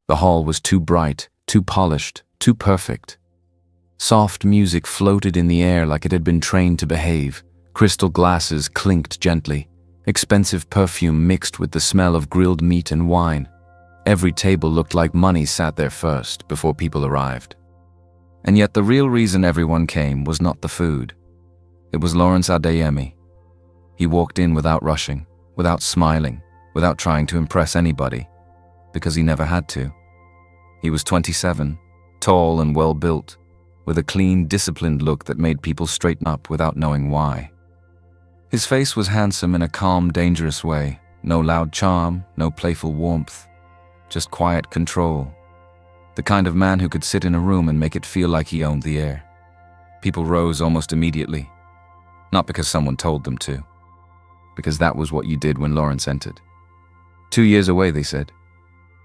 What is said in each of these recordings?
The hall was too bright, too polished, too perfect. Soft music floated in the air like it had been trained to behave. Crystal glasses clinked gently. Expensive perfume mixed with the smell of grilled meat and wine. Every table looked like money sat there first, before people arrived. And yet the real reason everyone came was not the food. It was Lawrence Adeyemi. He walked in without rushing, without smiling, without trying to impress anybody, because he never had to. He was 27, tall and well-built, with a clean, disciplined look that made people straighten up without knowing why. His face was handsome in a calm, dangerous way. No loud charm, no playful warmth, just quiet control. The kind of man who could sit in a room and make it feel like he owned the air. People rose almost immediately, not because someone told them to, because that was what you did when Lawrence entered. 2 years away, they said.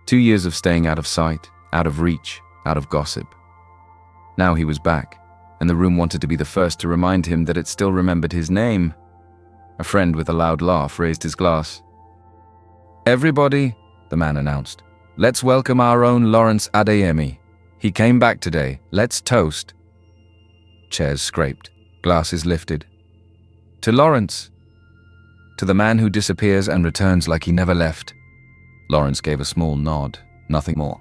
2 years of staying out of sight, out of reach, out of gossip. Now he was back, and the room wanted to be the first to remind him that it still remembered his name. A friend with a loud laugh raised his glass. "Everybody," the man announced, "let's welcome our own Lawrence Adeyemi. He came back today. Let's toast." Chairs scraped, glasses lifted. "To Lawrence. To the man who disappears and returns like he never left." Lawrence gave a small nod, nothing more.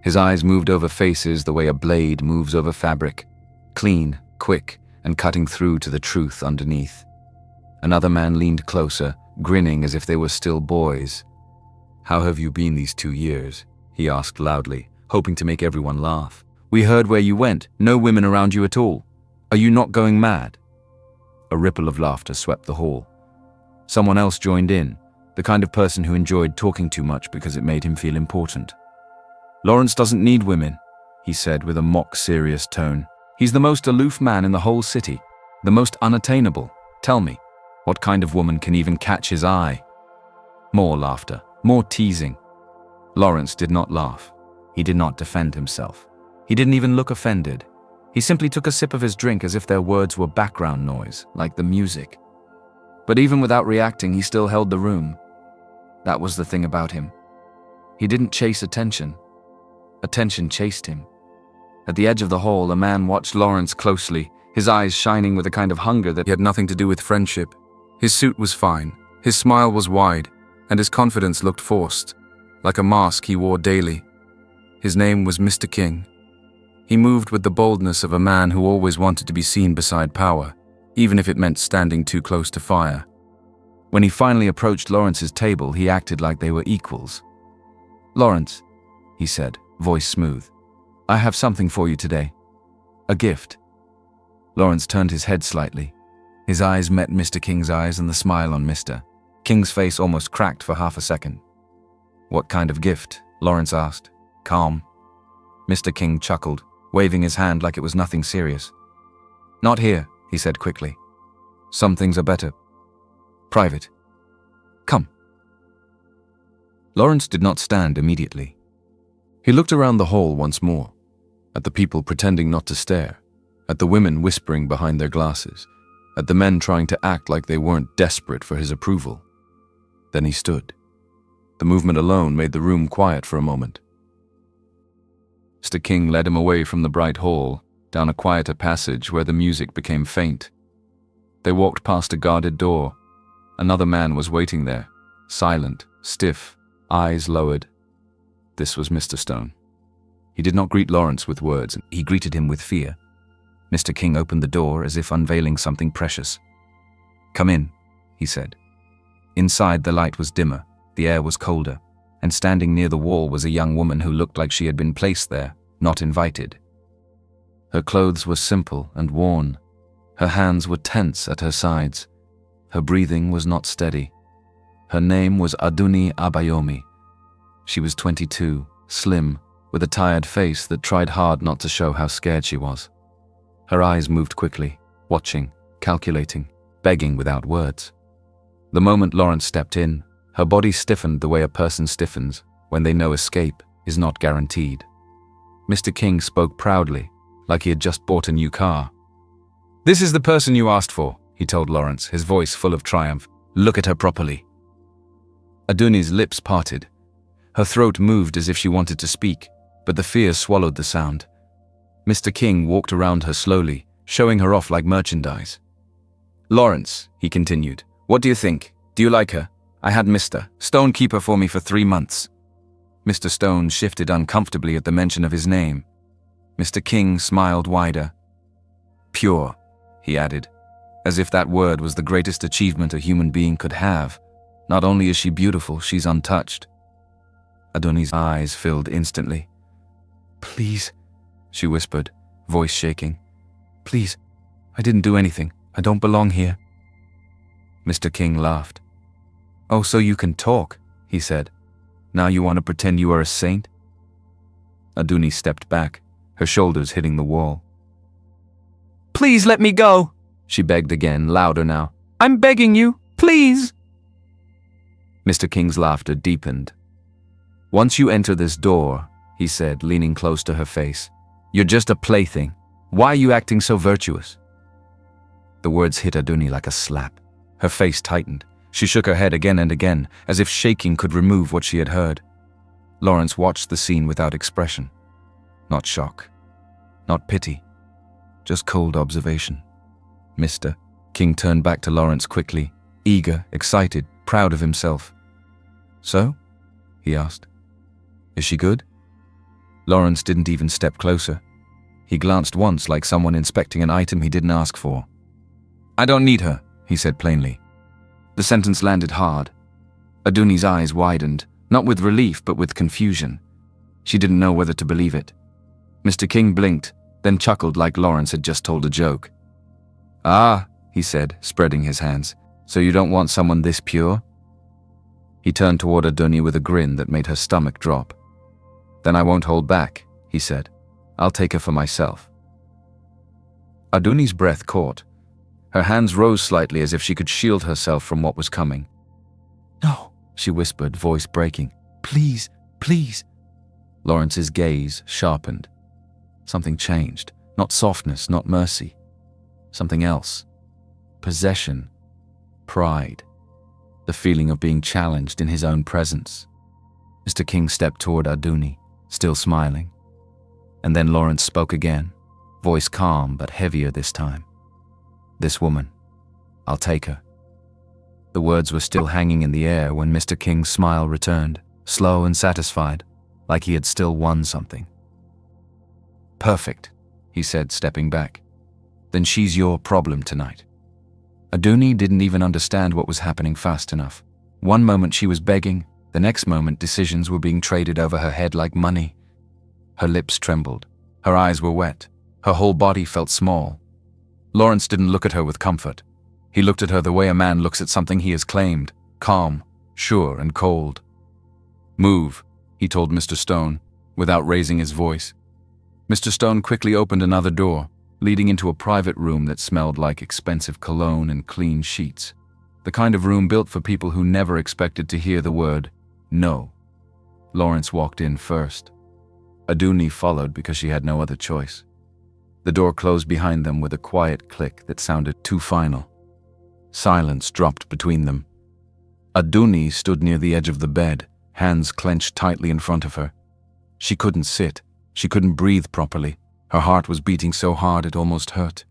His eyes moved over faces the way a blade moves over fabric, clean, quick, and cutting through to the truth underneath. Another man leaned closer, grinning as if they were still boys. "How have you been these 2 years?" he asked loudly, hoping to make everyone laugh. "We heard where you went. No women around you at all. Are you not going mad?" A ripple of laughter swept the hall. Someone else joined in, the kind of person who enjoyed talking too much because it made him feel important. "Lawrence doesn't need women," he said with a mock-serious tone. "He's the most aloof man in the whole city, the most unattainable. Tell me, what kind of woman can even catch his eye?" More laughter, more teasing. Lawrence did not laugh. He did not defend himself. He didn't even look offended. He simply took a sip of his drink as if their words were background noise, like the music. But even without reacting, he still held the room. That was the thing about him. He didn't chase attention. Attention chased him. At the edge of the hall, a man watched Lawrence closely, his eyes shining with a kind of hunger that had nothing to do with friendship. His suit was fine, his smile was wide, and his confidence looked forced, like a mask he wore daily. His name was Mr. King. He moved with the boldness of a man who always wanted to be seen beside power, even if it meant standing too close to fire. When he finally approached Lawrence's table, he acted like they were equals. "Lawrence," he said, voice smooth, "I have something for you today. A gift." Lawrence turned his head slightly. His eyes met Mr. King's eyes, and the smile on Mr. King's face almost cracked for half a second. "What kind of gift?" Lawrence asked, calm. Mr. King chuckled, waving his hand like it was nothing serious. "Not here," he said quickly. "Some things are better. Private. Come." Lawrence did not stand immediately. He looked around the hall once more, at the people pretending not to stare, at the women whispering behind their glasses, at the men trying to act like they weren't desperate for his approval. Then he stood. The movement alone made the room quiet for a moment. Mr. King led him away from the bright hall, down a quieter passage where the music became faint. They walked past a guarded door. Another man was waiting there, silent, stiff, eyes lowered. This was Mr. Stone. He did not greet Lawrence with words, he greeted him with fear. Mr. King opened the door as if unveiling something precious. "Come in," he said. Inside, the light was dimmer, the air was colder, and standing near the wall was a young woman who looked like she had been placed there, not invited. Her clothes were simple and worn. Her hands were tense at her sides. Her breathing was not steady. Her name was Adunni Abayomi. She was 22, slim, with a tired face that tried hard not to show how scared she was. Her eyes moved quickly, watching, calculating, begging without words. The moment Lawrence stepped in, her body stiffened the way a person stiffens when they know escape is not guaranteed. Mr. King spoke proudly, like he had just bought a new car. "This is the person you asked for," he told Lawrence, his voice full of triumph. "Look at her properly." Adunni's lips parted. Her throat moved as if she wanted to speak, but the fear swallowed the sound. Mr. King walked around her slowly, showing her off like merchandise. "Lawrence," he continued, "what do you think? Do you like her? I had Mr. Stone keep her for me for 3 months." Mr. Stone shifted uncomfortably at the mention of his name. Mr. King smiled wider. "Pure," he added, as if that word was the greatest achievement a human being could have. Not only is she beautiful, she's untouched. Adunni's eyes filled instantly. "Please," she whispered, voice shaking. "Please, I didn't do anything. I don't belong here." Mr. King laughed. "Oh, so you can talk," he said. "Now you want to pretend you are a saint?" Adunni stepped back, her shoulders hitting the wall. "Please let me go," she begged again, louder now. "I'm begging you, please." Mr. King's laughter deepened. "Once you enter this door," he said, leaning close to her face, "you're just a plaything. Why are you acting so virtuous?" The words hit Adunni like a slap. Her face tightened. She shook her head again and again, as if shaking could remove what she had heard. Lawrence watched the scene without expression. Not shock. Not pity. Just cold observation. "Mr." King turned back to Lawrence quickly, eager, excited, proud of himself. "So?" he asked. "Is she good?" Lawrence didn't even step closer. He glanced once like someone inspecting an item he didn't ask for. "I don't need her," he said plainly. The sentence landed hard. Adunni's eyes widened, not with relief but with confusion. She didn't know whether to believe it. Mr. King blinked, then chuckled like Lawrence had just told a joke. "Ah," he said, spreading his hands, "so you don't want someone this pure?" He turned toward Adunni with a grin that made her stomach drop. "Then I won't hold back," he said. "I'll take her for myself." Adunni's breath caught. Her hands rose slightly as if she could shield herself from what was coming. "No," she whispered, voice breaking. "Please, please." Lawrence's gaze sharpened. Something changed. Not softness, not mercy. Something else. Possession. Pride. The feeling of being challenged in his own presence. Mr. King stepped toward Adunni, still smiling. And then Lawrence spoke again, voice calm but heavier this time. "This woman. I'll take her." The words were still hanging in the air when Mr. King's smile returned, slow and satisfied, like he had still won something. "Perfect," he said, stepping back. "Then she's your problem tonight." Adunni didn't even understand what was happening fast enough. One moment she was begging, the next moment decisions were being traded over her head like money. Her lips trembled, her eyes were wet, her whole body felt small. Lawrence didn't look at her with comfort. He looked at her the way a man looks at something he has claimed, calm, sure and cold. "Move," he told Mr. Stone, without raising his voice. Mr. Stone quickly opened another door, leading into a private room that smelled like expensive cologne and clean sheets. The kind of room built for people who never expected to hear the word no. Lawrence walked in first. Adunni followed because she had no other choice. The door closed behind them with a quiet click that sounded too final. Silence dropped between them. Adunni stood near the edge of the bed, hands clenched tightly in front of her. She couldn't sit. She couldn't breathe properly. Her heart was beating so hard it almost hurt.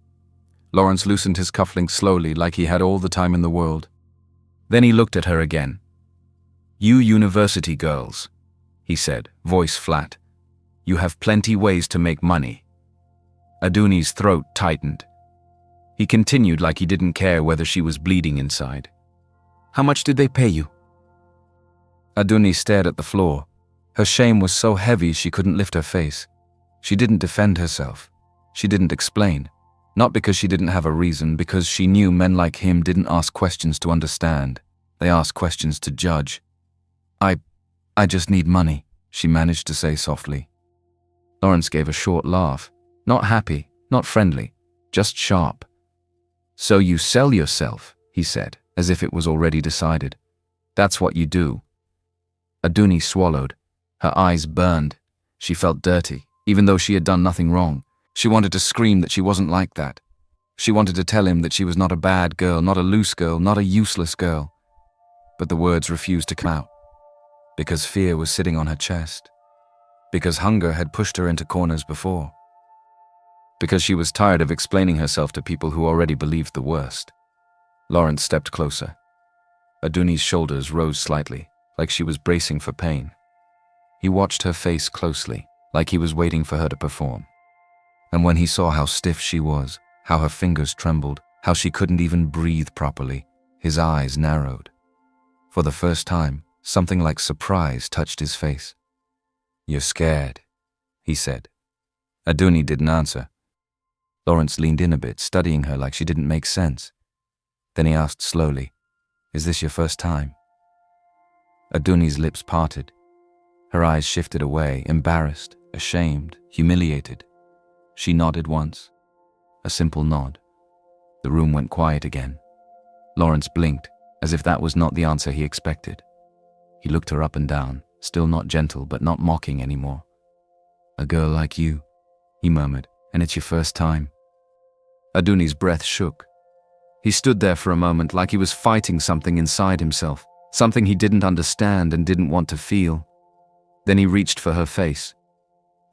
Lawrence loosened his cufflinks slowly, like he had all the time in the world. Then he looked at her again. "You university girls," he said, voice flat. "You have plenty ways to make money." Adunni's throat tightened. He continued like he didn't care whether she was bleeding inside. "How much did they pay you?" Adunni stared at the floor. Her shame was so heavy she couldn't lift her face. She didn't defend herself. She didn't explain. Not because she didn't have a reason, because she knew men like him didn't ask questions to understand. They asked questions to judge. I just need money," she managed to say softly. Lawrence gave a short laugh. Not happy, not friendly, just sharp. "So you sell yourself," he said, as if it was already decided. "That's what you do." Adunni swallowed. Her eyes burned. She felt dirty, even though she had done nothing wrong. She wanted to scream that she wasn't like that. She wanted to tell him that she was not a bad girl, not a loose girl, not a useless girl. But the words refused to come out. because fear was sitting on her chest, because hunger had pushed her into corners before, because she was tired of explaining herself to people who already believed the worst. Lawrence stepped closer. Adunni's shoulders rose slightly, like she was bracing for pain. He watched her face closely, like he was waiting for her to perform. And when he saw how stiff she was, how her fingers trembled, how she couldn't even breathe properly, his eyes narrowed. For the first time, something like surprise touched his face. "You're scared," he said. Adunni didn't answer. Lawrence leaned in a bit, studying her like she didn't make sense. Then he asked slowly, "Is this your first time?" Adunni's lips parted. Her eyes shifted away, embarrassed, ashamed, humiliated. She nodded once. A simple nod. The room went quiet again. Lawrence blinked, as if that was not the answer he expected. He looked her up and down, still not gentle but not mocking anymore. "A girl like you," he murmured, "and it's your first time." Adunni's breath shook. He stood there for a moment like he was fighting something inside himself, something he didn't understand and didn't want to feel. Then he reached for her face.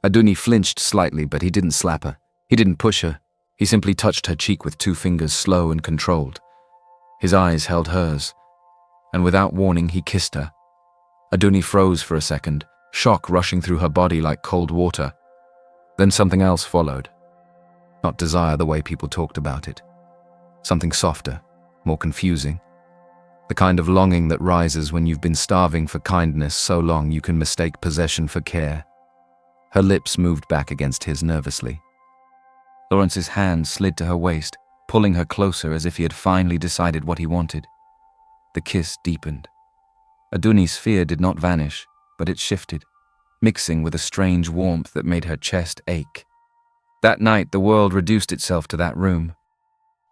Adunni flinched slightly, but he didn't slap her. He didn't push her. He simply touched her cheek with 2 fingers, slow and controlled. His eyes held hers, and without warning he kissed her. Adunni froze for a second, shock rushing through her body like cold water. Then something else followed. Not desire the way people talked about it. Something softer, more confusing. The kind of longing that rises when you've been starving for kindness so long you can mistake possession for care. Her lips moved back against his nervously. Lawrence's hand slid to her waist, pulling her closer as if he had finally decided what he wanted. The kiss deepened. Adunni's fear did not vanish, but it shifted, mixing with a strange warmth that made her chest ache. That night the world reduced itself to that room,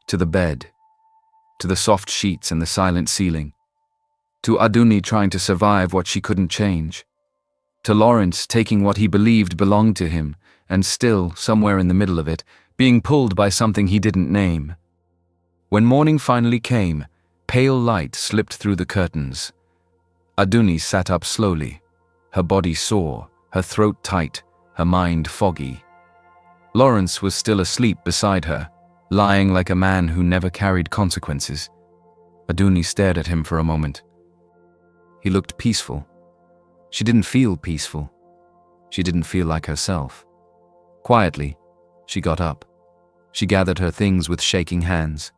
to the bed, to the soft sheets and the silent ceiling, to Adunni trying to survive what she couldn't change, to Lawrence taking what he believed belonged to him and still, somewhere in the middle of it, being pulled by something he didn't name. When morning finally came, pale light slipped through the curtains. Adunni sat up slowly, her body sore, her throat tight, her mind foggy. Lawrence was still asleep beside her, lying like a man who never carried consequences. Adunni stared at him for a moment. He looked peaceful. She didn't feel peaceful. She didn't feel like herself. Quietly, she got up. She gathered her things with shaking hands.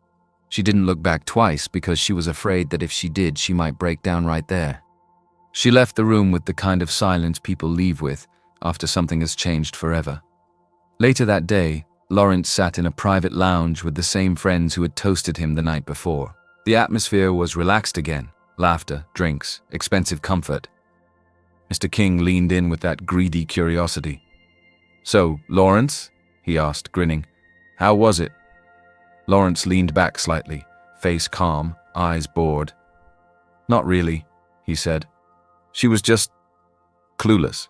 She didn't look back twice because she was afraid that if she did, she might break down right there. She left the room with the kind of silence people leave with after something has changed forever. Later that day, Lawrence sat in a private lounge with the same friends who had toasted him the night before. The atmosphere was relaxed again. Laughter, drinks, expensive comfort. Mr. King leaned in with that greedy curiosity. "So, Lawrence?" he asked, grinning. "How was it?" Lawrence leaned back slightly, face calm, eyes bored. "Not really," he said. "She was just clueless."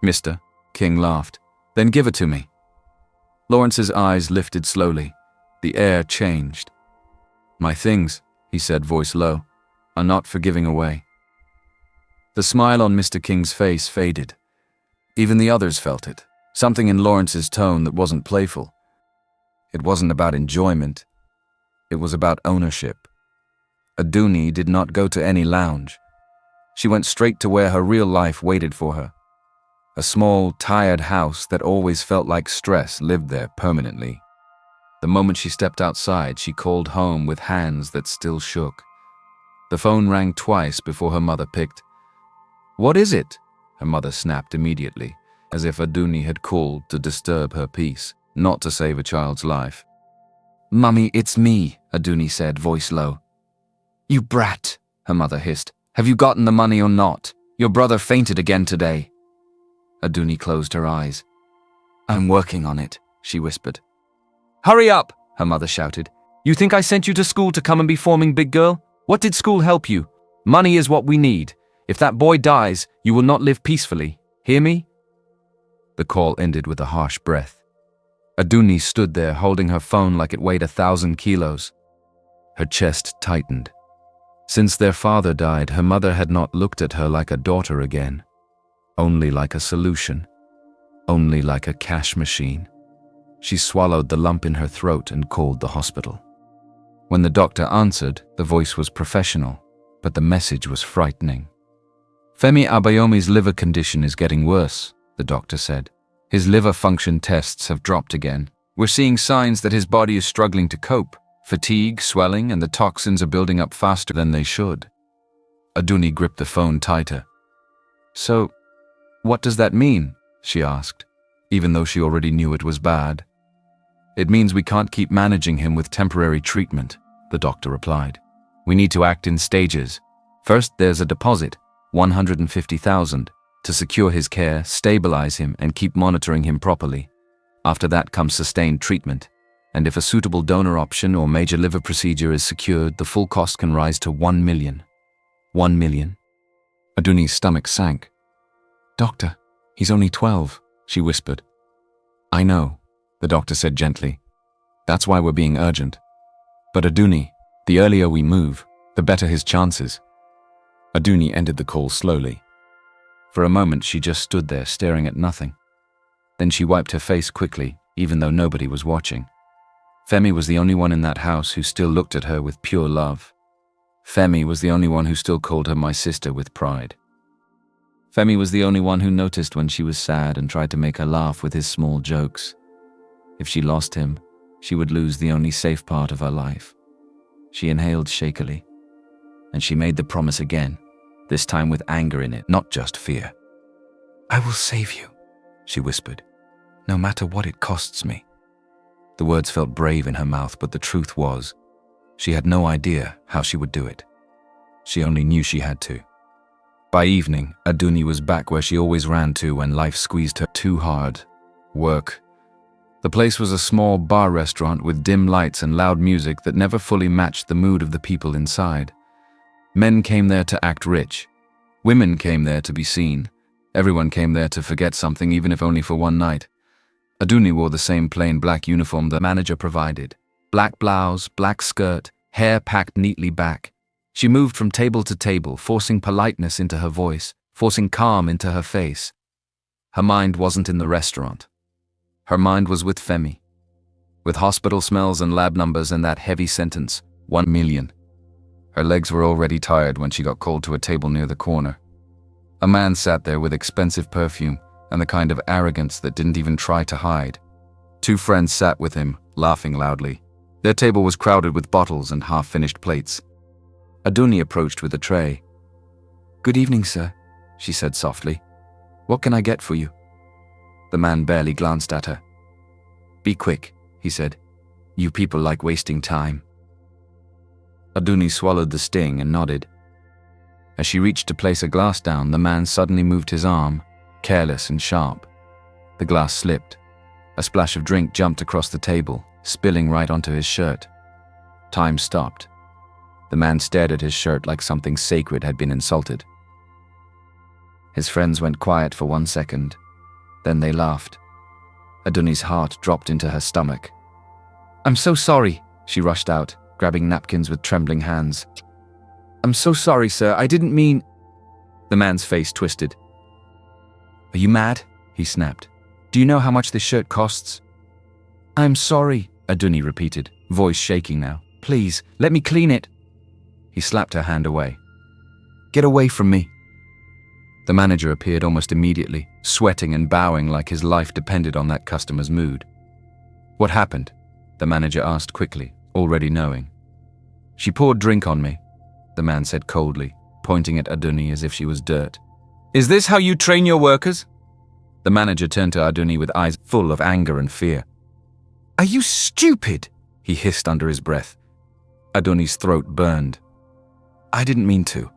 "Mr. King laughed. "Then give it to me." Lawrence's eyes lifted slowly. The air changed. "My things," he said, voice low, "are not for giving away." The smile on Mr. King's face faded. Even the others felt it, something in Lawrence's tone that wasn't playful. It wasn't about enjoyment. It was about ownership. Adunni did not go to any lounge. She went straight to where her real life waited for her. A small, tired house that always felt like stress lived there permanently. The moment she stepped outside, she called home with hands that still shook. The phone rang twice before her mother picked. "What is it?" her mother snapped immediately, as if Adunni had called to disturb her peace, not to save a child's life. "Mummy, it's me," Adunni said, voice low. "You brat," her mother hissed. "Have you gotten the money or not? Your brother fainted again today." Adunni closed her eyes. "I'm working on it," she whispered. "Hurry up," her mother shouted. "You think I sent you to school to come and be forming big girl? What did school help you? Money is what we need. If that boy dies, you will not live peacefully. Hear me?" The call ended with a harsh breath. Adunni stood there holding her phone like it weighed 1,000 kilos. Her chest tightened. Since their father died, her mother had not looked at her like a daughter again, only like a solution, only like a cash machine. She swallowed the lump in her throat and called the hospital. When the doctor answered, the voice was professional, but the message was frightening. Femi Abayomi's liver condition is getting worse, the doctor said. His liver function tests have dropped again. We're seeing signs that his body is struggling to cope. Fatigue, swelling, and the toxins are building up faster than they should. Adunni gripped the phone tighter. So, what does that mean? She asked, even though she already knew it was bad. It means we can't keep managing him with temporary treatment, the doctor replied. We need to act in stages. First, there's a deposit, 150,000, to secure his care, stabilize him, and keep monitoring him properly. After that comes sustained treatment, and if a suitable donor option or major liver procedure is secured, the full cost can rise to 1 million. 1 million? Adunni's stomach sank. Doctor, he's only 12, she whispered. I know, the doctor said gently. That's why we're being urgent. But Adunni, the earlier we move, the better his chances. Adunni ended the call slowly. For a moment she just stood there staring at nothing. Then she wiped her face quickly, even though nobody was watching. Femi was the only one in that house who still looked at her with pure love. Femi was the only one who still called her my sister with pride. Femi was the only one who noticed when she was sad and tried to make her laugh with his small jokes. If she lost him, she would lose the only safe part of her life. She inhaled shakily, and she made the promise again, this time with anger in it, not just fear. I will save you, she whispered, no matter what it costs me. The words felt brave in her mouth, but the truth was, she had no idea how she would do it. She only knew she had to. By evening, Adunni was back where she always ran to when life squeezed her too hard. Work. The place was a small bar restaurant with dim lights and loud music that never fully matched the mood of the people inside. Men came there to act rich. Women came there to be seen. Everyone came there to forget something, even if only for one night. Adunni wore the same plain black uniform the manager provided. Black blouse, black skirt, hair packed neatly back. She moved from table to table, forcing politeness into her voice, forcing calm into her face. Her mind wasn't in the restaurant. Her mind was with Femi. With hospital smells and lab numbers and that heavy sentence, 1 million. Her legs were already tired when she got called to a table near the corner. A man sat there with expensive perfume and the kind of arrogance that didn't even try to hide. 2 friends sat with him, laughing loudly. Their table was crowded with bottles and half-finished plates. Adunni approached with a tray. Good evening, sir, she said softly. What can I get for you? The man barely glanced at her. Be quick, he said. You people like wasting time. Adunni swallowed the sting and nodded. As she reached to place a glass down, the man suddenly moved his arm, careless and sharp. The glass slipped. A splash of drink jumped across the table, spilling right onto his shirt. Time stopped. The man stared at his shirt like something sacred had been insulted. His friends went quiet for 1 second. Then they laughed. Adunni's heart dropped into her stomach. I'm so sorry, she rushed out, grabbing napkins with trembling hands. I'm so sorry, sir. I didn't mean... The man's face twisted. Are you mad? He snapped. Do you know how much this shirt costs? I'm sorry, Adunni repeated, voice shaking now. Please, let me clean it. He slapped her hand away. Get away from me. The manager appeared almost immediately, sweating and bowing like his life depended on that customer's mood. What happened? The manager asked quickly, already knowing. She poured drink on me, the man said coldly, pointing at Adunni as if she was dirt. Is this how you train your workers? The manager turned to Adunni with eyes full of anger and fear. Are you stupid? He hissed under his breath. Adunni's throat burned. I didn't mean to,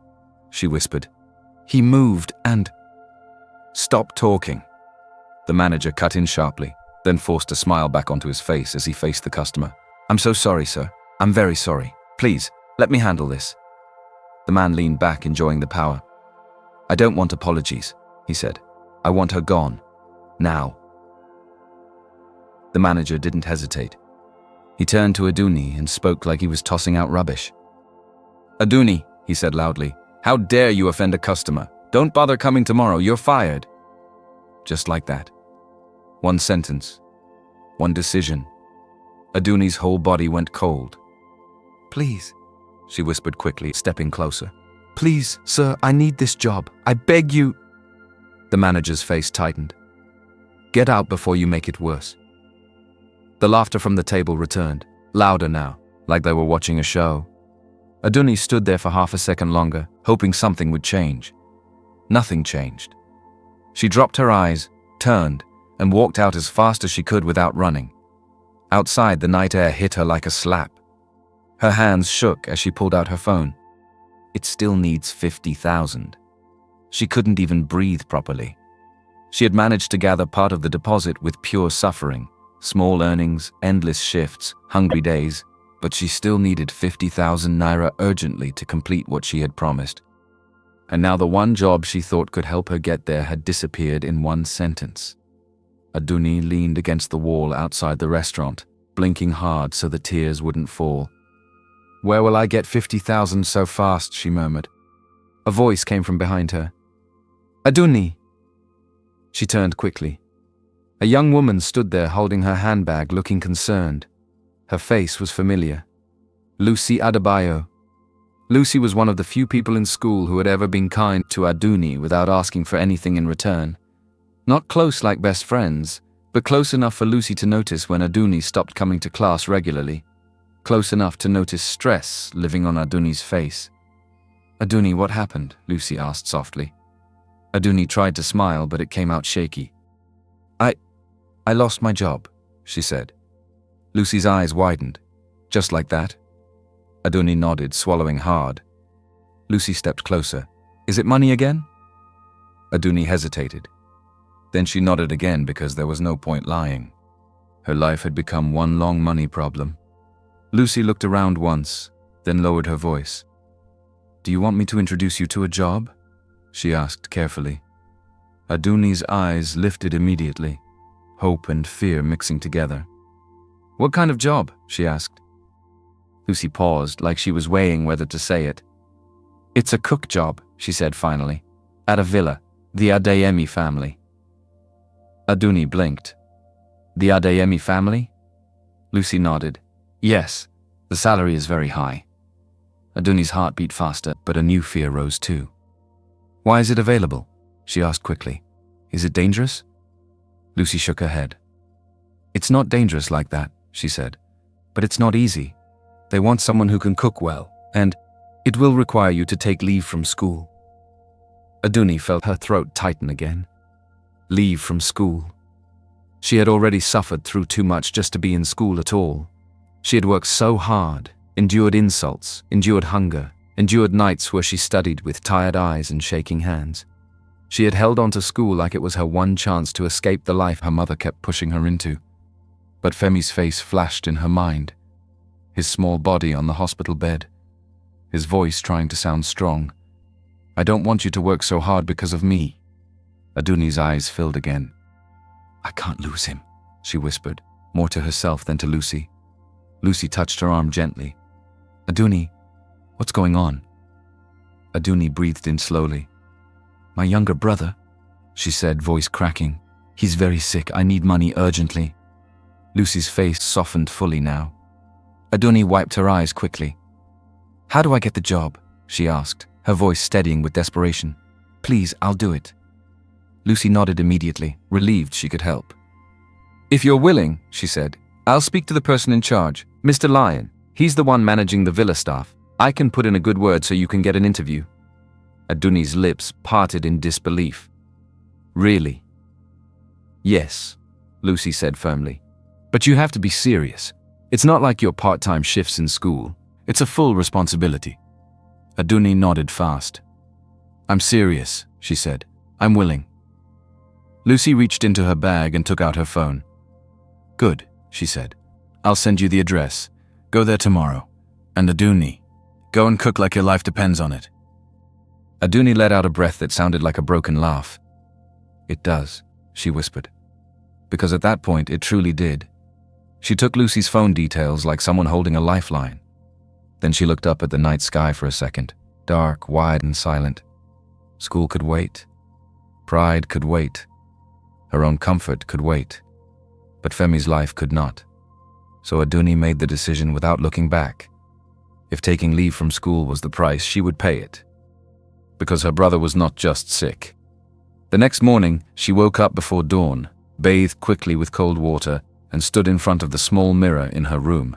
she whispered. He moved and... Stop talking. The manager cut in sharply, then forced a smile back onto his face as he faced the customer. I'm so sorry, sir. I'm very sorry. Please, let me handle this. The man leaned back, enjoying the power. I don't want apologies, he said. I want her gone. Now. The manager didn't hesitate. He turned to Adunni and spoke like he was tossing out rubbish. Adunni, he said loudly. "How dare you offend a customer? Don't bother coming tomorrow, you're fired." Just like that. One sentence. One decision. Adunni's whole body went cold. "Please," she whispered quickly, stepping closer. "Please, sir, I need this job. I beg you." The manager's face tightened. "Get out before you make it worse." The laughter from the table returned, louder now, like they were watching a show. Adunni stood there for half a second longer, hoping something would change. Nothing changed. She dropped her eyes, turned, and walked out as fast as she could without running. Outside, the night air hit her like a slap. Her hands shook as she pulled out her phone. It still needs 50,000. She couldn't even breathe properly. She had managed to gather part of the deposit with pure suffering, small earnings, endless shifts, hungry days, but she still needed 50,000 naira urgently to complete what she had promised. And now the one job she thought could help her get there had disappeared in one sentence. Adunni leaned against the wall outside the restaurant, blinking hard so the tears wouldn't fall. "Where will I get 50,000 so fast?" she murmured. A voice came from behind her. "Adunni!" She turned quickly. A young woman stood there holding her handbag, looking concerned. Her face was familiar. Lucy Adebayo. Lucy was one of the few people in school who had ever been kind to Adunni without asking for anything in return. Not close like best friends, but close enough for Lucy to notice when Adunni stopped coming to class regularly. Close enough to notice stress living on Adunni's face. "Adunni, what happened?" Lucy asked softly. Adunni tried to smile, but it came out shaky. I lost my job," she said. Lucy's eyes widened. "Just like that?" Adunni nodded, swallowing hard. Lucy stepped closer. "Is it money again?" Adunni hesitated. Then she nodded again because there was no point lying. Her life had become one long money problem. Lucy looked around once, then lowered her voice. "Do you want me to introduce you to a job?" she asked carefully. Adunni's eyes lifted immediately, hope and fear mixing together. "What kind of job?" she asked. Lucy paused, like she was weighing whether to say it. "It's a cook job," she said finally, "at a villa, the Adeyemi family." Adunni blinked. "The Adeyemi family?" Lucy nodded. "Yes, the salary is very high." Adunni's heart beat faster, but a new fear rose too. "Why is it available?" she asked quickly. "Is it dangerous?" Lucy shook her head. "It's not dangerous like that," she said, "but it's not easy. They want someone who can cook well, and it will require you to take leave from school." Adunni felt her throat tighten again. Leave from school. She had already suffered through too much just to be in school at all. She had worked so hard, endured insults, endured hunger, endured nights where she studied with tired eyes and shaking hands. She had held on to school like it was her one chance to escape the life her mother kept pushing her into. But Femi's face flashed in her mind. His small body on the hospital bed. His voice trying to sound strong. "I don't want you to work so hard because of me." Adunni's eyes filled again. "I can't lose him," she whispered, more to herself than to Lucy. Lucy touched her arm gently. "Adunni, what's going on?" Adunni breathed in slowly. "My younger brother," she said, voice cracking. "He's very sick. I need money urgently." Lucy's face softened fully now. Adunni wiped her eyes quickly. "How do I get the job?" she asked, her voice steadying with desperation. "Please, I'll do it." Lucy nodded immediately, relieved she could help. "If you're willing," she said, "I'll speak to the person in charge, Mr. Lyon. He's the one managing the villa staff. I can put in a good word so you can get an interview." Adunni's lips parted in disbelief. "Really?" "Yes," Lucy said firmly. "But you have to be serious. It's not like your part-time shifts in school. It's a full responsibility." Adunni nodded fast. "I'm serious," she said. "I'm willing." Lucy reached into her bag and took out her phone. "Good," she said. "I'll send you the address. Go there tomorrow. And Adunni, go and cook like your life depends on it." Adunni let out a breath that sounded like a broken laugh. "It does," she whispered. Because at that point, it truly did. She took Lucy's phone details like someone holding a lifeline. Then she looked up at the night sky for a second, dark, wide, and silent. School could wait. Pride could wait. Her own comfort could wait. But Femi's life could not. So Adunni made the decision without looking back. If taking leave from school was the price, she would pay it. Because her brother was not just sick. The next morning, she woke up before dawn, bathed quickly with cold water, and stood in front of the small mirror in her room.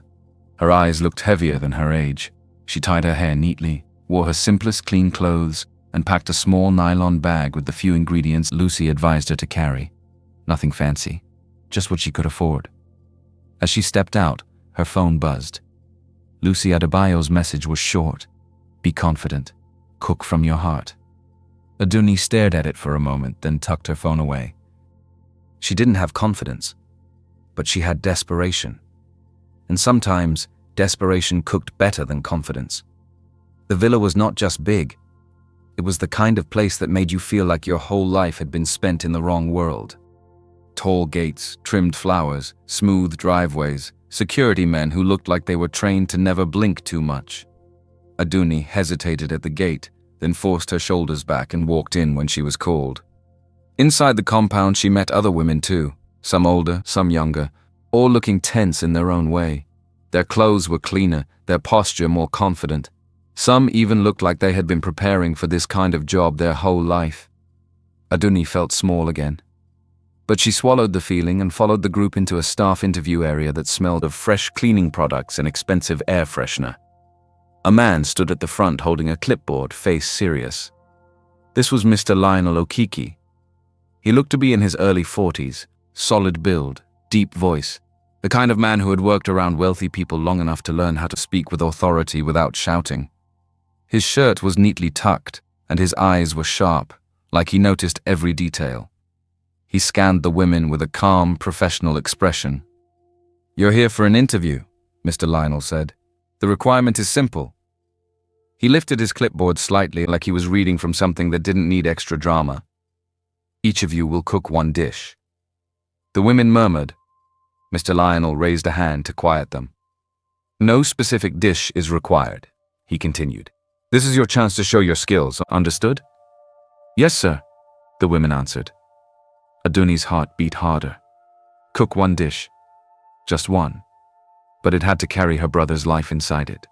Her eyes looked heavier than her age. She tied her hair neatly, wore her simplest clean clothes, and packed a small nylon bag with the few ingredients Lucy advised her to carry. Nothing fancy, just what she could afford. As she stepped out, her phone buzzed. Lucy Adebayo's message was short. Be confident. Cook from your heart. Adunni stared at it for a moment, then tucked her phone away. She didn't have confidence, but she had desperation. And sometimes, desperation cooked better than confidence. The villa was not just big. It was the kind of place that made you feel like your whole life had been spent in the wrong world. Tall gates, trimmed flowers, smooth driveways, security men who looked like they were trained to never blink too much. Adunni hesitated at the gate, then forced her shoulders back and walked in when she was called. Inside the compound, she met other women too, some older, some younger, all looking tense in their own way. Their clothes were cleaner, their posture more confident. Some even looked like they had been preparing for this kind of job their whole life. Adunni felt small again. But she swallowed the feeling and followed the group into a staff interview area that smelled of fresh cleaning products and expensive air freshener. A man stood at the front holding a clipboard, face serious. This was Mr. Lionel Okiki. He looked to be in his early 40s, solid build, deep voice, the kind of man who had worked around wealthy people long enough to learn how to speak with authority without shouting. His shirt was neatly tucked, and his eyes were sharp, like he noticed every detail. He scanned the women with a calm, professional expression. "You're here for an interview," Mr. Lionel said. "The requirement is simple." He lifted his clipboard slightly like he was reading from something that didn't need extra drama. "Each of you will cook one dish." The women murmured. Mr. Lionel raised a hand to quiet them. "No specific dish is required," he continued. "This is your chance to show your skills, understood?" "Yes, sir," the women answered. Adunni's heart beat harder. Cook one dish. Just one. But it had to carry her brother's life inside it.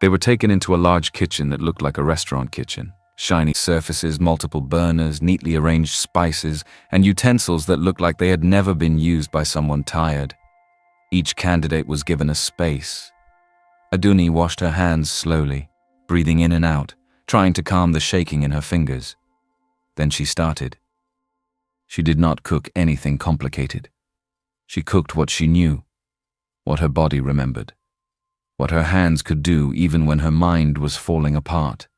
They were taken into a large kitchen that looked like a restaurant kitchen. Shiny surfaces, multiple burners, neatly arranged spices, and utensils that looked like they had never been used by someone tired. Each candidate was given a space. Adunni washed her hands slowly, breathing in and out, trying to calm the shaking in her fingers. Then she started. She did not cook anything complicated. She cooked what she knew, what her body remembered, what her hands could do even when her mind was falling apart.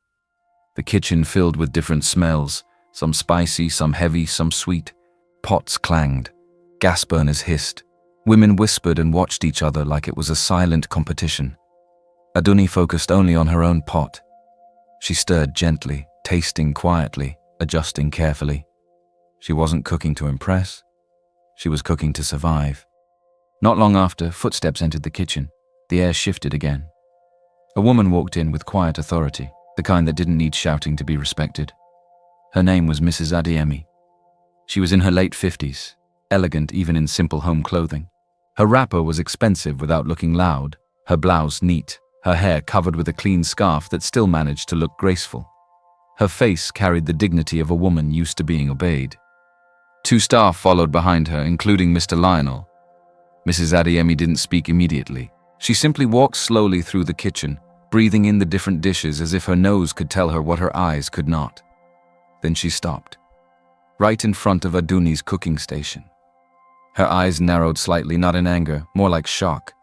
The kitchen filled with different smells, some spicy, some heavy, some sweet. Pots clanged, gas burners hissed. Women whispered and watched each other like it was a silent competition. Adunni focused only on her own pot. She stirred gently, tasting quietly, adjusting carefully. She wasn't cooking to impress. She was cooking to survive. Not long after, footsteps entered the kitchen. The air shifted again. A woman walked in with quiet authority, the kind that didn't need shouting to be respected. Her name was Mrs. Adeyemi. She was in her late 50s, elegant even in simple home clothing. Her wrapper was expensive without looking loud, her blouse neat, her hair covered with a clean scarf that still managed to look graceful. Her face carried the dignity of a woman used to being obeyed. Two staff followed behind her, including Mr. Lionel. Mrs. Adeyemi didn't speak immediately. She simply walked slowly through the kitchen, breathing in the different dishes as if her nose could tell her what her eyes could not. Then she stopped, right in front of Adunni's cooking station. Her eyes narrowed slightly, not in anger, more like shock.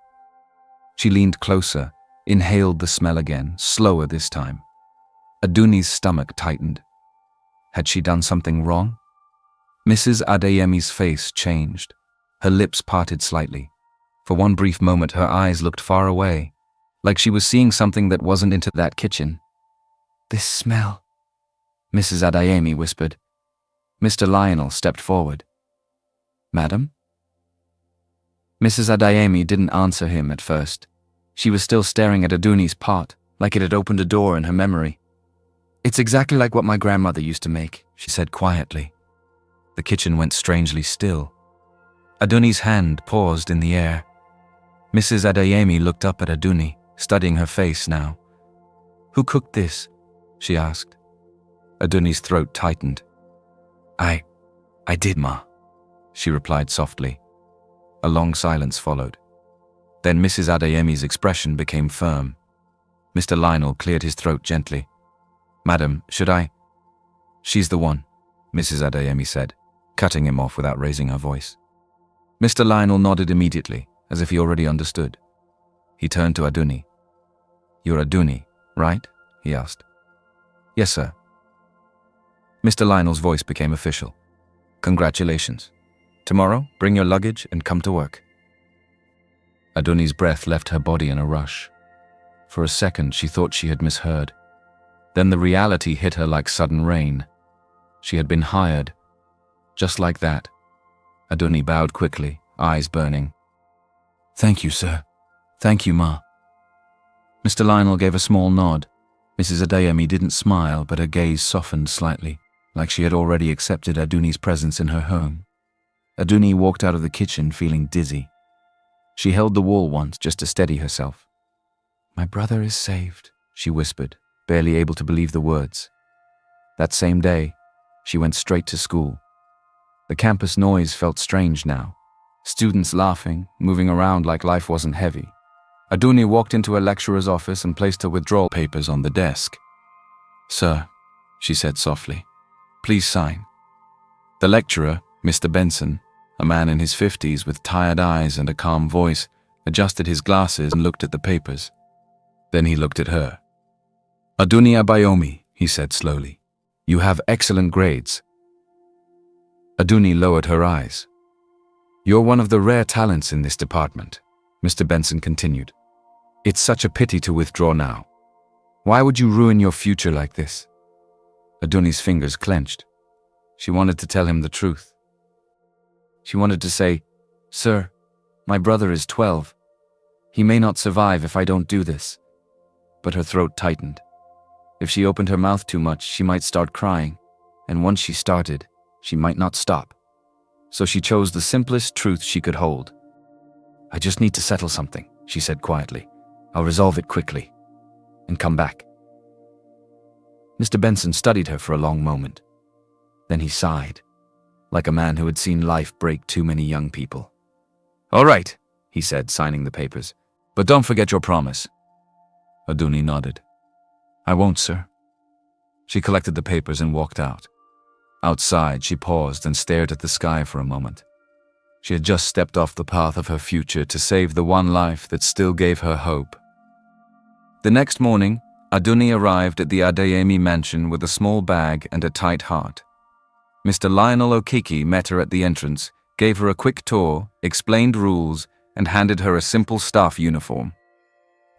She leaned closer, inhaled the smell again, slower this time. Adunni's stomach tightened. Had she done something wrong? Mrs. Adeyemi's face changed. Her lips parted slightly. For one brief moment, her eyes looked far away, like she was seeing something that wasn't into that kitchen. "This smell," Mrs. Adeyemi whispered. Mr. Lionel stepped forward. "Madam?" Mrs. Adeyemi didn't answer him at first. She was still staring at Adunni's pot, like it had opened a door in her memory. It's exactly like what my grandmother used to make, she said quietly. The kitchen went strangely still. Adunni's hand paused in the air. Mrs. Adeyemi looked up at Adunni, studying her face now. Who cooked this? She asked. Adunni's throat tightened. I did, Ma, she replied softly. A long silence followed. Then Mrs. Adeyemi's expression became firm. Mr. Lionel cleared his throat gently. Madam, should I? She's the one, Mrs. Adeyemi said, cutting him off without raising her voice. Mr. Lionel nodded immediately, as if he already understood. He turned to Adunni. You're Adunni, right? He asked. Yes, sir. Mr. Lionel's voice became official. Congratulations. Tomorrow, bring your luggage and come to work. Adunni's breath left her body in a rush. For a second, she thought she had misheard. Then the reality hit her like sudden rain. She had been hired. Just like that. Adunni bowed quickly, eyes burning. Thank you, sir. Thank you, Ma. Mr. Lionel gave a small nod. Mrs. Adeyemi didn't smile, but her gaze softened slightly, like she had already accepted Adunni's presence in her home. Adunni walked out of the kitchen feeling dizzy. She held the wall once just to steady herself. My brother is saved, she whispered, barely able to believe the words. That same day, she went straight to school. The campus noise felt strange now. Students laughing, moving around like life wasn't heavy. Adunni walked into a lecturer's office and placed her withdrawal papers on the desk. Sir, she said softly, please sign. The lecturer, Mr. Benson, a man in his 50s with tired eyes and a calm voice, adjusted his glasses and looked at the papers. Then he looked at her. Adunni Abayomi, he said slowly, you have excellent grades. Adunni lowered her eyes. You're one of the rare talents in this department, Mr. Benson continued. It's such a pity to withdraw now. Why would you ruin your future like this? Adunni's fingers clenched. She wanted to tell him the truth. She wanted to say, Sir, my brother is 12. He may not survive if I don't do this. But her throat tightened. If she opened her mouth too much, she might start crying, and once she started, she might not stop. So she chose the simplest truth she could hold. I just need to settle something, she said quietly. I'll resolve it quickly. And come back. Mr. Benson studied her for a long moment. Then he sighed, like a man who had seen life break too many young people. All right, he said, signing the papers. But don't forget your promise. Adunni nodded. I won't, sir. She collected the papers and walked out. Outside, she paused and stared at the sky for a moment. She had just stepped off the path of her future to save the one life that still gave her hope. The next morning, Adunni arrived at the Adeyemi mansion with a small bag and a tight heart. Mr. Lionel Okiki met her at the entrance, gave her a quick tour, explained rules, and handed her a simple staff uniform.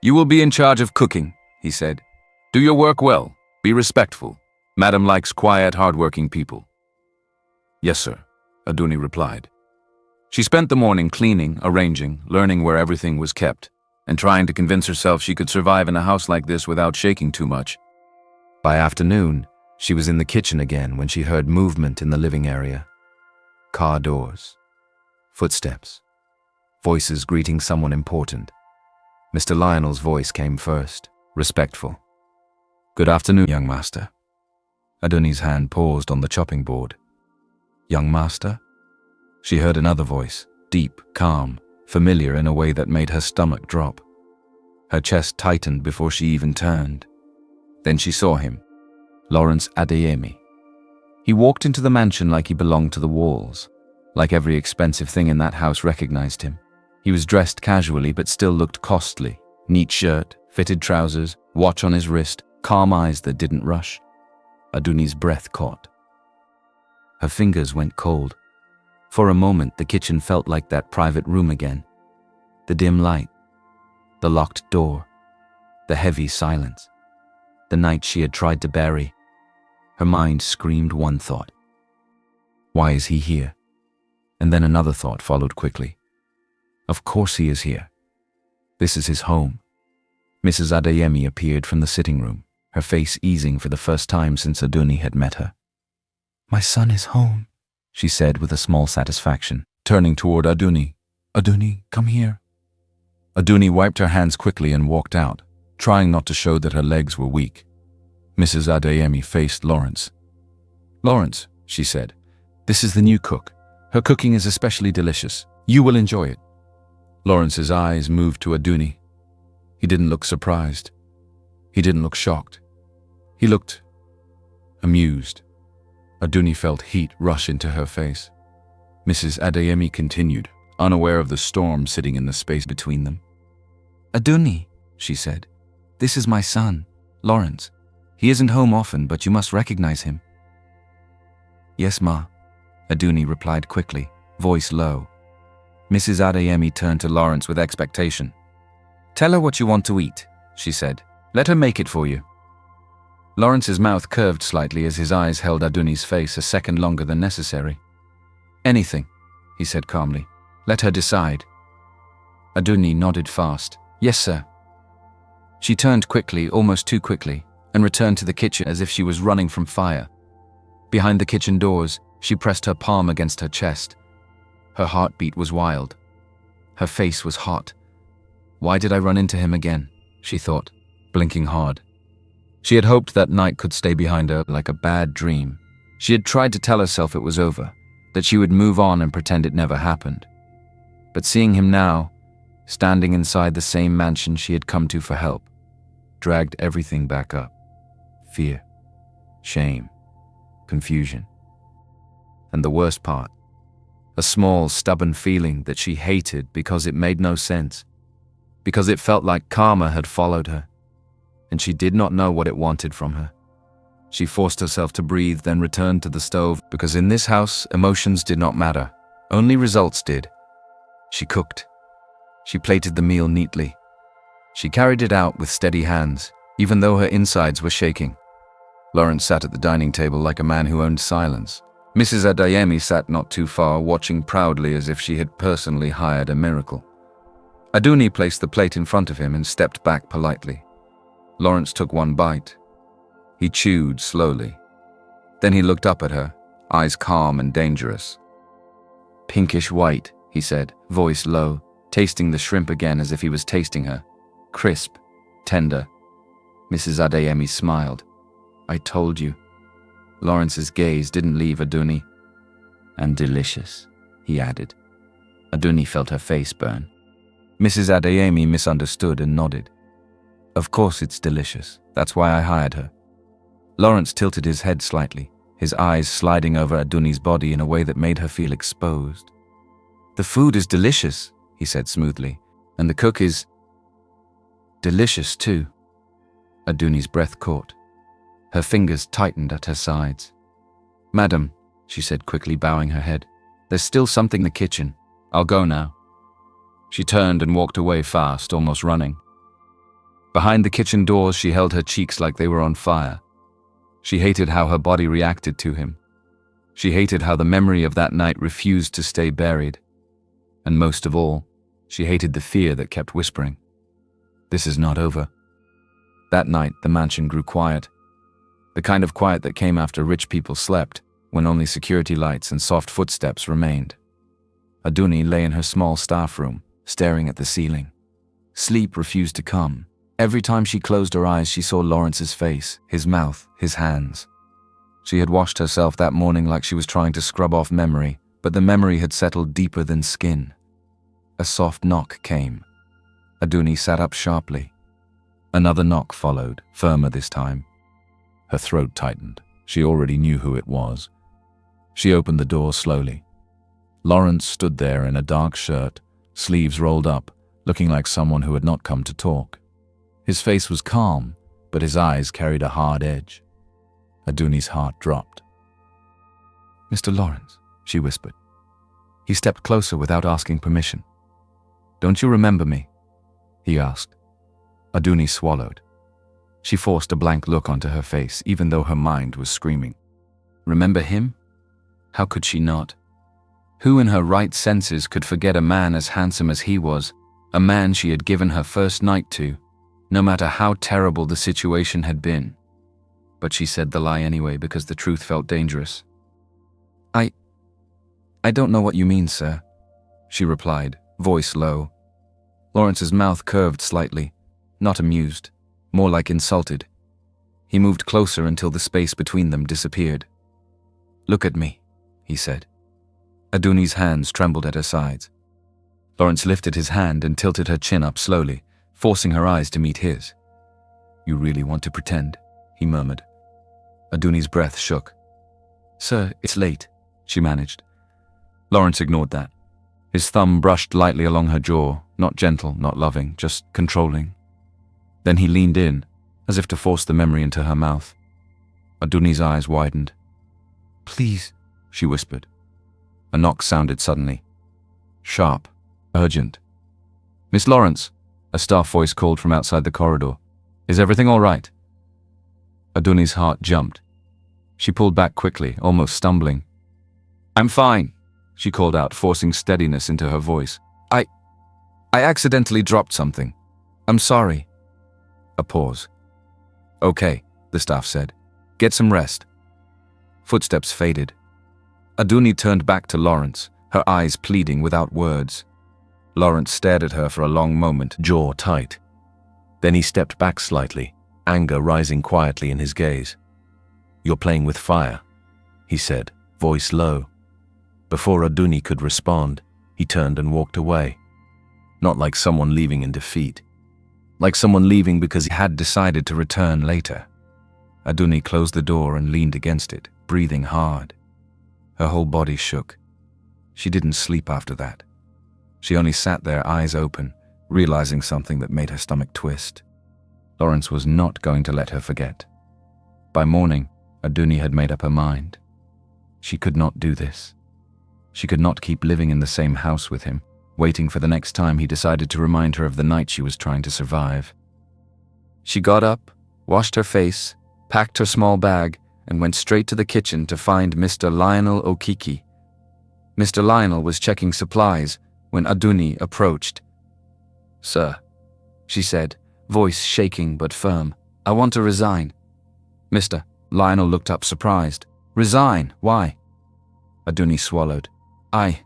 You will be in charge of cooking, he said. Do your work well. Be respectful. Madam likes quiet, hard-working people. Yes, sir, Adunni replied. She spent the morning cleaning, arranging, learning where everything was kept, and trying to convince herself she could survive in a house like this without shaking too much. By afternoon, she was in the kitchen again when she heard movement in the living area. Car doors. Footsteps. Voices greeting someone important. Mr. Lionel's voice came first, respectful. Good afternoon, young master. Adunni's hand paused on the chopping board. Young master? She heard another voice, deep, calm, familiar in a way that made her stomach drop. Her chest tightened before she even turned. Then she saw him, Lawrence Adeyemi. He walked into the mansion like he belonged to the walls, like every expensive thing in that house recognized him. He was dressed casually but still looked costly. Neat shirt, fitted trousers, watch on his wrist, calm eyes that didn't rush. Adunni's breath caught. Her fingers went cold. For a moment, the kitchen felt like that private room again. The dim light, the locked door, the heavy silence, the night she had tried to bury. Her mind screamed one thought. Why is he here? And then another thought followed quickly. Of course he is here. This is his home. Mrs. Adeyemi appeared from the sitting room, her face easing for the first time since Adunni had met her. "My son is home," she said with a small satisfaction, turning toward Adunni. "Adunni, come here." Adunni wiped her hands quickly and walked out, trying not to show that her legs were weak. Mrs. Adeyemi faced Lawrence. "Lawrence," she said, "this is the new cook. Her cooking is especially delicious. You will enjoy it." Lawrence's eyes moved to Adunni. He didn't look surprised. He didn't look shocked. He looked amused. Adunni felt heat rush into her face. Mrs. Adeyemi continued, unaware of the storm sitting in the space between them. "Adunni," she said, "this is my son, Lawrence. He isn't home often, but you must recognize him." "Yes, Ma," Adunni replied quickly, voice low. Mrs. Adeyemi turned to Lawrence with expectation. "Tell her what you want to eat," she said. "Let her make it for you." Lawrence's mouth curved slightly as his eyes held Adunni's face a second longer than necessary. "Anything," he said calmly. "Let her decide." Adunni nodded fast. "Yes, sir." She turned quickly, almost too quickly, and returned to the kitchen as if she was running from fire. Behind the kitchen doors, she pressed her palm against her chest. Her heartbeat was wild. Her face was hot. "Why did I run into him again?" she thought, blinking hard. She had hoped that night could stay behind her like a bad dream. She had tried to tell herself it was over, that she would move on and pretend it never happened. But seeing him now, standing inside the same mansion she had come to for help, dragged everything back up. Fear, shame, confusion. And the worst part, a small, stubborn feeling that she hated because it made no sense, because it felt like karma had followed her, and she did not know what it wanted from her. She forced herself to breathe, then returned to the stove, because in this house, emotions did not matter. Only results did. She cooked. She plated the meal neatly. She carried it out with steady hands, even though her insides were shaking. Lawrence sat at the dining table like a man who owned silence. Mrs. Adeyemi sat not too far, watching proudly as if she had personally hired a miracle. Adunni placed the plate in front of him and stepped back politely. Lawrence took one bite. He chewed slowly. Then he looked up at her, eyes calm and dangerous. "Pinkish white," he said, voice low, tasting the shrimp again as if he was tasting her. Crisp, tender. Mrs. Adeyemi smiled. "I told you." Lawrence's gaze didn't leave Adunni. "And delicious," he added. Adunni felt her face burn. Mrs. Adeyemi misunderstood and nodded. "Of course it's delicious. That's why I hired her." Lawrence tilted his head slightly, his eyes sliding over Adunni's body in a way that made her feel exposed. "The food is delicious," he said smoothly, "and the cook is delicious too." Adunni's breath caught. Her fingers tightened at her sides. "Madam," she said quickly, bowing her head, "there's still something in the kitchen. I'll go now." She turned and walked away fast, almost running. Behind the kitchen doors, she held her cheeks like they were on fire. She hated how her body reacted to him. She hated how the memory of that night refused to stay buried. And most of all, she hated the fear that kept whispering, "This is not over." That night, the mansion grew quiet. The kind of quiet that came after rich people slept, when only security lights and soft footsteps remained. Adunni lay in her small staff room, staring at the ceiling. Sleep refused to come. Every time she closed her eyes, she saw Lawrence's face, his mouth, his hands. She had washed herself that morning like she was trying to scrub off memory, but the memory had settled deeper than skin. A soft knock came. Adunni sat up sharply. Another knock followed, firmer this time. Her throat tightened. She already knew who it was. She opened the door slowly. Lawrence stood there in a dark shirt, sleeves rolled up, looking like someone who had not come to talk. His face was calm, but his eyes carried a hard edge. Adunni's heart dropped. "Mr. Lawrence," she whispered. He stepped closer without asking permission. "Don't you remember me?" he asked. Adunni swallowed. She forced a blank look onto her face, even though her mind was screaming. Remember him? How could she not? Who in her right senses could forget a man as handsome as he was, a man she had given her first night to, no matter how terrible the situation had been? but she said the lie anyway because the truth felt dangerous. I don't know what you mean, sir, she replied, voice low. Lawrence's mouth curved slightly, not amused, more like insulted. He moved closer until the space between them disappeared. Look at me, he said. Adunni's hands trembled at her sides. Lawrence lifted his hand and tilted her chin up slowly, forcing her eyes to meet his. You really want to pretend, he murmured. Adunni's breath shook. Sir, it's late, she managed. Lawrence ignored that. His thumb brushed lightly along her jaw, not gentle, not loving, just controlling. Then he leaned in, as if to force the memory into her mouth. Adunni's eyes widened. Please, she whispered. A knock sounded suddenly. Sharp, urgent. Miss Lawrence, a staff voice called from outside the corridor. Is everything all right? Adunni's heart jumped. She pulled back quickly, almost stumbling. I'm fine, she called out, forcing steadiness into her voice. I accidentally dropped something. I'm sorry. A pause. Okay, the staff said. Get some rest. Footsteps faded. Adunni turned back to Lawrence, her eyes pleading without words. Lawrence stared at her for a long moment, jaw tight. Then he stepped back slightly, anger rising quietly in his gaze. You're playing with fire, he said, voice low. Before Adunni could respond, he turned and walked away. Not like someone leaving in defeat. Like someone leaving because he had decided to return later. Adunni closed the door and leaned against it, breathing hard. Her whole body shook. She didn't sleep after that. She only sat there, eyes open, realizing something that made her stomach twist. Lawrence was not going to let her forget. By morning, Adunni had made up her mind. She could not do this. She could not keep living in the same house with him, waiting for the next time he decided to remind her of the night she was trying to survive. She got up, washed her face, packed her small bag, and went straight to the kitchen to find Mr. Lionel Okiki. Mr. Lionel was checking supplies when Adunni approached. Sir, she said, voice shaking but firm, I want to resign. Mr. Lionel looked up surprised. Resign? Why? Adunni swallowed. I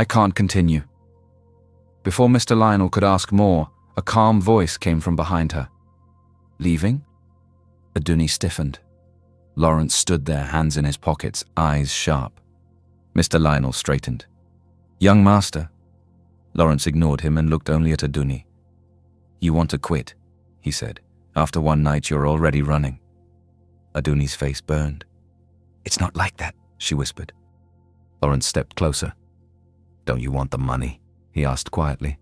can't continue. Before Mr. Lionel could ask more, a calm voice came from behind her. Leaving? Adunni stiffened. Lawrence stood there, hands in his pockets, eyes sharp. Mr. Lionel straightened. Young master. Lawrence ignored him and looked only at Adunni. You want to quit, he said. After one night you're already running. Adunni's face burned. It's not like that, she whispered. Lawrence stepped closer. Don't you want the money? He asked quietly.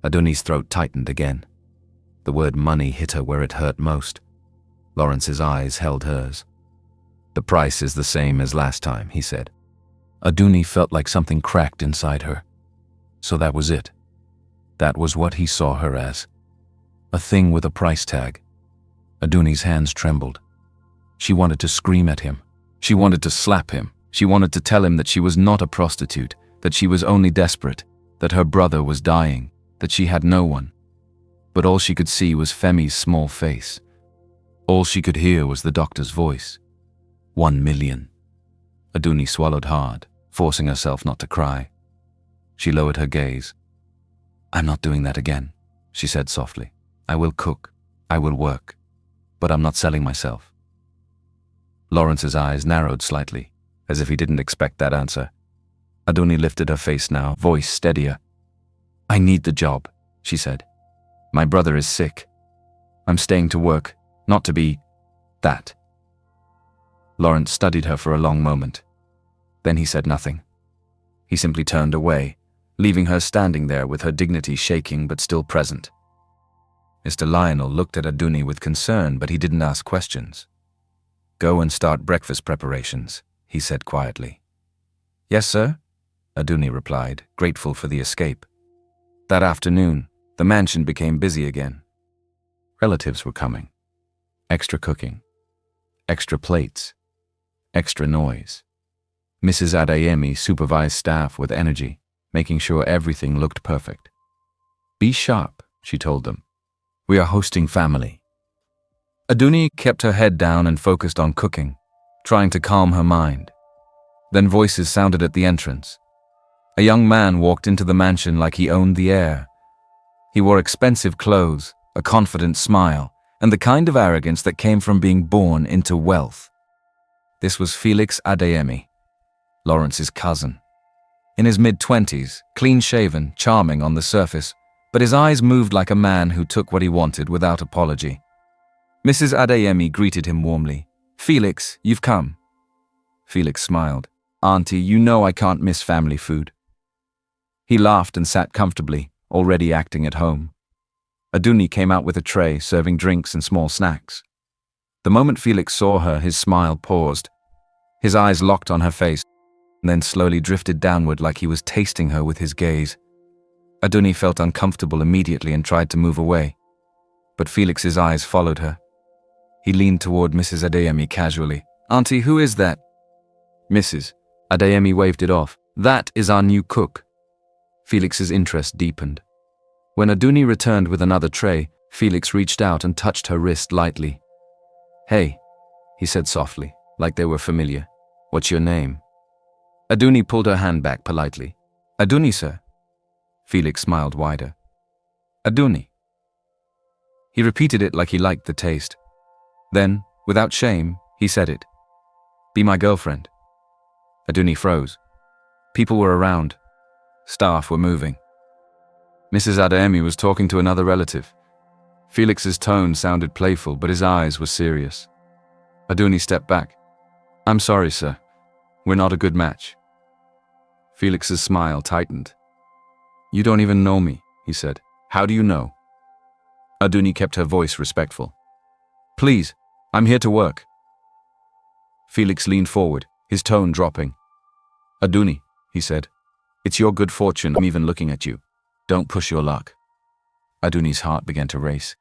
Adunni's throat tightened again. The word money hit her where it hurt most. Lawrence's eyes held hers. The price is the same as last time, he said. Adunni felt like something cracked inside her. So that was it. That was what he saw her as. A thing with a price tag. Adunni's hands trembled. She wanted to scream at him. She wanted to slap him. She wanted to tell him that she was not a prostitute, that she was only desperate, that her brother was dying, that she had no one. But all she could see was Femi's small face. All she could hear was the doctor's voice. 1 million. Adunni swallowed hard, forcing herself not to cry. She lowered her gaze. I'm not doing that again, she said softly. I will cook. I will work. But I'm not selling myself. Lawrence's eyes narrowed slightly, as if he didn't expect that answer. Adunni lifted her face now, voice steadier. I need the job, she said. My brother is sick. I'm staying to work, not to be that. Lawrence studied her for a long moment. Then he said nothing. He simply turned away, leaving her standing there with her dignity shaking but still present. Mr. Lionel looked at Adunni with concern, but he didn't ask questions. Go and start breakfast preparations, he said quietly. Yes, sir, Adunni replied, grateful for the escape. That afternoon, the mansion became busy again. Relatives were coming. Extra cooking. Extra plates. Extra noise. Mrs. Adeyemi supervised staff with energy, making sure everything looked perfect. Be sharp, she told them. We are hosting family. Adunni kept her head down and focused on cooking, trying to calm her mind. Then voices sounded at the entrance. A young man walked into the mansion like he owned the heir. He wore expensive clothes, a confident smile, and the kind of arrogance that came from being born into wealth. This was Felix Adeyemi, Lawrence's cousin. In his mid-20s, clean-shaven, charming on the surface, but his eyes moved like a man who took what he wanted without apology. Mrs. Adeyemi greeted him warmly. "Felix, you've come." Felix smiled. "Auntie, you know I can't miss family food." He laughed and sat comfortably, already acting at home. Adunni came out with a tray, serving drinks and small snacks. The moment Felix saw her, his smile paused. His eyes locked on her face, and then slowly drifted downward like he was tasting her with his gaze. Adunni felt uncomfortable immediately and tried to move away. But Felix's eyes followed her. He leaned toward Mrs. Adeyemi casually. "Auntie, who is that?" "Mrs." Adeyemi waved it off. "That is our new cook." Felix's interest deepened. When Adunni returned with another tray, Felix reached out and touched her wrist lightly. "Hey," he said softly, like they were familiar. "What's your name?" Adunni pulled her hand back politely. "Adunni, sir." Felix smiled wider. "Adunni." He repeated it like he liked the taste. Then, without shame, he said it. "Be my girlfriend." Adunni froze. People were around. Staff were moving. Mrs. Adeyemi was talking to another relative. Felix's tone sounded playful, but his eyes were serious. Adunni stepped back. "I'm sorry, sir. We're not a good match." Felix's smile tightened. "You don't even know me," he said. "How do you know?" Adunni kept her voice respectful. "Please, I'm here to work." Felix leaned forward, his tone dropping. "Adunni," he said, "it's your good fortune I'm even looking at you. Don't push your luck." Adunni's heart began to race.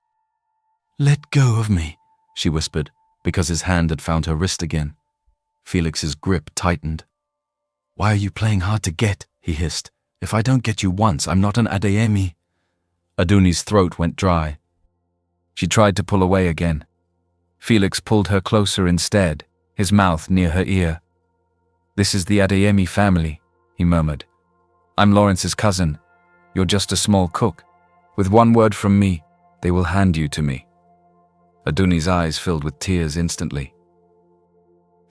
"Let go of me," she whispered, because his hand had found her wrist again. Felix's grip tightened. "Why are you playing hard to get?" he hissed. "If I don't get you once, I'm not an Adeyemi." Adunni's throat went dry. She tried to pull away again. Felix pulled her closer instead, his mouth near her ear. "This is the Adeyemi family," he murmured. "I'm Lawrence's cousin. You're just a small cook. With one word from me, they will hand you to me." Adunni's eyes filled with tears instantly.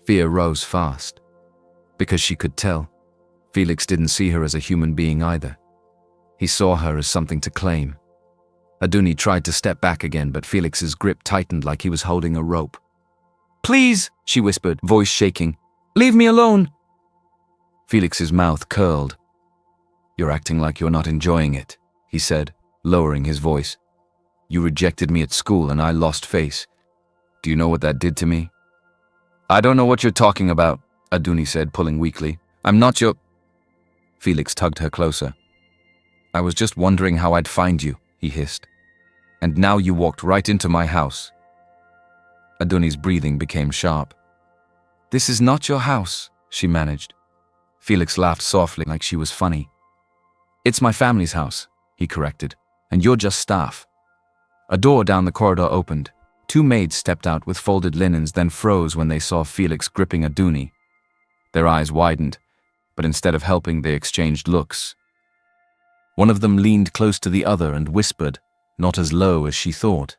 Fear rose fast. Because she could tell, Felix didn't see her as a human being either. He saw her as something to claim. Adunni tried to step back again, but Felix's grip tightened like he was holding a rope. "Please," she whispered, voice shaking. "Leave me alone." Felix's mouth curled. "You're acting like you're not enjoying it," he said, lowering his voice. "You rejected me at school and I lost face. Do you know what that did to me?" "I don't know what you're talking about," Adunni said, pulling weakly. "I'm not your—" Felix tugged her closer. "I was just wondering how I'd find you," he hissed. "And now you walked right into my house." Adunni's breathing became sharp. "This is not your house," she managed. Felix laughed softly like she was funny. "It's my family's house," he corrected, "and you're just staff." A door down the corridor opened. Two maids stepped out with folded linens, then froze when they saw Felix gripping Adunni. Their eyes widened, but instead of helping, they exchanged looks. One of them leaned close to the other and whispered, not as low as she thought.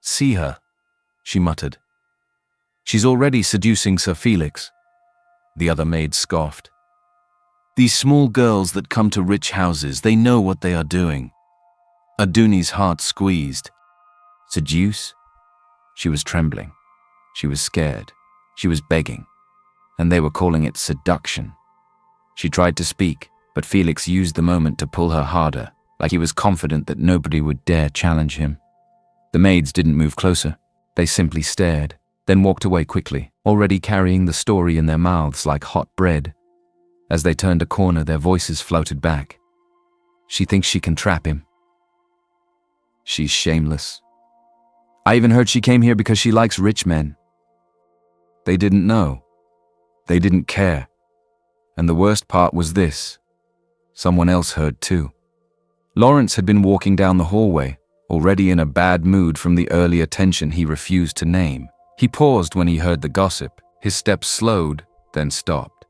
"See her," she muttered. "She's already seducing Sir Felix." The other maid scoffed. "These small girls that come to rich houses, they know what they are doing." Adunni's heart squeezed. Seduce? She was trembling. She was scared. She was begging. And they were calling it seduction. She tried to speak, but Felix used the moment to pull her harder, like he was confident that nobody would dare challenge him. The maids didn't move closer. They simply stared, then walked away quickly, already carrying the story in their mouths like hot bread. As they turned a corner, their voices floated back. "She thinks she can trap him. She's shameless. I even heard she came here because she likes rich men." They didn't know. They didn't care. And the worst part was this. Someone else heard too. Lawrence had been walking down the hallway, Already in a bad mood from the earlier tension he refused to name, he paused when he heard the gossip. His steps slowed, then stopped.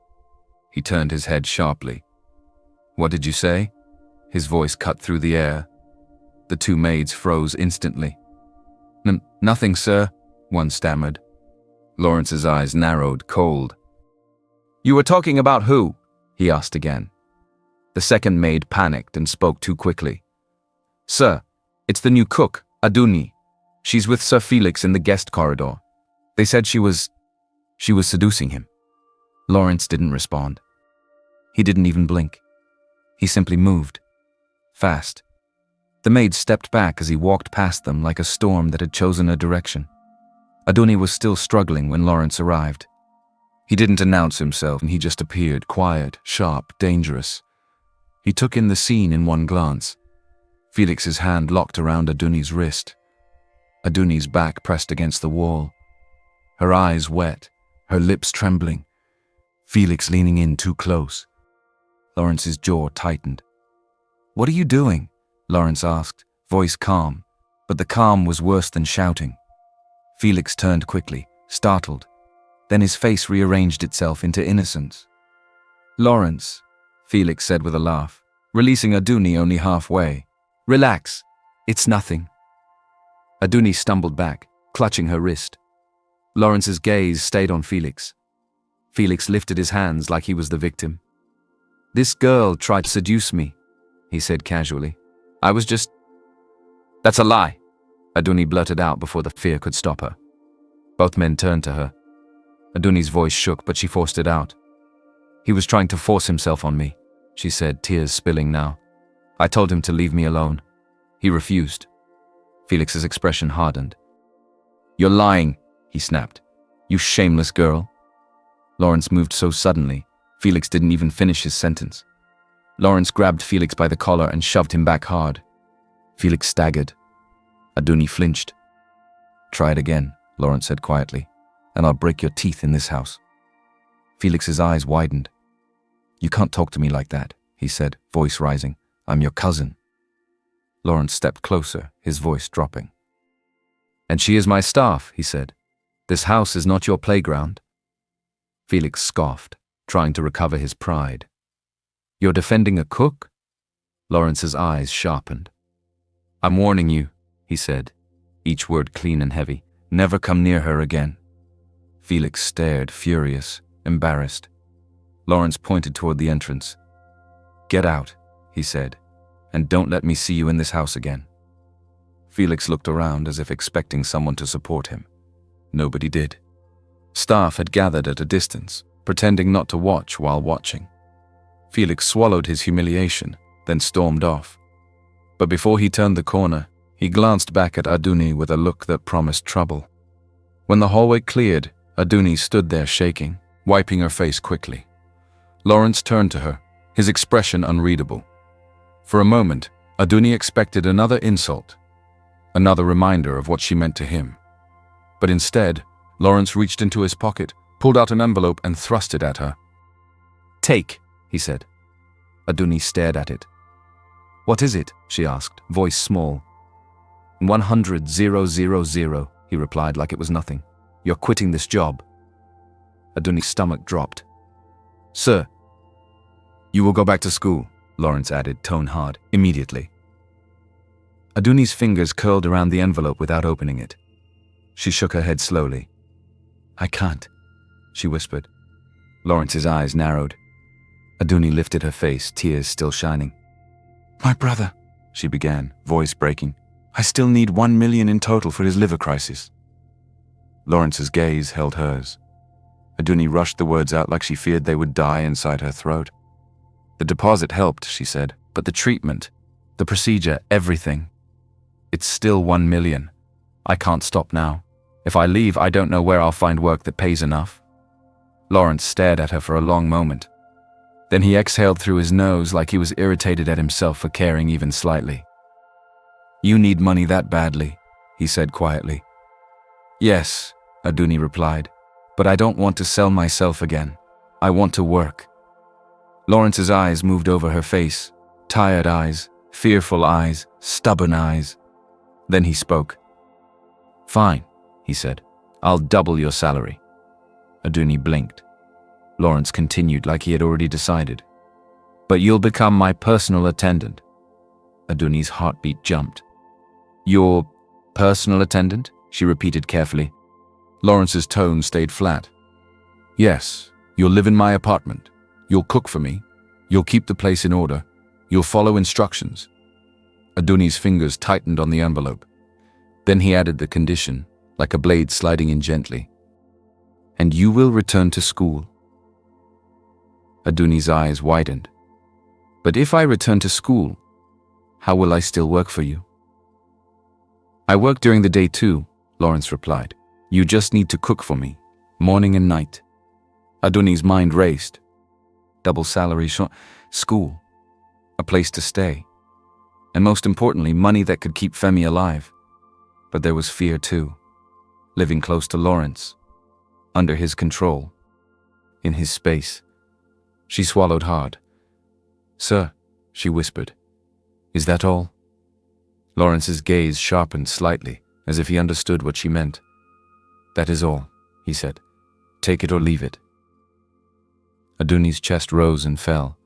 He turned his head sharply. "What did you say?" His voice cut through the air. The two maids froze instantly. Nothing, sir," one stammered. Lawrence's eyes narrowed, cold. "You were talking about who?" he asked again. The second maid panicked and spoke too quickly. "Sir, it's the new cook, Adunni. She's with Sir Felix in the guest corridor. They said she was seducing him." Lawrence didn't respond. He didn't even blink. He simply moved. Fast. The maid stepped back as he walked past them like a storm that had chosen a direction. Adunni was still struggling when Lawrence arrived. He didn't announce himself, and he just appeared, quiet, sharp, dangerous. He took in the scene in one glance. Felix's hand locked around Adunni's wrist. Adunni's back pressed against the wall. Her eyes wet, her lips trembling. Felix leaning in too close. Lawrence's jaw tightened. "What are you doing?" Lawrence asked, voice calm, but the calm was worse than shouting. Felix turned quickly, startled. Then his face rearranged itself into innocence. "Lawrence," Felix said with a laugh, releasing Adunni only halfway. "Relax. It's nothing." Adunni stumbled back, clutching her wrist. Lawrence's gaze stayed on Felix. Felix lifted his hands like he was the victim. "This girl tried to seduce me," he said casually. "I was just—" "That's a lie," Adunni blurted out before the fear could stop her. Both men turned to her. Adunni's voice shook, but she forced it out. "He was trying to force himself on me," she said, tears spilling now. "I told him to leave me alone. He refused." Felix's expression hardened. "You're lying," he snapped. "You shameless girl." Lawrence moved so suddenly, Felix didn't even finish his sentence. Lawrence grabbed Felix by the collar and shoved him back hard. Felix staggered. Adunni flinched. "Try it again," Lawrence said quietly, "and I'll break your teeth in this house." Felix's eyes widened. "You can't talk to me like that," he said, voice rising. "I'm your cousin." Lawrence stepped closer, his voice dropping. "And she is my staff," he said. "This house is not your playground." Felix scoffed, trying to recover his pride. "You're defending a cook?" Lawrence's eyes sharpened. "I'm warning you," he said, each word clean and heavy. "Never come near her again." Felix stared, furious, embarrassed. Lawrence pointed toward the entrance. "Get out," he said, "and don't let me see you in this house again." Felix looked around as if expecting someone to support him. Nobody did. Staff had gathered at a distance, pretending not to watch while watching. Felix swallowed his humiliation, then stormed off. But before he turned the corner, he glanced back at Adunni with a look that promised trouble. When the hallway cleared, Adunni stood there shaking, wiping her face quickly. Lawrence turned to her, his expression unreadable. For a moment, Adunni expected another insult, another reminder of what she meant to him. But instead, Lawrence reached into his pocket, pulled out an envelope and thrust it at her. "Take," he said. Adunni stared at it. "What is it?" she asked, voice small. 100,000, he replied like it was nothing. "You're quitting this job." Adunni's stomach dropped. "Sir." "You will go back to school," Lawrence added, tone hard, "immediately." Adunni's fingers curled around the envelope without opening it. She shook her head slowly. "I can't," she whispered. Lawrence's eyes narrowed. Adunni lifted her face, tears still shining. "My brother," she began, voice breaking. "I still need 1 million in total for his liver crisis." Lawrence's gaze held hers. Adunni rushed the words out like she feared they would die inside her throat. "The deposit helped," she said, "but the treatment, the procedure, everything. It's still 1 million. I can't stop now. If I leave, I don't know where I'll find work that pays enough." Lawrence stared at her for a long moment. Then he exhaled through his nose like he was irritated at himself for caring even slightly. "You need money that badly," he said quietly. "Yes," Adunni replied, "but I don't want to sell myself again. I want to work." Lawrence's eyes moved over her face, tired eyes, fearful eyes, stubborn eyes. Then he spoke. "Fine," he said. "I'll double your salary." Adunni blinked. Lawrence continued like he had already decided. "But you'll become my personal attendant." Adunni's heartbeat jumped. "Your personal attendant?" she repeated carefully. Lawrence's tone stayed flat. "Yes, you'll live in my apartment. You'll cook for me. You'll keep the place in order. You'll follow instructions." Adunni's fingers tightened on the envelope. Then he added the condition, like a blade sliding in gently. "And you will return to school." Adunni's eyes widened. "But if I return to school, how will I still work for you?" "I work during the day too," Lawrence replied. "You just need to cook for me, morning and night." Adunni's mind raced. Double salary, school, a place to stay, and most importantly, money that could keep Femi alive. But there was fear too, living close to Lawrence, under his control, in his space. She swallowed hard. "Sir," she whispered, "is that all?" Lawrence's gaze sharpened slightly, as if he understood what she meant. "That is all," he said. "Take it or leave it." Adunni's chest rose and fell.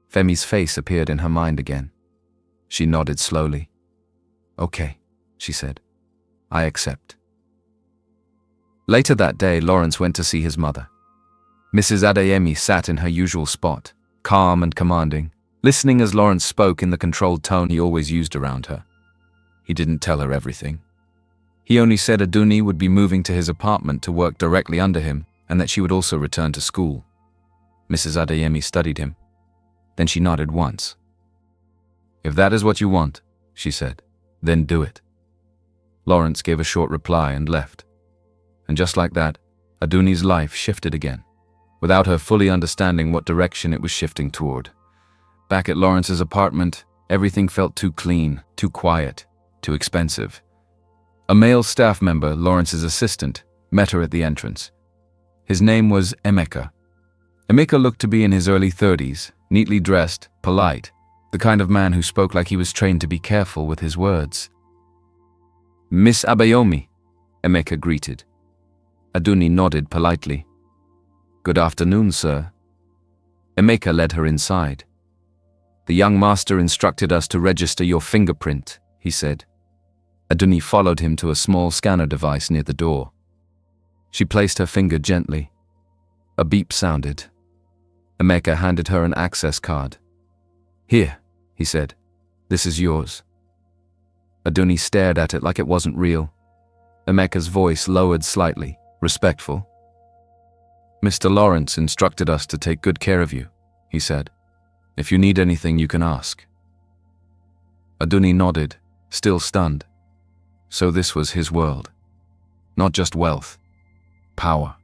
Femi's face appeared in her mind again. She nodded slowly. "Okay," she said. "I accept." Later that day, Lawrence went to see his mother. Mrs. Adeyemi sat in her usual spot, calm and commanding, listening as Lawrence spoke in the controlled tone he always used around her. He didn't tell her everything. He only said Adunni would be moving to his apartment to work directly under him, and that she would also return to school. Mrs. Adeyemi studied him. Then she nodded once. "If that is what you want," she said, "then do it." Lawrence gave a short reply and left. And just like that, Adunni's life shifted again, without her fully understanding what direction it was shifting toward. Back at Lawrence's apartment, everything felt too clean, too quiet, too expensive. A male staff member, Lawrence's assistant, met her at the entrance. His name was Emeka. Emeka looked to be in his early 30s, neatly dressed, polite, the kind of man who spoke like he was trained to be careful with his words. "Miss Abayomi," Emeka greeted. Adunni nodded politely. "Good afternoon, sir." Emeka led her inside. "The young master instructed us to register your fingerprint," he said. Adunni followed him to a small scanner device near the door. She placed her finger gently. A beep sounded. Emeka handed her an access card. "Here," he said. "This is yours." Adunni stared at it like it wasn't real. Emeka's voice lowered slightly, respectful. "Mr. Lawrence instructed us to take good care of you," he said. "If you need anything, you can ask." Adunni nodded, still stunned. So this was his world. Not just wealth. Power.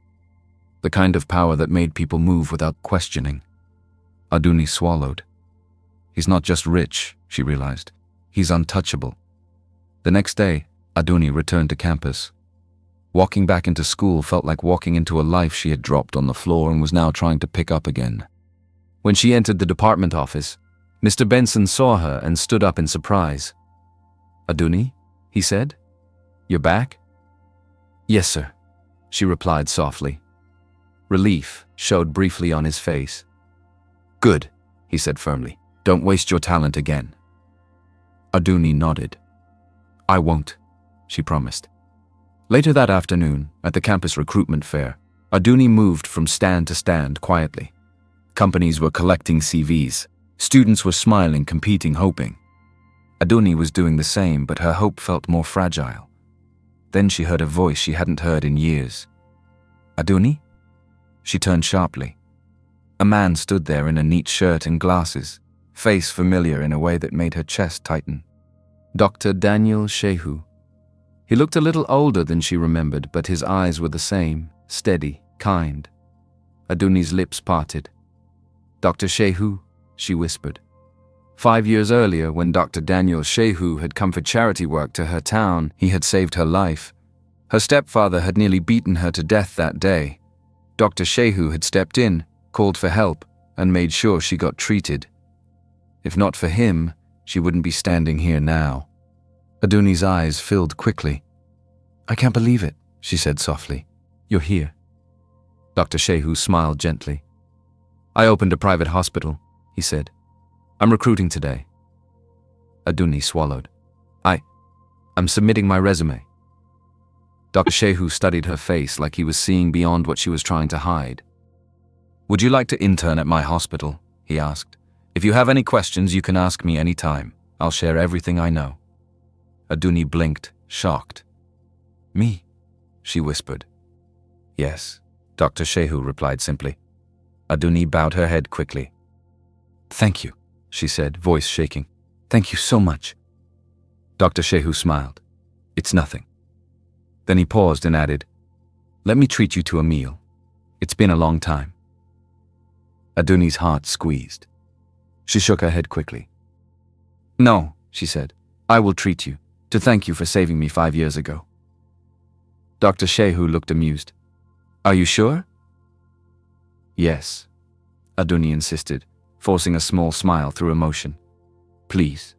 The kind of power that made people move without questioning. Adunni swallowed. He's not just rich, she realized. He's untouchable. The next day, Adunni returned to campus. Walking back into school felt like walking into a life she had dropped on the floor and was now trying to pick up again. When she entered the department office, Mr. Benson saw her and stood up in surprise. "Adunni?" he said. "You're back?" "Yes, sir," she replied softly. Relief showed briefly on his face. "Good," he said firmly. "Don't waste your talent again." Adunni nodded. "I won't," she promised. Later that afternoon, at the campus recruitment fair, Adunni moved from stand to stand quietly. Companies were collecting CVs. Students were smiling, competing, hoping. Adunni was doing the same, but her hope felt more fragile. Then she heard a voice she hadn't heard in years. "Adunni?" She turned sharply. A man stood there in a neat shirt and glasses, face familiar in a way that made her chest tighten. Dr. Daniel Shehu. He looked a little older than she remembered, but his eyes were the same, steady, kind. Adunni's lips parted. "Dr. Shehu," she whispered. 5 years earlier, when Dr. Daniel Shehu had come for charity work to her town, he had saved her life. Her stepfather had nearly beaten her to death that day. Dr. Shehu had stepped in, called for help, and made sure she got treated. If not for him, she wouldn't be standing here now. Adunni's eyes filled quickly. "I can't believe it," she said softly. "You're here." Dr. Shehu smiled gently. "I opened a private hospital," he said. "I'm recruiting today." Adunni swallowed. I'm submitting my resume." Dr. Shehu studied her face like he was seeing beyond what she was trying to hide. "Would you like to intern at my hospital?" he asked. "If you have any questions, you can ask me any time. I'll share everything I know." Adunni blinked, shocked. "Me?" she whispered. "Yes," Dr. Shehu replied simply. Adunni bowed her head quickly. "Thank you," she said, voice shaking. "Thank you so much." Dr. Shehu smiled. "It's nothing." Then he paused and added, "Let me treat you to a meal. It's been a long time." Adunni's heart squeezed. She shook her head quickly. "No," she said. "I will treat you, to thank you for saving me 5 years ago." Dr. Shehu looked amused. "Are you sure?" "Yes," Adunni insisted, forcing a small smile through emotion. "Please."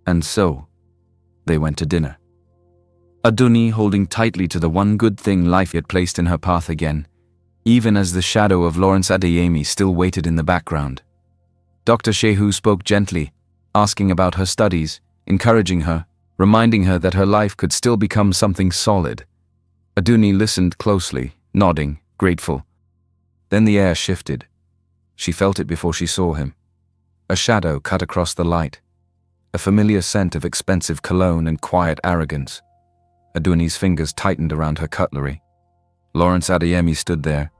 And so, they went to dinner. Adunni holding tightly to the one good thing life had placed in her path again, even as the shadow of Lawrence Adeyemi still waited in the background. Dr. Shehu spoke gently, asking about her studies, encouraging her, reminding her that her life could still become something solid. Adunni listened closely, nodding, grateful. Then the air shifted. She felt it before she saw him. A shadow cut across the light, a familiar scent of expensive cologne and quiet arrogance. Adunni's fingers tightened around her cutlery. Lawrence Adeyemi stood there.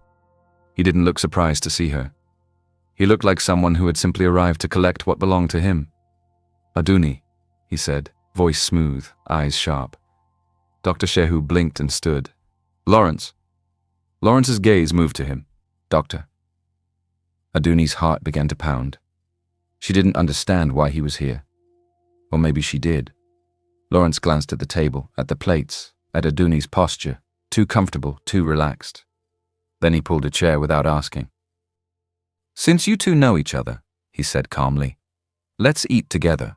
He didn't look surprised to see her. He looked like someone who had simply arrived to collect what belonged to him. "Adunni," he said, voice smooth, eyes sharp. Dr. Shehu blinked and stood. "Lawrence." Lawrence's gaze moved to him. "Doctor." Adunni's heart began to pound. She didn't understand why he was here. Or maybe she did. Lawrence glanced at the table, at the plates, at Adunni's posture, too comfortable, too relaxed. Then he pulled a chair without asking. "Since you two know each other," he said calmly, "let's eat together."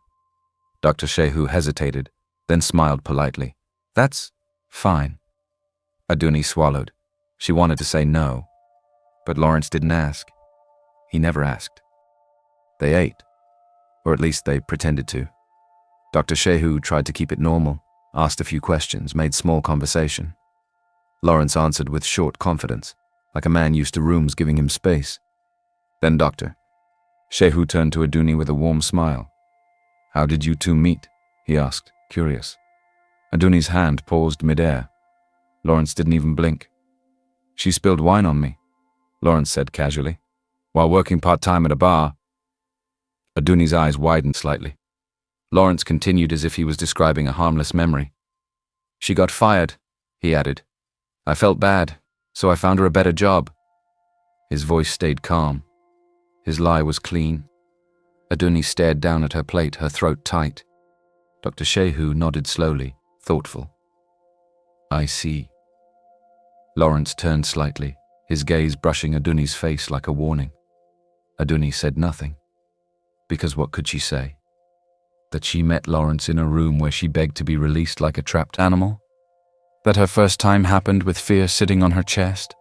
Dr. Shehu hesitated, then smiled politely. "That's fine." Adunni swallowed. She wanted to say no, but Lawrence didn't ask. He never asked. They ate, or at least they pretended to. Dr. Shehu tried to keep it normal, asked a few questions, made small conversation. Lawrence answered with short confidence, like a man used to rooms giving him space. Then Dr. Shehu turned to Adunni with a warm smile. "How did you two meet?" he asked, curious. Adunni's hand paused midair. Lawrence didn't even blink. "She spilled wine on me," Lawrence said casually, "while working part-time at a bar." Adunni's eyes widened slightly. Lawrence continued as if he was describing a harmless memory. "She got fired," he added. "I felt bad, so I found her a better job." His voice stayed calm. His lie was clean. Adunni stared down at her plate, her throat tight. Dr. Shehu nodded slowly, thoughtful. "I see." Lawrence turned slightly, his gaze brushing Adunni's face like a warning. Adunni said nothing. Because what could she say? That she met Lawrence in a room where she begged to be released like a trapped animal? That her first time happened with fear sitting on her chest?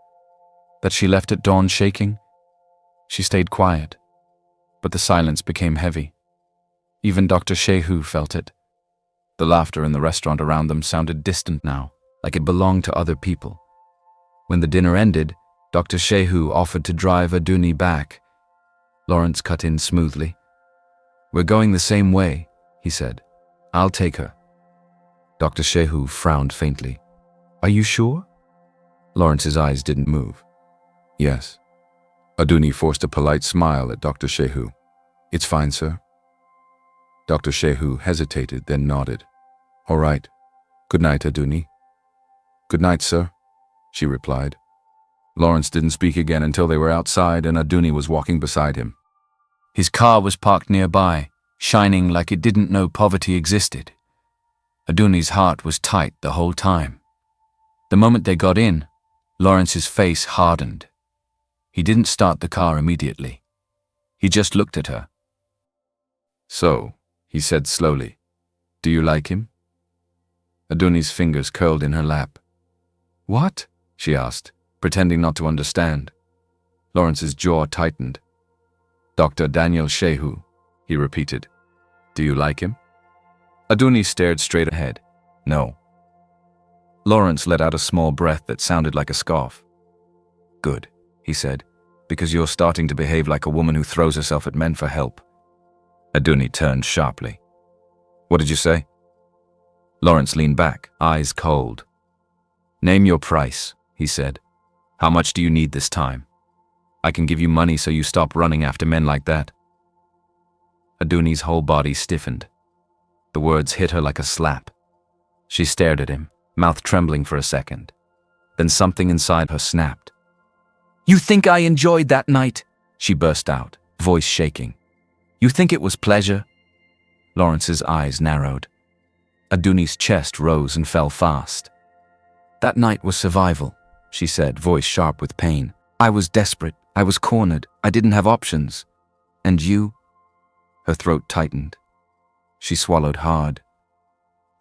That she left at dawn shaking? She stayed quiet, but the silence became heavy. Even Dr. Shehu felt it. The laughter in the restaurant around them sounded distant now, like it belonged to other people. When the dinner ended, Dr. Shehu offered to drive Adunni back. Lawrence cut in smoothly. "We're going the same way," he said. "I'll take her." Dr. Shehu frowned faintly. "Are you sure?" Lawrence's eyes didn't move. "Yes." Adunni forced a polite smile at Dr. Shehu. "It's fine, sir." Dr. Shehu hesitated, then nodded. "All right. Good night, Adunni." "Good night, sir," she replied. Lawrence didn't speak again until they were outside and Adunni was walking beside him. His car was parked nearby, shining like it didn't know poverty existed. Adunni's heart was tight the whole time. The moment they got in, Lawrence's face hardened. He didn't start the car immediately. He just looked at her. "So," he said slowly, Do you like him? Adunni's fingers curled in her lap. What? She asked, pretending not to understand. Lawrence's jaw tightened. Dr. Daniel Shehu, he repeated. Do you like him? Adunni stared straight ahead. No. Lawrence let out a small breath that sounded like a scoff. Good, he said, because you're starting to behave like a woman who throws herself at men for help. Adunni turned sharply. What did you say? Lawrence leaned back, eyes cold. Name your price, he said. How much do you need this time? I can give you money so you stop running after men like that. Adunni's whole body stiffened. The words hit her like a slap. She stared at him, mouth trembling for a second. Then something inside her snapped. You think I enjoyed that night? She burst out, voice shaking. You think it was pleasure? Lawrence's eyes narrowed. Adunni's chest rose and fell fast. That night was survival, she said, voice sharp with pain. I was desperate. I was cornered. I didn't have options. And you? Her throat tightened. She swallowed hard.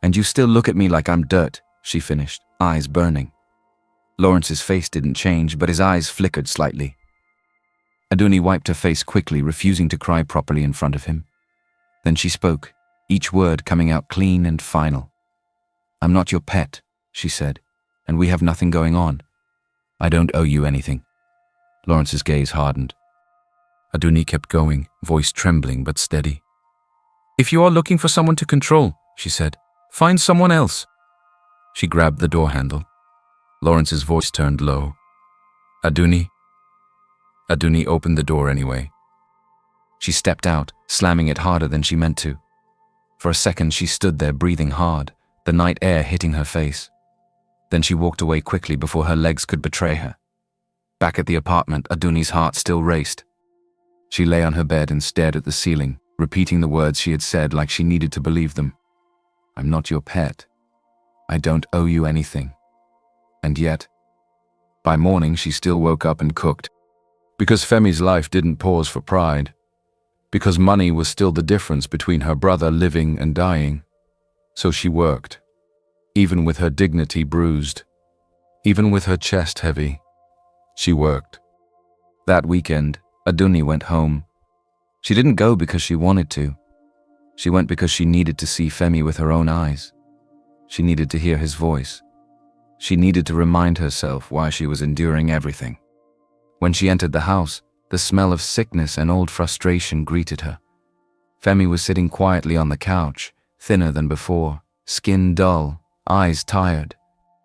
And you still look at me like I'm dirt, she finished, eyes burning. Lawrence's face didn't change, but his eyes flickered slightly. Adunni wiped her face quickly, refusing to cry properly in front of him. Then she spoke, each word coming out clean and final. I'm not your pet, she said, and we have nothing going on. I don't owe you anything. Lawrence's gaze hardened. Adunni kept going, voice trembling but steady. If you are looking for someone to control, she said, find someone else. She grabbed the door handle. Lawrence's voice turned low. Adunni? Adunni opened the door anyway. She stepped out, slamming it harder than she meant to. For a second she stood there breathing hard, the night air hitting her face. Then she walked away quickly before her legs could betray her. Back at the apartment, Adunni's heart still raced. She lay on her bed and stared at the ceiling, repeating the words she had said like she needed to believe them. I'm not your pet. I don't owe you anything. And yet, by morning she still woke up and cooked. Because Femi's life didn't pause for pride. Because money was still the difference between her brother living and dying. So she worked. Even with her dignity bruised. Even with her chest heavy. She worked. That weekend, Adunni went home. She didn't go because she wanted to. She went because she needed to see Femi with her own eyes. She needed to hear his voice. She needed to remind herself why she was enduring everything. When she entered the house, the smell of sickness and old frustration greeted her. Femi was sitting quietly on the couch, thinner than before, skin dull, eyes tired,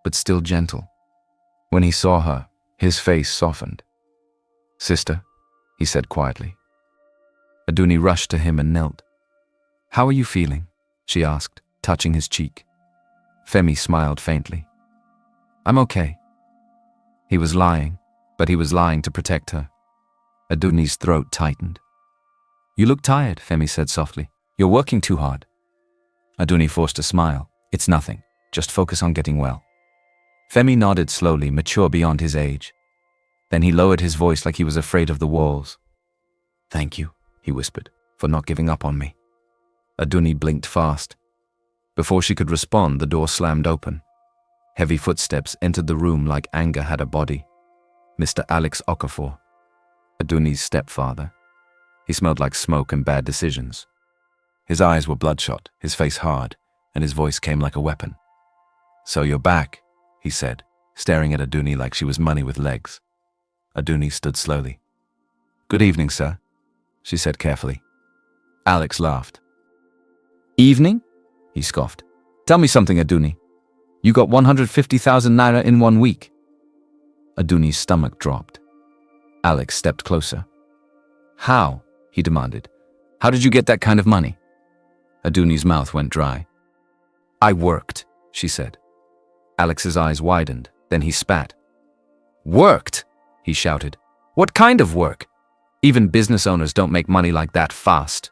but still gentle. When he saw her, his face softened. Sister, he said quietly. Adunni rushed to him and knelt. How are you feeling? She asked, touching his cheek. Femi smiled faintly. I'm okay. He was lying, but he was lying to protect her. Adunni's throat tightened. You look tired, Femi said softly. You're working too hard. Adunni forced a smile. It's nothing. Just focus on getting well. Femi nodded slowly, mature beyond his age. Then he lowered his voice like he was afraid of the walls. Thank you, he whispered, for not giving up on me. Adunni blinked fast. Before she could respond, the door slammed open. Heavy footsteps entered the room like anger had a body. Mr. Alex Okafor, Adunni's stepfather. He smelled like smoke and bad decisions. His eyes were bloodshot, his face hard, and his voice came like a weapon. So you're back, he said, staring at Adunni like she was money with legs. Adunni stood slowly. Good evening, sir, she said carefully. Alex laughed. Evening? He scoffed. Tell me something, Adunni. You got 150,000 naira in 1 week. Adunni's stomach dropped. Alex stepped closer. How? He demanded. How did you get that kind of money? Adunni's mouth went dry. I worked, she said. Alex's eyes widened, then he spat. Worked? He shouted. What kind of work? Even business owners don't make money like that fast.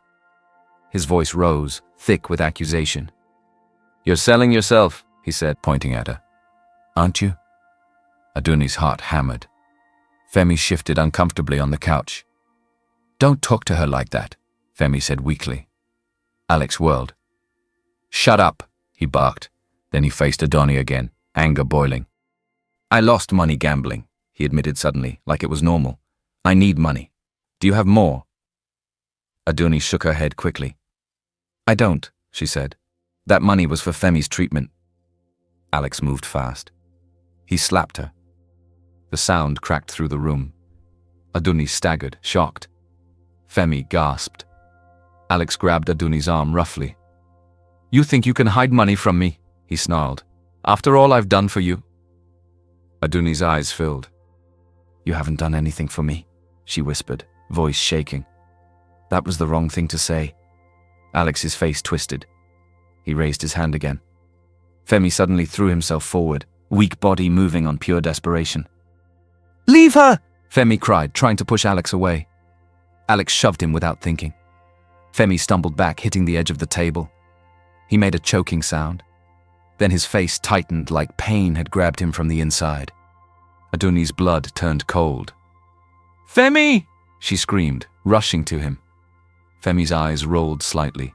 His voice rose, thick with accusation. You're selling yourself, he said, pointing at her. Aren't you? Adunni's heart hammered. Femi shifted uncomfortably on the couch. Don't talk to her like that, Femi said weakly. Alex whirled. "Shut up," he barked. Then he faced Adunni again, anger boiling. "I lost money gambling," he admitted suddenly, like it was normal. "I need money. Do you have more?" Adunni shook her head quickly. "I don't," she said. "That money was for Femi's treatment." Alex moved fast. He slapped her. The sound cracked through the room. Adunni staggered, shocked. Femi gasped. Alex grabbed Adunni's arm roughly. "You think you can hide money from me?" he snarled. "After all I've done for you?" Adunni's eyes filled. "You haven't done anything for me," she whispered, voice shaking. That was the wrong thing to say. Alex's face twisted. He raised his hand again. Femi suddenly threw himself forward, weak body moving on pure desperation. "Leave her!" Femi cried, trying to push Alex away. Alex shoved him without thinking. Femi stumbled back, hitting the edge of the table. He made a choking sound. Then his face tightened like pain had grabbed him from the inside. Adunni's blood turned cold. "Femi!" she screamed, rushing to him. Femi's eyes rolled slightly.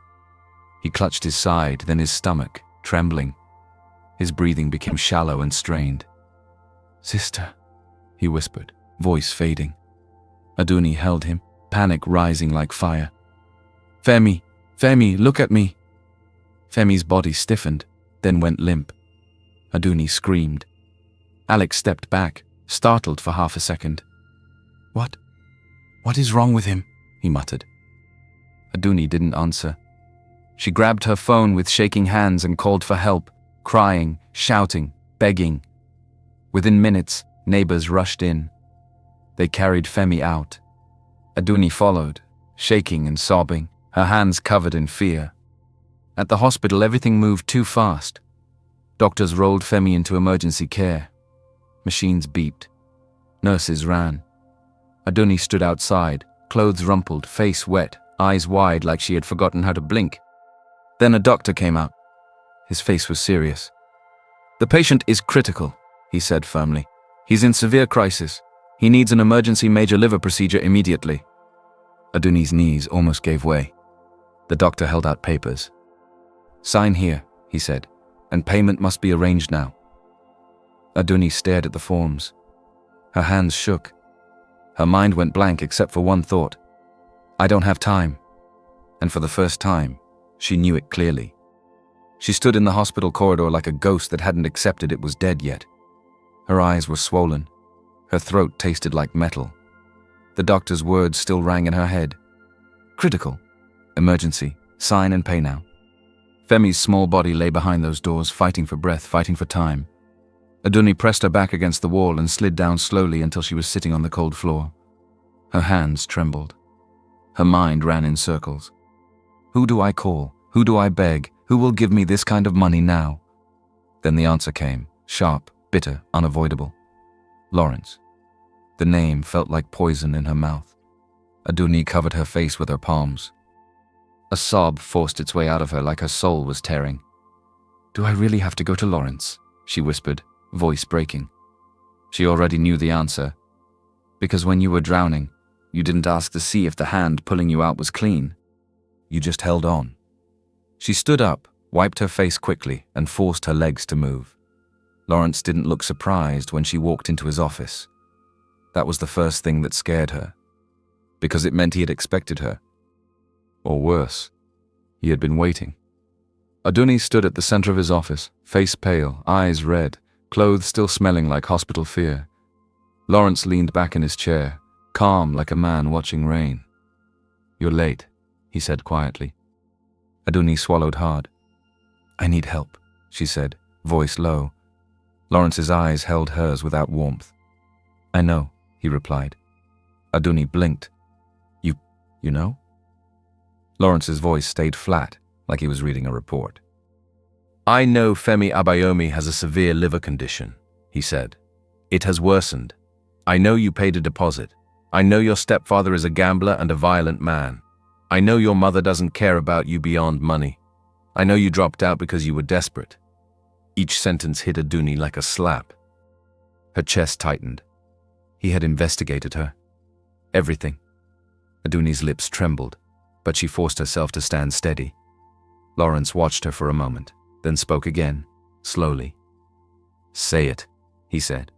He clutched his side, then his stomach, trembling. His breathing became shallow and strained. "Sister," he whispered, voice fading. Adunni held him, panic rising like fire. "Femi, Femi, look at me." Femi's body stiffened, then went limp. Adunni screamed. Alex stepped back, startled for half a second. What is wrong with him?" he muttered. Adunni didn't answer. She grabbed her phone with shaking hands and called for help, crying, shouting, begging. Within minutes, neighbors rushed in. They carried Femi out. Adunni followed, shaking and sobbing, her hands covered in fear. At the hospital, everything moved too fast. Doctors rolled Femi into emergency care. Machines beeped. Nurses ran. Adunni stood outside, clothes rumpled, face wet, eyes wide like she had forgotten how to blink. Then a doctor came out. His face was serious. "The patient is critical," he said firmly. "He's in severe crisis. He needs an emergency major liver procedure immediately." Adunni's knees almost gave way. The doctor held out papers. "Sign here," he said, "and payment must be arranged now." Adunni stared at the forms. Her hands shook. Her mind went blank except for one thought. "I don't have time." And for the first time, she knew it clearly. She stood in the hospital corridor like a ghost that hadn't accepted it was dead yet. Her eyes were swollen. Her throat tasted like metal. The doctor's words still rang in her head. "Critical. Emergency. Sign and pay now." Femi's small body lay behind those doors, fighting for breath, fighting for time. Adunni pressed her back against the wall and slid down slowly until she was sitting on the cold floor. Her hands trembled. Her mind ran in circles. Who do I call? Who do I beg? Who will give me this kind of money now? Then the answer came, sharp, bitter, unavoidable. Lawrence. The name felt like poison in her mouth. Adunni covered her face with her palms. A sob forced its way out of her like her soul was tearing. "Do I really have to go to Lawrence?" she whispered, voice breaking. She already knew the answer. "Because when you were drowning, you didn't ask to see if the hand pulling you out was clean. You just held on." She stood up, wiped her face quickly, and forced her legs to move. Lawrence didn't look surprised when she walked into his office. That was the first thing that scared her, because it meant he had expected her. Or worse, he had been waiting. Adunni stood at the center of his office, face pale, eyes red, clothes still smelling like hospital fear. Lawrence leaned back in his chair, calm like a man watching rain. "You're late," he said quietly. Adunni swallowed hard. "I need help," she said, voice low. Lawrence's eyes held hers without warmth. "I know," he replied. Adunni blinked. You know?" Lawrence's voice stayed flat, like he was reading a report. "I know Femi Abayomi has a severe liver condition," he said. "It has worsened. I know you paid a deposit. I know your stepfather is a gambler and a violent man. I know your mother doesn't care about you beyond money. I know you dropped out because you were desperate." Each sentence hit Adunni like a slap. Her chest tightened. He had investigated her. Everything. Adunni's lips trembled, but she forced herself to stand steady. Lawrence watched her for a moment, then spoke again, slowly. "Say it," he said.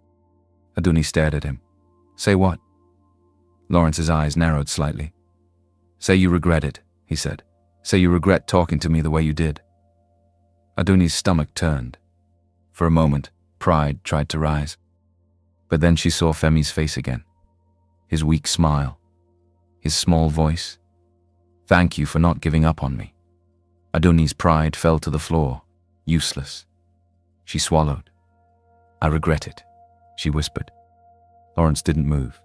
Adunni stared at him. "Say what?" Lawrence's eyes narrowed slightly. "Say you regret it," he said. "Say you regret talking to me the way you did." Adunni's stomach turned. For a moment, pride tried to rise. But then she saw Femi's face again. His weak smile. His small voice. "Thank you for not giving up on me." Adunni's pride fell to the floor, useless. She swallowed. "I regret it," she whispered. Lawrence didn't move.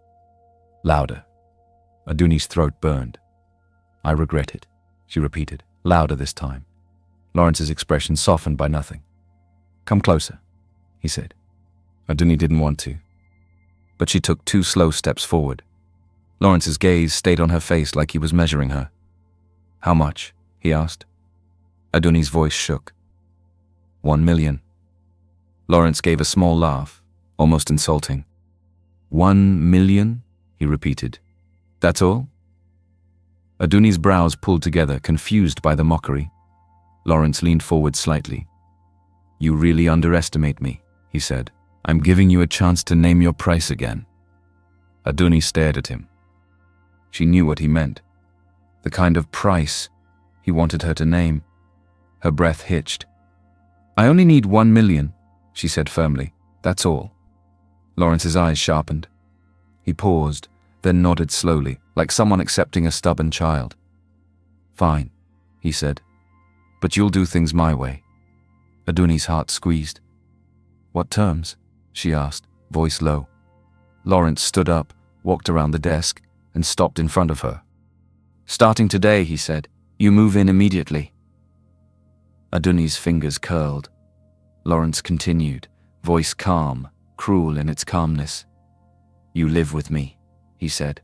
Louder. Adunni's throat burned. "I regret it," she repeated, louder this time. Lawrence's expression softened by nothing. "Come closer," he said. Adunni didn't want to. But she took 2 slow steps forward. Lawrence's gaze stayed on her face like he was measuring her. "How much?" he asked. Adunni's voice shook. 1 million. Lawrence gave a small laugh, almost insulting. 1 million? He repeated. "That's all?" Adunni's brows pulled together, confused by the mockery. Lawrence leaned forward slightly. "You really underestimate me," he said. "I'm giving you a chance to name your price again." Adunni stared at him. She knew what he meant. The kind of price he wanted her to name. Her breath hitched. "I only need 1 million, she said firmly. "That's all." Lawrence's eyes sharpened. He paused, then nodded slowly, like someone accepting a stubborn child. "Fine," he said. "But you'll do things my way." Adunni's heart squeezed. "What terms?" she asked, voice low. Lawrence stood up, walked around the desk, and stopped in front of her. "Starting today," he said, "you move in immediately." Adunni's fingers curled. Lawrence continued, voice calm, cruel in its calmness. "You live with me," he said,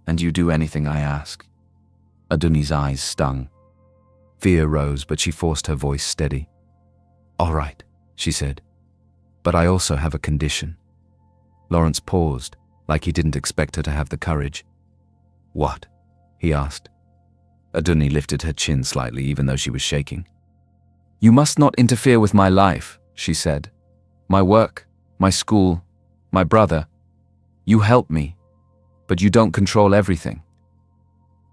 "and you do anything I ask." Adunni's eyes stung. Fear rose, but she forced her voice steady. "All right," she said, "but I also have a condition." Lawrence paused, like he didn't expect her to have the courage. "What?" he asked. Adunni lifted her chin slightly, even though she was shaking. "You must not interfere with my life," she said. "My work, my school, my brother. You help me, but you don't control everything."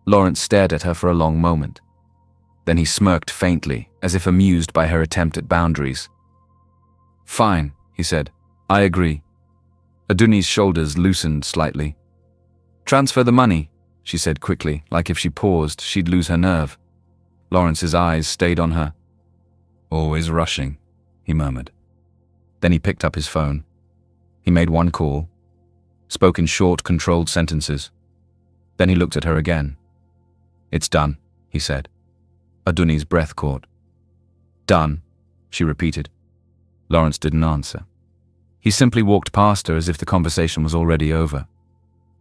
Lawrence stared at her for a long moment. Then he smirked faintly, as if amused by her attempt at boundaries. "Fine," he said. "I agree." Adunni's shoulders loosened slightly. "Transfer the money," she said quickly, like if she paused, she'd lose her nerve. Lawrence's eyes stayed on her. "Always rushing," he murmured. Then he picked up his phone. He made 1 call, spoke in short, controlled sentences. Then he looked at her again. "It's done," he said. Adunni's breath caught. "Done," she repeated. Lawrence didn't answer. He simply walked past her as if the conversation was already over.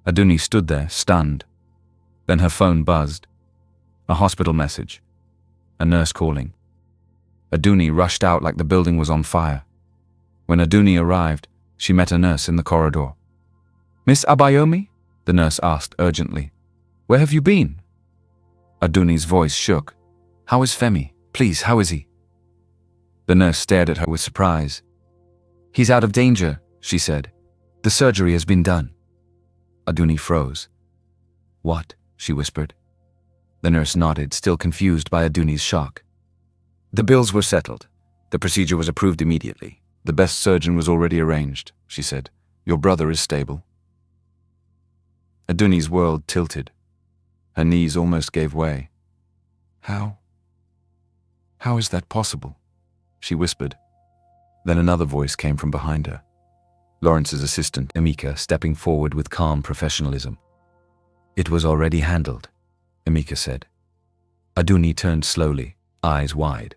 Adunni stood there, stunned. Then her phone buzzed. A hospital message. A nurse calling. Adunni rushed out like the building was on fire. When Adunni arrived, she met a nurse in the corridor. "Miss Abayomi?" the nurse asked urgently. "Where have you been?" Adunni's voice shook. "How is Femi? Please, how is he?" The nurse stared at her with surprise. "He's out of danger," she said. "The surgery has been done." Adunni froze. "What?" she whispered. The nurse nodded, still confused by Adunni's shock. "The bills were settled. The procedure was approved immediately. The best surgeon was already arranged," she said. "Your brother is stable." Adunni's world tilted. Her knees almost gave way. How is that possible?" she whispered. Then another voice came from behind her. Lawrence's assistant, Emeka, stepping forward with calm professionalism. "It was already handled," Emeka said. Adunni turned slowly, eyes wide.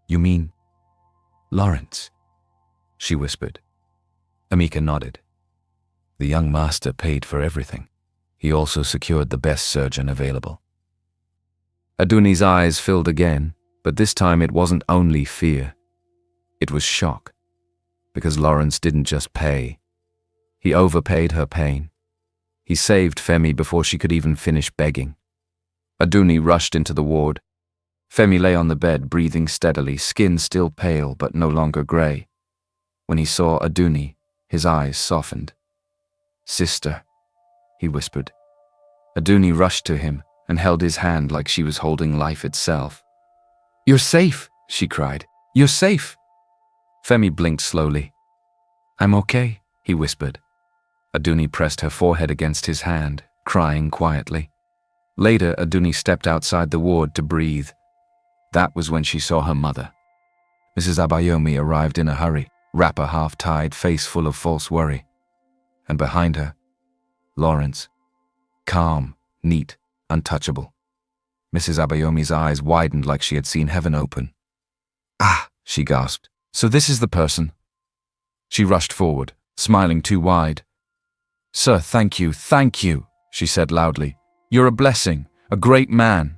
"You mean Lawrence?" she whispered. Emeka nodded. "The young master paid for everything. He also secured the best surgeon available." Adunni's eyes filled again, but this time it wasn't only fear. It was shock. Because Lawrence didn't just pay. He overpaid her pain. He saved Femi before she could even finish begging. Adunni rushed into the ward. Femi lay on the bed, breathing steadily, skin still pale but no longer grey. When he saw Adunni, his eyes softened. "Sister," he whispered. Adunni rushed to him and held his hand like she was holding life itself. "You're safe," she cried. "You're safe." Femi blinked slowly. "I'm okay," he whispered. Adunni pressed her forehead against his hand, crying quietly. Later, Adunni stepped outside the ward to breathe. That was when she saw her mother. Mrs. Abayomi arrived in a hurry, wrapper half-tied, face full of false worry. And behind her, Lawrence. Calm, neat, untouchable. Mrs. Abayomi's eyes widened like she had seen heaven open. "Ah," she gasped. "So this is the person." She rushed forward, smiling too wide. "Sir, thank you, she said loudly. "You're a blessing, a great man."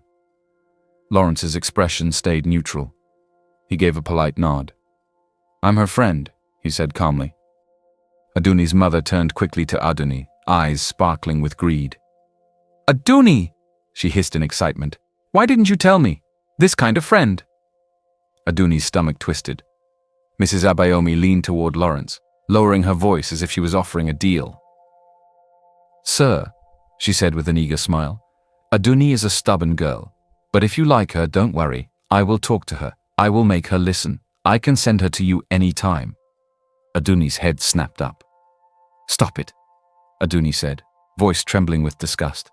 Lawrence's expression stayed neutral. He gave a polite nod. "I'm her friend," he said calmly. Adunni's mother turned quickly to Adunni, eyes sparkling with greed. "Adunni!" she hissed in excitement. "Why didn't you tell me? This kind of friend." Adunni's stomach twisted. Mrs. Abayomi leaned toward Lawrence, lowering her voice as if she was offering a deal. "Sir," she said with an eager smile, "Adunni is a stubborn girl. But if you like her, don't worry. I will talk to her. I will make her listen. I can send her to you any time." Adunni's head snapped up. "Stop it," Adunni said, voice trembling with disgust.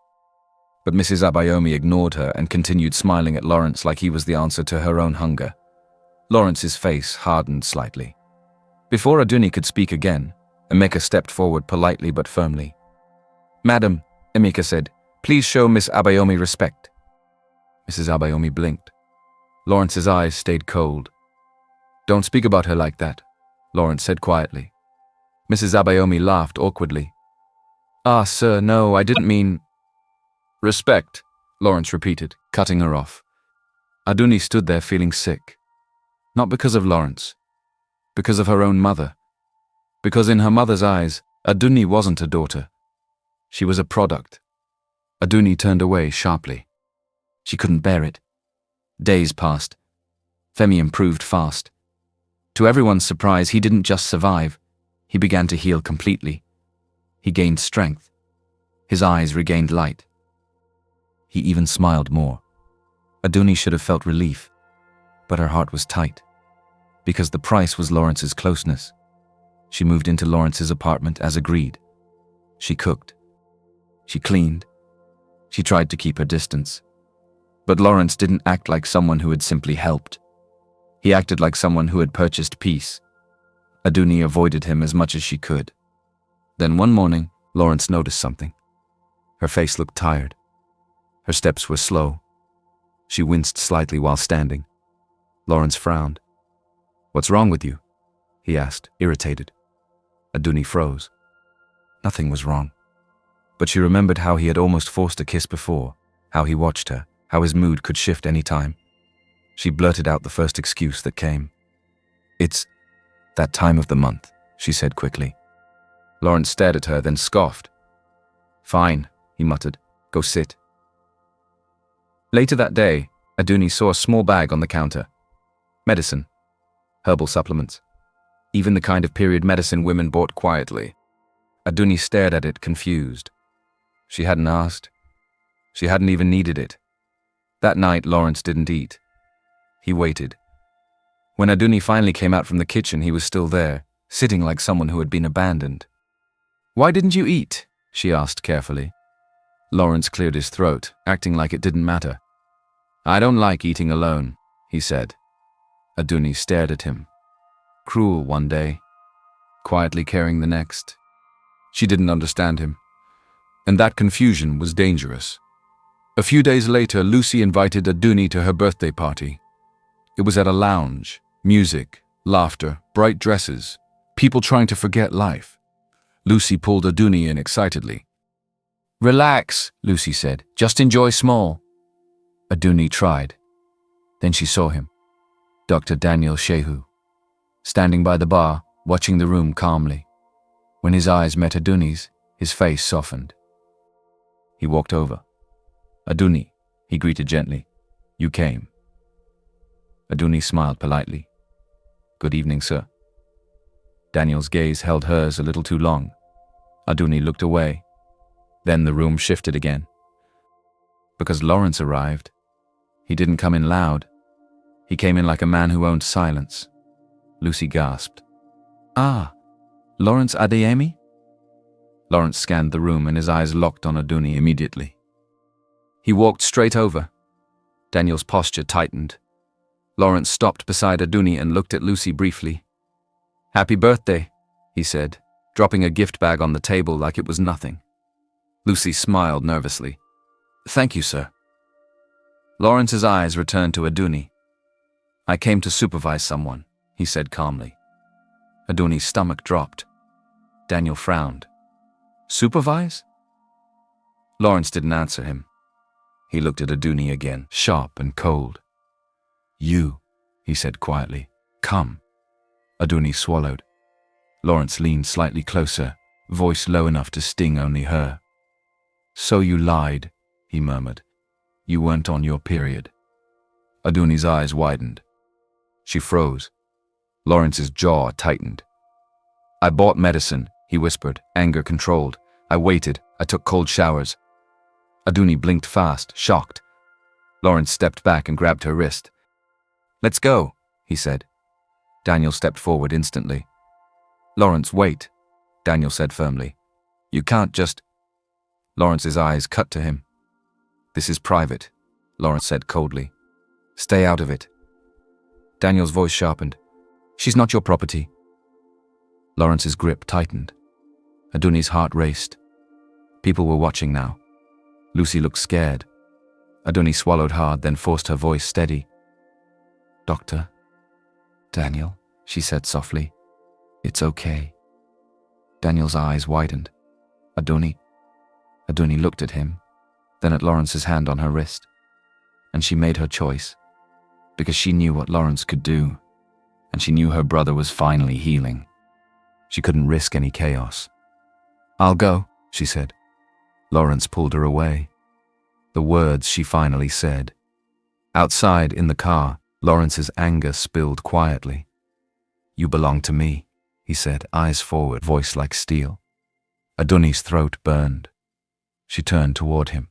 But Mrs. Abayomi ignored her and continued smiling at Lawrence like he was the answer to her own hunger. Lawrence's face hardened slightly. Before Adunni could speak again, Emeka stepped forward politely but firmly. "Madam," Emeka said, "please show Miss Abayomi respect." Mrs. Abayomi blinked. Lawrence's eyes stayed cold. "Don't speak about her like that," Lawrence said quietly. Mrs. Abayomi laughed awkwardly. "Ah, sir, no, I didn't mean—" "Respect," Lawrence repeated, cutting her off. Adunni stood there feeling sick. Not because of Lawrence. Because of her own mother. Because in her mother's eyes, Adunni wasn't a daughter. She was a product. Adunni turned away sharply. She couldn't bear it. Days passed. Femi improved fast. To everyone's surprise, he didn't just survive. He began to heal completely. He gained strength. His eyes regained light. He even smiled more. Adunni should have felt relief, but her heart was tight. Because the price was Lawrence's closeness. She moved into Lawrence's apartment as agreed. She cooked. She cleaned. She tried to keep her distance. But Lawrence didn't act like someone who had simply helped. He acted like someone who had purchased peace. Adunni avoided him as much as she could. Then one morning, Lawrence noticed something. Her face looked tired. Her steps were slow. She winced slightly while standing. Lawrence frowned. "What's wrong with you?" he asked, irritated. Adunni froze. Nothing was wrong. But she remembered how he had almost forced a kiss before, how he watched her, how his mood could shift any time. She blurted out the first excuse that came. "It's that time of the month," she said quickly. Lawrence stared at her, then scoffed. "Fine," he muttered. "Go sit." Later that day, Adunni saw a small bag on the counter. Medicine. Herbal supplements. Even the kind of period medicine women bought quietly. Adunni stared at it, confused. She hadn't asked. She hadn't even needed it. That night, Lawrence didn't eat. He waited. When Adunni finally came out from the kitchen, he was still there, sitting like someone who had been abandoned. "Why didn't you eat?" she asked carefully. Lawrence cleared his throat, acting like it didn't matter. "I don't like eating alone," he said. Adunni stared at him. Cruel one day, quietly caring the next. She didn't understand him. And that confusion was dangerous. A few days later, Lucy invited Adunni to her birthday party. It was at a lounge. Music, laughter, bright dresses, people trying to forget life. Lucy pulled Adunni in excitedly. "Relax," Lucy said. "Just enjoy small." Adunni tried. Then she saw him, Dr. Daniel Shehu, standing by the bar, watching the room calmly. When his eyes met Adunni's, his face softened. He walked over. "Adunni," he greeted gently. "You came." Adunni smiled politely. "Good evening, sir." Daniel's gaze held hers a little too long. Adunni looked away. Then the room shifted again. Because Lawrence arrived, he didn't come in loud. He came in like a man who owned silence. Lucy gasped. "Ah, Lawrence Adeyemi?" Lawrence scanned the room and his eyes locked on Adunni immediately. He walked straight over. Daniel's posture tightened. Lawrence stopped beside Adunni and looked at Lucy briefly. "Happy birthday," he said, dropping a gift bag on the table like it was nothing. Lucy smiled nervously. "Thank you, sir." Lawrence's eyes returned to Adunni. "I came to supervise someone," he said calmly. Adunni's stomach dropped. Daniel frowned. "Supervise?" Lawrence didn't answer him. He looked at Adunni again, sharp and cold. "You," he said quietly. "Come." Adunni swallowed. Lawrence leaned slightly closer, voice low enough to sting only her. "So you lied," he murmured. "You weren't on your period." Adunni's eyes widened. She froze. Lawrence's jaw tightened. "I bought medicine," he whispered, anger controlled. "I waited. I took cold showers." Adunni blinked fast, shocked. Lawrence stepped back and grabbed her wrist. "Let's go," he said. Daniel stepped forward instantly. "Lawrence, wait," Daniel said firmly. "You can't just—" Lawrence's eyes cut to him. "This is private," Lawrence said coldly. "Stay out of it." Daniel's voice sharpened. "She's not your property." Lawrence's grip tightened. Adunni's heart raced. People were watching now. Lucy looked scared. Adunni swallowed hard, then forced her voice steady. "Doctor, Daniel," she said softly. "It's okay." Daniel's eyes widened. "Adunni." Adunni looked at him, then at Lawrence's hand on her wrist. And she made her choice, because she knew what Lawrence could do, and she knew her brother was finally healing. She couldn't risk any chaos. "I'll go," she said. Lawrence pulled her away. The words she finally said. Outside, in the car, Lawrence's anger spilled quietly. "You belong to me," he said, eyes forward, voice like steel. Adunni's throat burned. She turned toward him.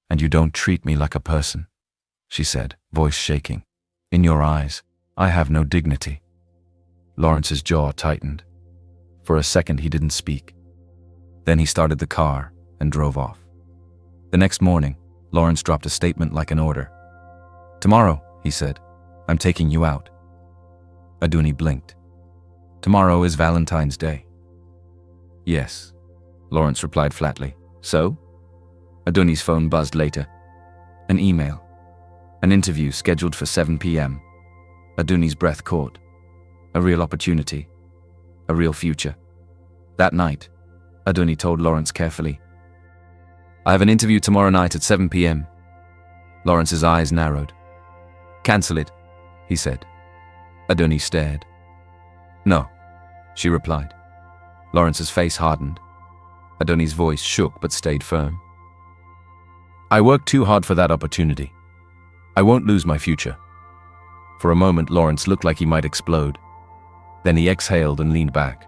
"And you don't treat me like a person," she said, voice shaking. "In your eyes, I have no dignity." Lawrence's jaw tightened. For a second, he didn't speak. Then he started the car and drove off. The next morning, Lawrence dropped a statement like an order. "Tomorrow," he said, "I'm taking you out." Adunni blinked. "Tomorrow is Valentine's Day." "Yes," Lawrence replied flatly. "So?" Adunni's phone buzzed later. An email. An interview scheduled for 7 p.m. Adunni's breath caught. A real opportunity. A real future. That night, Adunni told Lawrence carefully, "I have an interview tomorrow night at 7 p.m. Lawrence's eyes narrowed. "Cancel it," he said. Adunni stared. "No," she replied. Lawrence's face hardened. Adunni's voice shook but stayed firm. "I worked too hard for that opportunity. I won't lose my future." For a moment, Lawrence looked like he might explode. Then he exhaled and leaned back.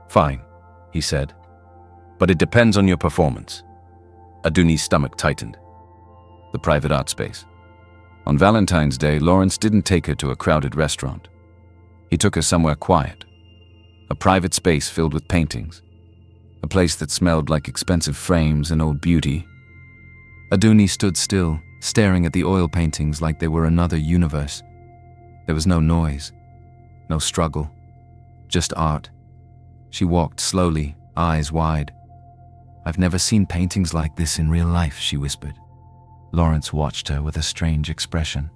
"Fine," he said. "But it depends on your performance." Adunni's stomach tightened. The private art space. On Valentine's Day, Lawrence didn't take her to a crowded restaurant. He took her somewhere quiet. A private space filled with paintings. A place that smelled like expensive frames and old beauty. Adunni stood still, staring at the oil paintings like they were another universe. There was no noise, no struggle, just art. She walked slowly, eyes wide. "I've never seen paintings like this in real life," she whispered. Lawrence watched her with a strange expression.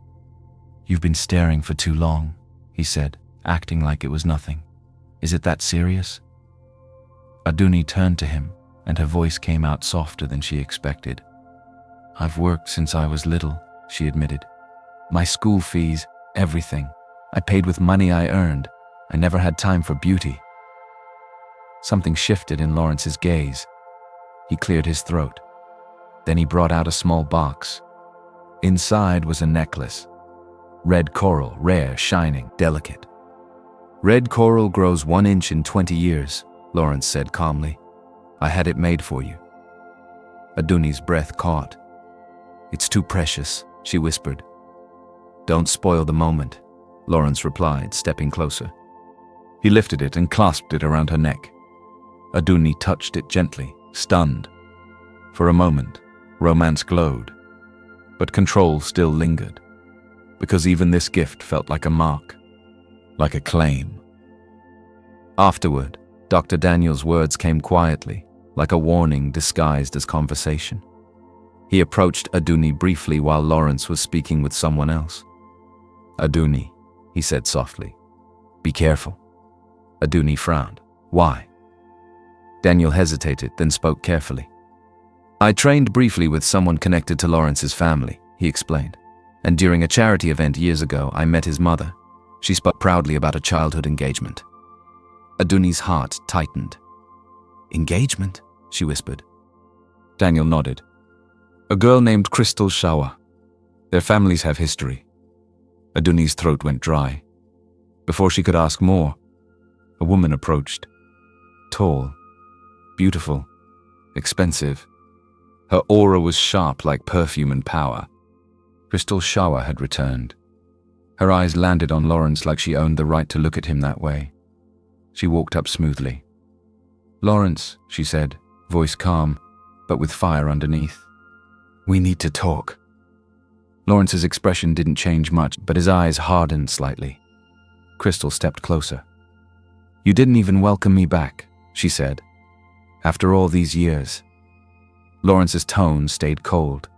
"You've been staring for too long," he said, acting like it was nothing. "Is it that serious?" Adunni turned to him, and her voice came out softer than she expected. "I've worked since I was little," she admitted. "My school fees, everything. I paid with money I earned. I never had time for beauty." Something shifted in Lawrence's gaze. He cleared his throat. Then he brought out a small box. Inside was a necklace. Red coral, rare, shining, delicate. Red coral grows 1 inch in 20 years, Lawrence said calmly. I had it made for you. Adunni's breath caught. It's too precious, she whispered. Don't spoil the moment, Lawrence replied, stepping closer. He lifted it and clasped it around her neck. Adunni touched it gently, stunned. For a moment, romance glowed, but control still lingered, because even this gift felt like a mark, like a claim. Afterward, Dr. Daniel's words came quietly, like a warning disguised as conversation. He approached Adunni briefly while Lawrence was speaking with someone else. Adunni, he said softly, be careful. Adunni frowned. Why? Daniel hesitated, then spoke carefully. I trained briefly with someone connected to Lawrence's family, he explained. And during a charity event years ago, I met his mother. She spoke proudly about a childhood engagement. Adunni's heart tightened. Engagement? She whispered. Daniel nodded. A girl named Crystal Shawa. Their families have history. Adunni's throat went dry. Before she could ask more, a woman approached. Tall, beautiful, expensive. Her aura was sharp like perfume and power. Crystal Shawa had returned. Her eyes landed on Lawrence like she owned the right to look at him that way. She walked up smoothly. Lawrence, she said, voice calm, but with fire underneath. We need to talk. Lawrence's expression didn't change much, but his eyes hardened slightly. Crystal stepped closer. You didn't even welcome me back, she said. After all these years. Lawrence's tone stayed cold.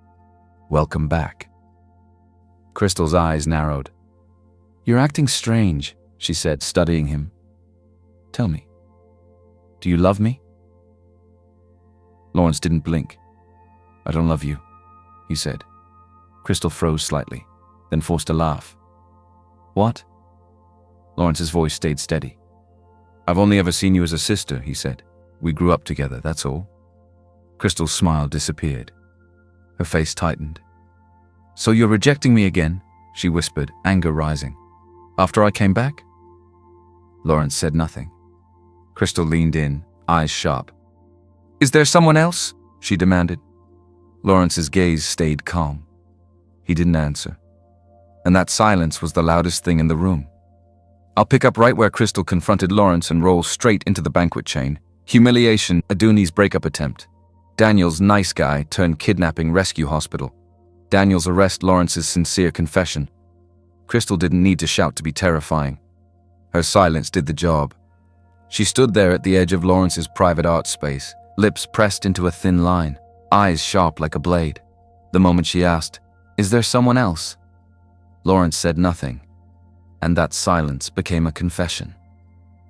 Welcome back. Crystal's eyes narrowed. You're acting strange, she said, studying him. Tell me, do you love me? Lawrence didn't blink. I don't love you, he said. Crystal froze slightly, then forced a laugh. What? Lawrence's voice stayed steady. I've only ever seen you as a sister, he said. We grew up together, that's all. Crystal's smile disappeared. Her face tightened. So you're rejecting me again, she whispered, anger rising. After I came back? Lawrence said nothing. Crystal leaned in, eyes sharp. Is there someone else? She demanded. Lawrence's gaze stayed calm. He didn't answer. And that silence was the loudest thing in the room. I'll pick up right where Crystal confronted Lawrence and roll straight into the banquet chain. Humiliation, Adunni's breakup attempt. Daniel's nice guy turned kidnapping rescue hospital. Daniel's arrest, Lawrence's sincere confession. Crystal didn't need to shout to be terrifying. Her silence did the job. She stood there at the edge of Lawrence's private art space, lips pressed into a thin line, eyes sharp like a blade. The moment she asked, Is there someone else? Lawrence said nothing, and that silence became a confession.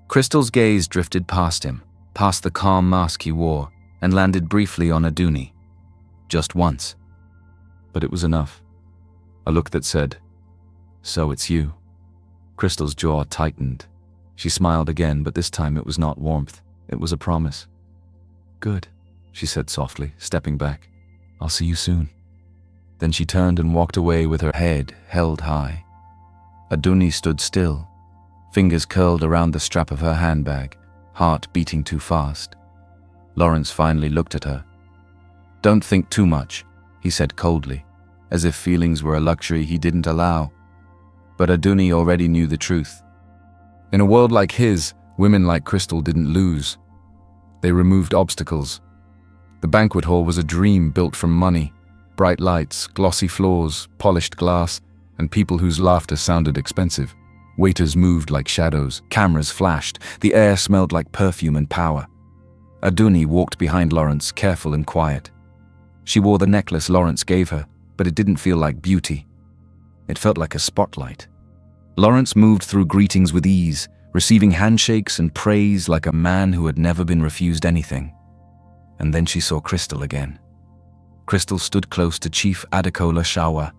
Crystal's gaze drifted past him, past the calm mask he wore, and landed briefly on Adunni. Just once. But it was enough. A look that said, So it's you. Crystal's jaw tightened. She smiled again, but this time it was not warmth. It was a promise. Good, she said softly, stepping back. I'll see you soon. Then she turned and walked away with her head held high. Adunni stood still, fingers curled around the strap of her handbag, heart beating too fast. Lawrence finally looked at her. Don't think too much, he said coldly, as if feelings were a luxury he didn't allow. But Adunni already knew the truth. In a world like his, women like Crystal didn't lose. They removed obstacles. The banquet hall was a dream built from money, bright lights, glossy floors, polished glass, and people whose laughter sounded expensive. Waiters moved like shadows, cameras flashed, the air smelled like perfume and power. Adunni walked behind Lawrence, careful and quiet. She wore the necklace Lawrence gave her, but it didn't feel like beauty. It felt like a spotlight. Lawrence moved through greetings with ease, receiving handshakes and praise like a man who had never been refused anything. And then she saw Crystal again. Crystal stood close to Chief Adekola Shawa,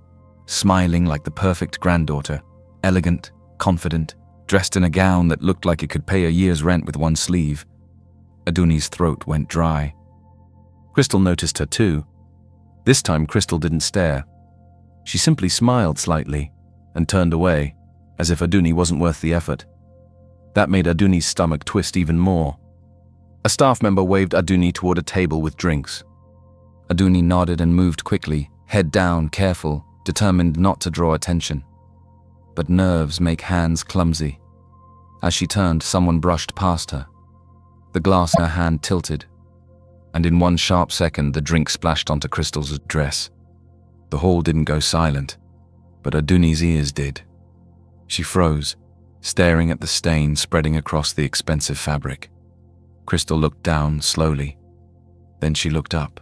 smiling like the perfect granddaughter, elegant, confident, dressed in a gown that looked like it could pay a year's rent with one sleeve. Adunni's throat went dry. Crystal noticed her too. This time Crystal didn't stare. She simply smiled slightly, and turned away, as if Adunni wasn't worth the effort. That made Adunni's stomach twist even more. A staff member waved Adunni toward a table with drinks. Adunni nodded and moved quickly, head down, careful, determined not to draw attention. But nerves make hands clumsy. As she turned, someone brushed past her. The glass in her hand tilted, and in one sharp second the drink splashed onto Crystal's dress. The hall didn't go silent, but Adunni's ears did. She froze, staring at the stain spreading across the expensive fabric. Crystal looked down slowly. Then she looked up.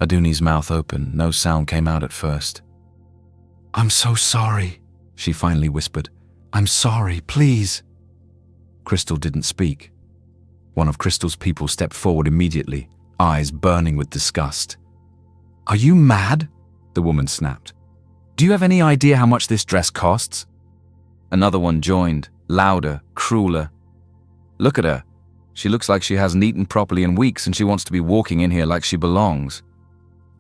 Adunni's mouth opened. No sound came out at first. "I'm so sorry," she finally whispered. "I'm sorry, please." Crystal didn't speak. One of Crystal's people stepped forward immediately, eyes burning with disgust. "Are you mad?" the woman snapped. "Do you have any idea how much this dress costs?" Another one joined, louder, crueler. "Look at her. She looks like she hasn't eaten properly in weeks and she wants to be walking in here like she belongs."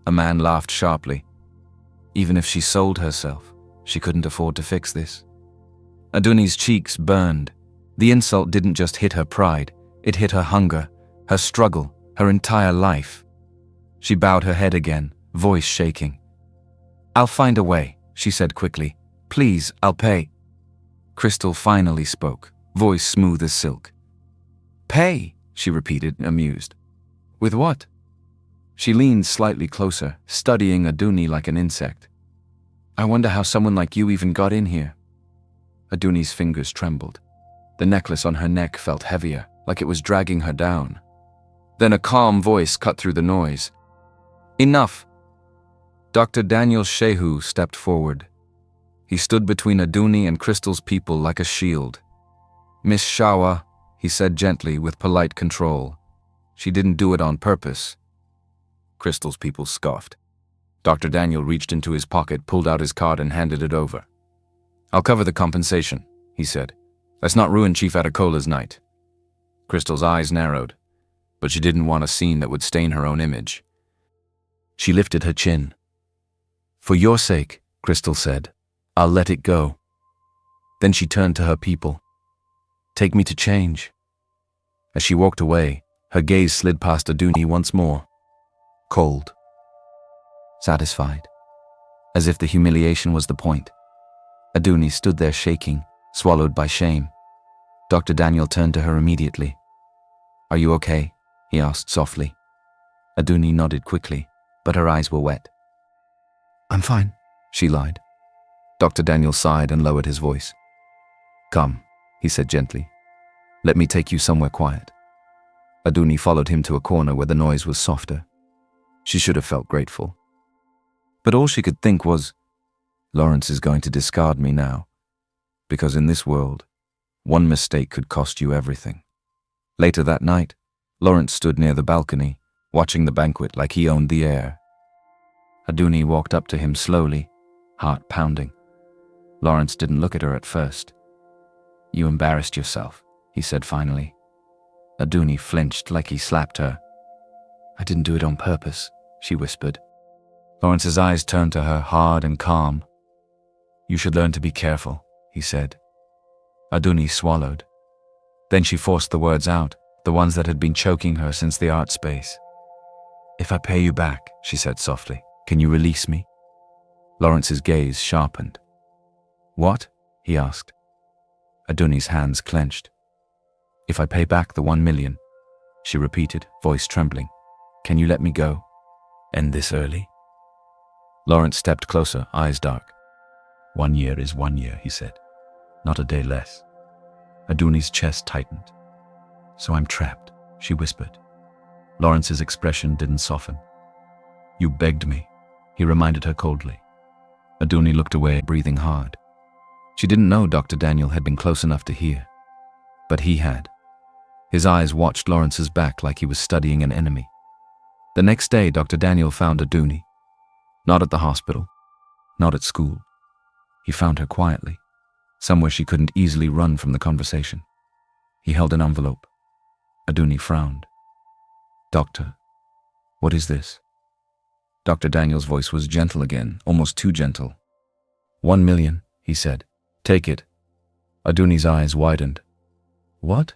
A man laughed sharply. Even if she sold herself, she couldn't afford to fix this. Adunni's cheeks burned. The insult didn't just hit her pride, it hit her hunger, her struggle, her entire life. She bowed her head again, voice shaking. "I'll find a way," she said quickly. "Please, I'll pay." Crystal finally spoke, voice smooth as silk. "Pay," she repeated, amused. "With what?" She leaned slightly closer, studying Adunni like an insect. "I wonder how someone like you even got in here." Adunni's fingers trembled. The necklace on her neck felt heavier, like it was dragging her down. Then a calm voice cut through the noise. "Enough!" Dr. Daniel Shehu stepped forward. He stood between Adunni and Crystal's people like a shield. "Miss Shawa," he said gently with polite control. "She didn't do it on purpose." Crystal's people scoffed. Dr. Daniel reached into his pocket, pulled out his card and handed it over. "I'll cover the compensation," he said. "Let's not ruin Chief Adekola's night." Crystal's eyes narrowed, but she didn't want a scene that would stain her own image. She lifted her chin. "For your sake," Crystal said, "I'll let it go." Then she turned to her people. "Take me to change." As she walked away, her gaze slid past Adunni once more. Cold. Satisfied. As if the humiliation was the point. Adunni stood there shaking, swallowed by shame. Dr. Daniel turned to her immediately. "Are you okay?" he asked softly. Adunni nodded quickly, but her eyes were wet. "I'm fine," she lied. Dr. Daniel sighed and lowered his voice. "Come," he said gently. "Let me take you somewhere quiet." Adunni followed him to a corner where the noise was softer. She should have felt grateful. But all she could think was, Lawrence is going to discard me now. Because in this world, one mistake could cost you everything. Later that night, Lawrence stood near the balcony, watching the banquet like he owned the air. Adunni walked up to him slowly, heart pounding. Lawrence didn't look at her at first. "You embarrassed yourself," he said finally. Adunni flinched like he slapped her. "I didn't do it on purpose," she whispered. Lawrence's eyes turned to her, hard and calm. "You should learn to be careful," he said. Adunni swallowed. Then she forced the words out, the ones that had been choking her since the art space. "If I pay you back," she said softly, "can you release me?" Lawrence's gaze sharpened. "What?" he asked. Adunni's hands clenched. "If I pay back the 1 million, she repeated, voice trembling. "Can you let me go? End this early?" Lawrence stepped closer, eyes dark. 1 year is 1 year, he said. Not a day less. Adunni's chest tightened. "So I'm trapped," she whispered. Lawrence's expression didn't soften. "You begged me," he reminded her coldly. Adunni looked away, breathing hard. She didn't know Dr. Daniel had been close enough to hear. But he had. His eyes watched Lawrence's back like he was studying an enemy. The next day, Dr. Daniel found Adunni. Not at the hospital. Not at school. He found her quietly, somewhere she couldn't easily run from the conversation. He held an envelope. Adunni frowned. "Doctor, what is this?" Dr. Daniel's voice was gentle again, almost too gentle. 1 million, he said. Take it. Adunni's eyes widened. What?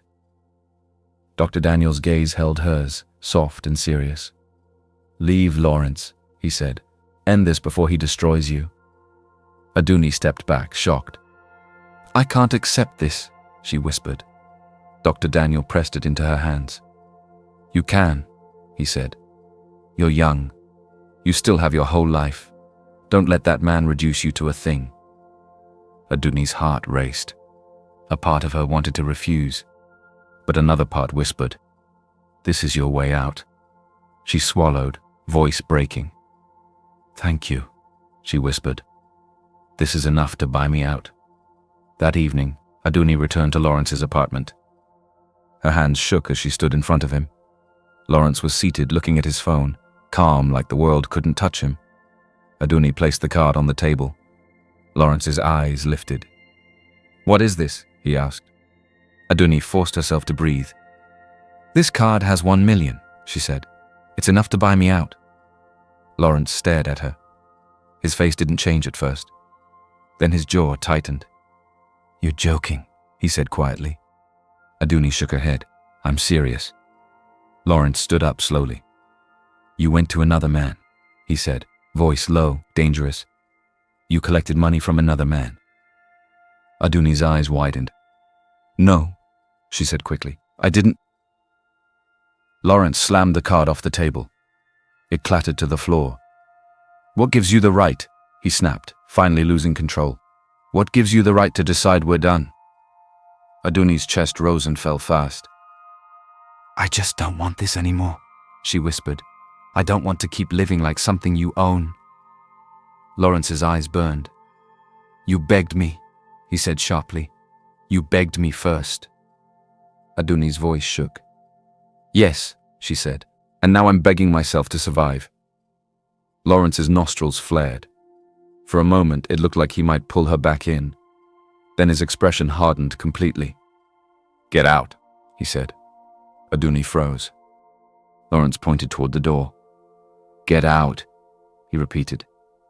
Dr. Daniel's gaze held hers, soft and serious. Leave, Lawrence, he said. End this before he destroys you. Adunni stepped back, shocked. I can't accept this, she whispered. Dr. Daniel pressed it into her hands. You can, he said. You're young. You still have your whole life. Don't let that man reduce you to a thing. Adunni's heart raced. A part of her wanted to refuse, but another part whispered, This is your way out. She swallowed, voice breaking. Thank you, she whispered. This is enough to buy me out. That evening, Adunni returned to Lawrence's apartment. Her hands shook as she stood in front of him. Lawrence was seated looking at his phone, calm like the world couldn't touch him. Adunni placed the card on the table. Lawrence's eyes lifted. What is this? He asked. Adunni forced herself to breathe. This card has 1 million, she said. It's enough to buy me out. Lawrence stared at her. His face didn't change at first. Then his jaw tightened. You're joking, he said quietly. Adunni shook her head. I'm serious. Lawrence stood up slowly. You went to another man, he said, voice low, dangerous. You collected money from another man. Adunni's eyes widened. No, she said quickly. I didn't. Lawrence slammed the card off the table. It clattered to the floor. What gives you the right? He snapped, finally losing control. What gives you the right to decide we're done? Adunni's chest rose and fell fast. I just don't want this anymore, she whispered. I don't want to keep living like something you own. Lawrence's eyes burned. You begged me, he said sharply. You begged me first. Adunni's voice shook. Yes, she said, and now I'm begging myself to survive. Lawrence's nostrils flared. For a moment, it looked like he might pull her back in. Then his expression hardened completely. Get out, he said. Adunni froze. Lawrence pointed toward the door. Get out, he repeated.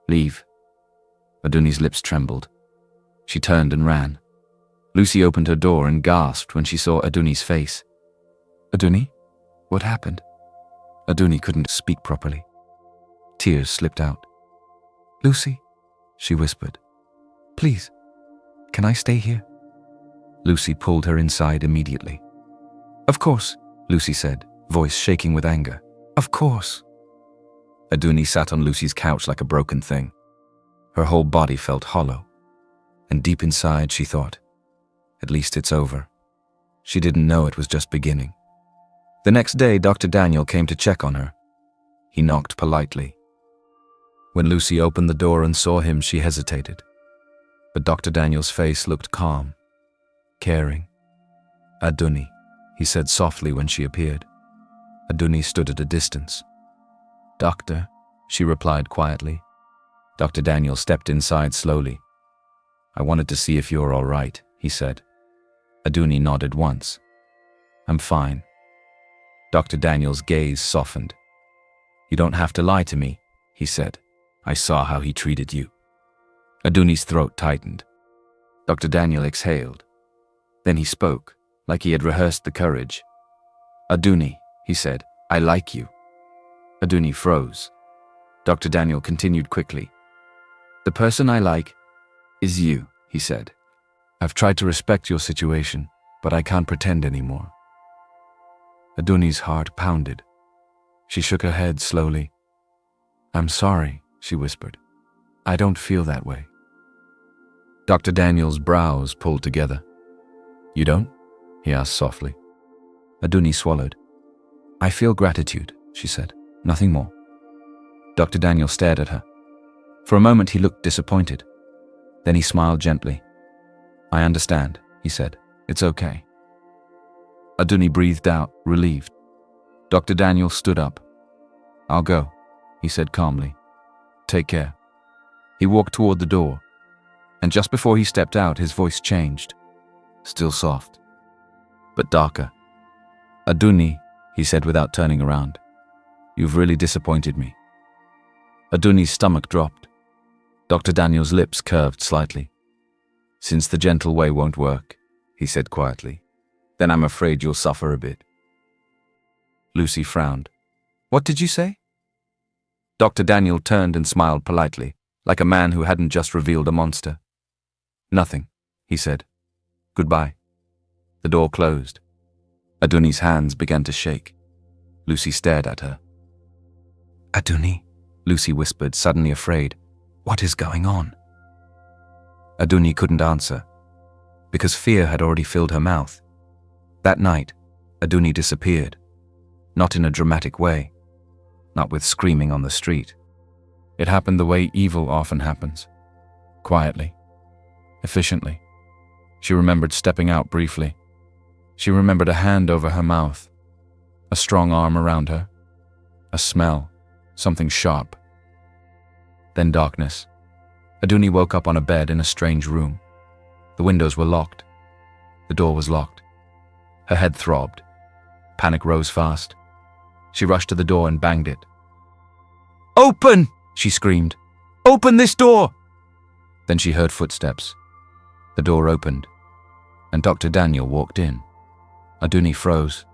Leave. Adunni's lips trembled. She turned and ran. Lucy opened her door and gasped when she saw Adunni's face. Adunni? What happened? Adunni couldn't speak properly. Tears slipped out. Lucy, she whispered. Please, can I stay here? Lucy pulled her inside immediately. Of course, Lucy said, voice shaking with anger. Of course. Adunni sat on Lucy's couch like a broken thing. Her whole body felt hollow. And deep inside she thought, at least it's over. She didn't know it was just beginning. The next day, Dr. Daniel came to check on her. He knocked politely. When Lucy opened the door and saw him, she hesitated. But Dr. Daniel's face looked calm, caring. Adunni, he said softly when she appeared. Adunni stood at a distance. Doctor, she replied quietly. Dr. Daniel stepped inside slowly. I wanted to see if you're all right, he said. Adunni nodded once. I'm fine. Dr. Daniel's gaze softened. You don't have to lie to me, he said. I saw how he treated you. Adunni's throat tightened. Dr. Daniel exhaled. Then he spoke, like he had rehearsed the courage. Adunni, he said, I like you. Adunni froze. Dr. Daniel continued quickly. The person I like is you, he said. I've tried to respect your situation, but I can't pretend anymore. Adunni's heart pounded. She shook her head slowly. I'm sorry, she whispered. I don't feel that way. Dr. Daniel's brows pulled together. You don't? He asked softly. Adunni swallowed. I feel gratitude, she said. Nothing more. Dr. Daniel stared at her. For a moment he looked disappointed. Then he smiled gently. I understand, he said. It's okay. Adunni breathed out, relieved. Dr. Daniel stood up. I'll go, he said calmly. Take care. He walked toward the door, and just before he stepped out, his voice changed. Still soft, but darker. Adunni, he said without turning around. You've really disappointed me. Adunni's stomach dropped. Dr. Daniel's lips curved slightly. "Since the gentle way won't work," he said quietly, "then I'm afraid you'll suffer a bit." Lucy frowned. "What did you say?" Dr. Daniel turned and smiled politely, like a man who hadn't just revealed a monster. "Nothing," he said. "Goodbye." The door closed. Adunni's hands began to shake. Lucy stared at her. "Adunni," Lucy whispered, suddenly afraid. "What is going on?" Adunni couldn't answer, because fear had already filled her mouth. That night, Adunni disappeared. Not in a dramatic way. Not with screaming on the street. It happened the way evil often happens. Quietly. Efficiently. She remembered stepping out briefly. She remembered a hand over her mouth. A strong arm around her. A smell. Something sharp. Then darkness. Adunni woke up on a bed in a strange room. The windows were locked. The door was locked. Her head throbbed. Panic rose fast. She rushed to the door and banged it. "Open!" she screamed. "Open this door!" Then she heard footsteps. The door opened, and Dr. Daniel walked in. Adunni froze.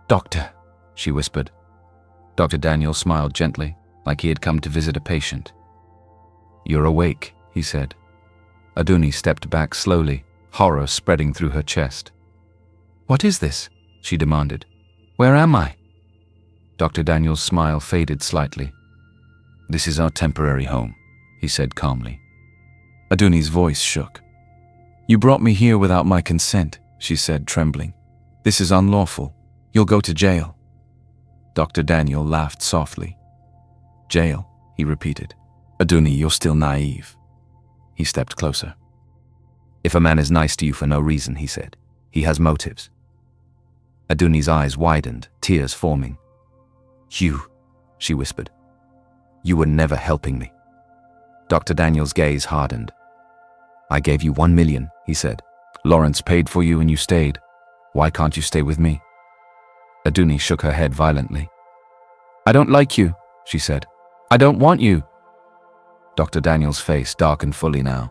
"Doctor," she whispered. Dr. Daniel smiled gently, like he had come to visit a patient. "You're awake," he said. Adunni stepped back slowly, horror spreading through her chest. "What is this?" she demanded. "Where am I?" Dr. Daniel's smile faded slightly. "This is our temporary home," he said calmly. Adunni's voice shook. "You brought me here without my consent," she said, trembling. "This is unlawful. You'll go to jail." Dr. Daniel laughed softly. "Jail," he repeated. "Adunni, you're still naive." He stepped closer. "If a man is nice to you for no reason," he said, "he has motives." Adunni's eyes widened, tears forming. "You," she whispered. "You were never helping me." Dr. Daniel's gaze hardened. "I gave you 1 million, he said. "Lawrence paid for you and you stayed. Why can't you stay with me?" Adunni shook her head violently. "I don't like you," she said. "I don't want you." Dr. Daniel's face darkened fully now.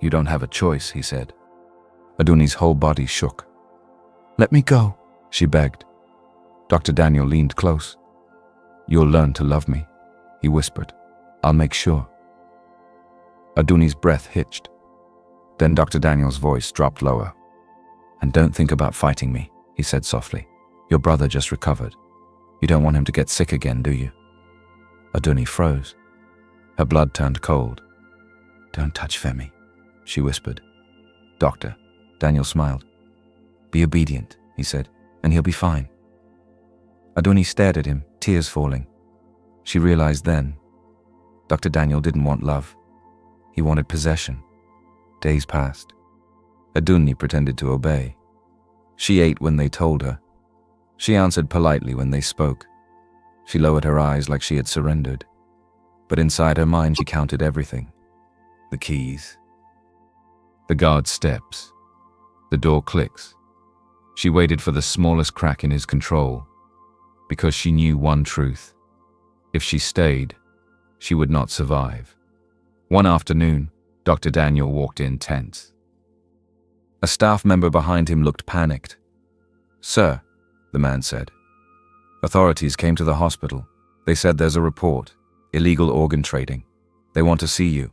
"You don't have a choice," he said. Adunni's whole body shook. "Let me go," she begged. Dr. Daniel leaned close. "You'll learn to love me," he whispered. "I'll make sure." Adunni's breath hitched. Then Dr. Daniel's voice dropped lower. "And don't think about fighting me," he said softly. "Your brother just recovered. You don't want him to get sick again, do you?" Adunni froze. Her blood turned cold. "Don't touch Femi," she whispered. "Doctor," Daniel smiled. "Be obedient," he said, "and he'll be fine." Adunni stared at him, tears falling. She realized then, Dr. Daniel didn't want love. He wanted possession. Days passed. Adunni pretended to obey. She ate when they told her. She answered politely when they spoke. She lowered her eyes like she had surrendered. But inside her mind she counted everything. The keys. The guard steps. The door clicks. She waited for the smallest crack in his control, because she knew one truth. If she stayed, she would not survive. One afternoon, Dr. Daniel walked in tense. A staff member behind him looked panicked. "Sir," the man said. "Authorities came to the hospital. They said there's a report. Illegal organ trading. They want to see you."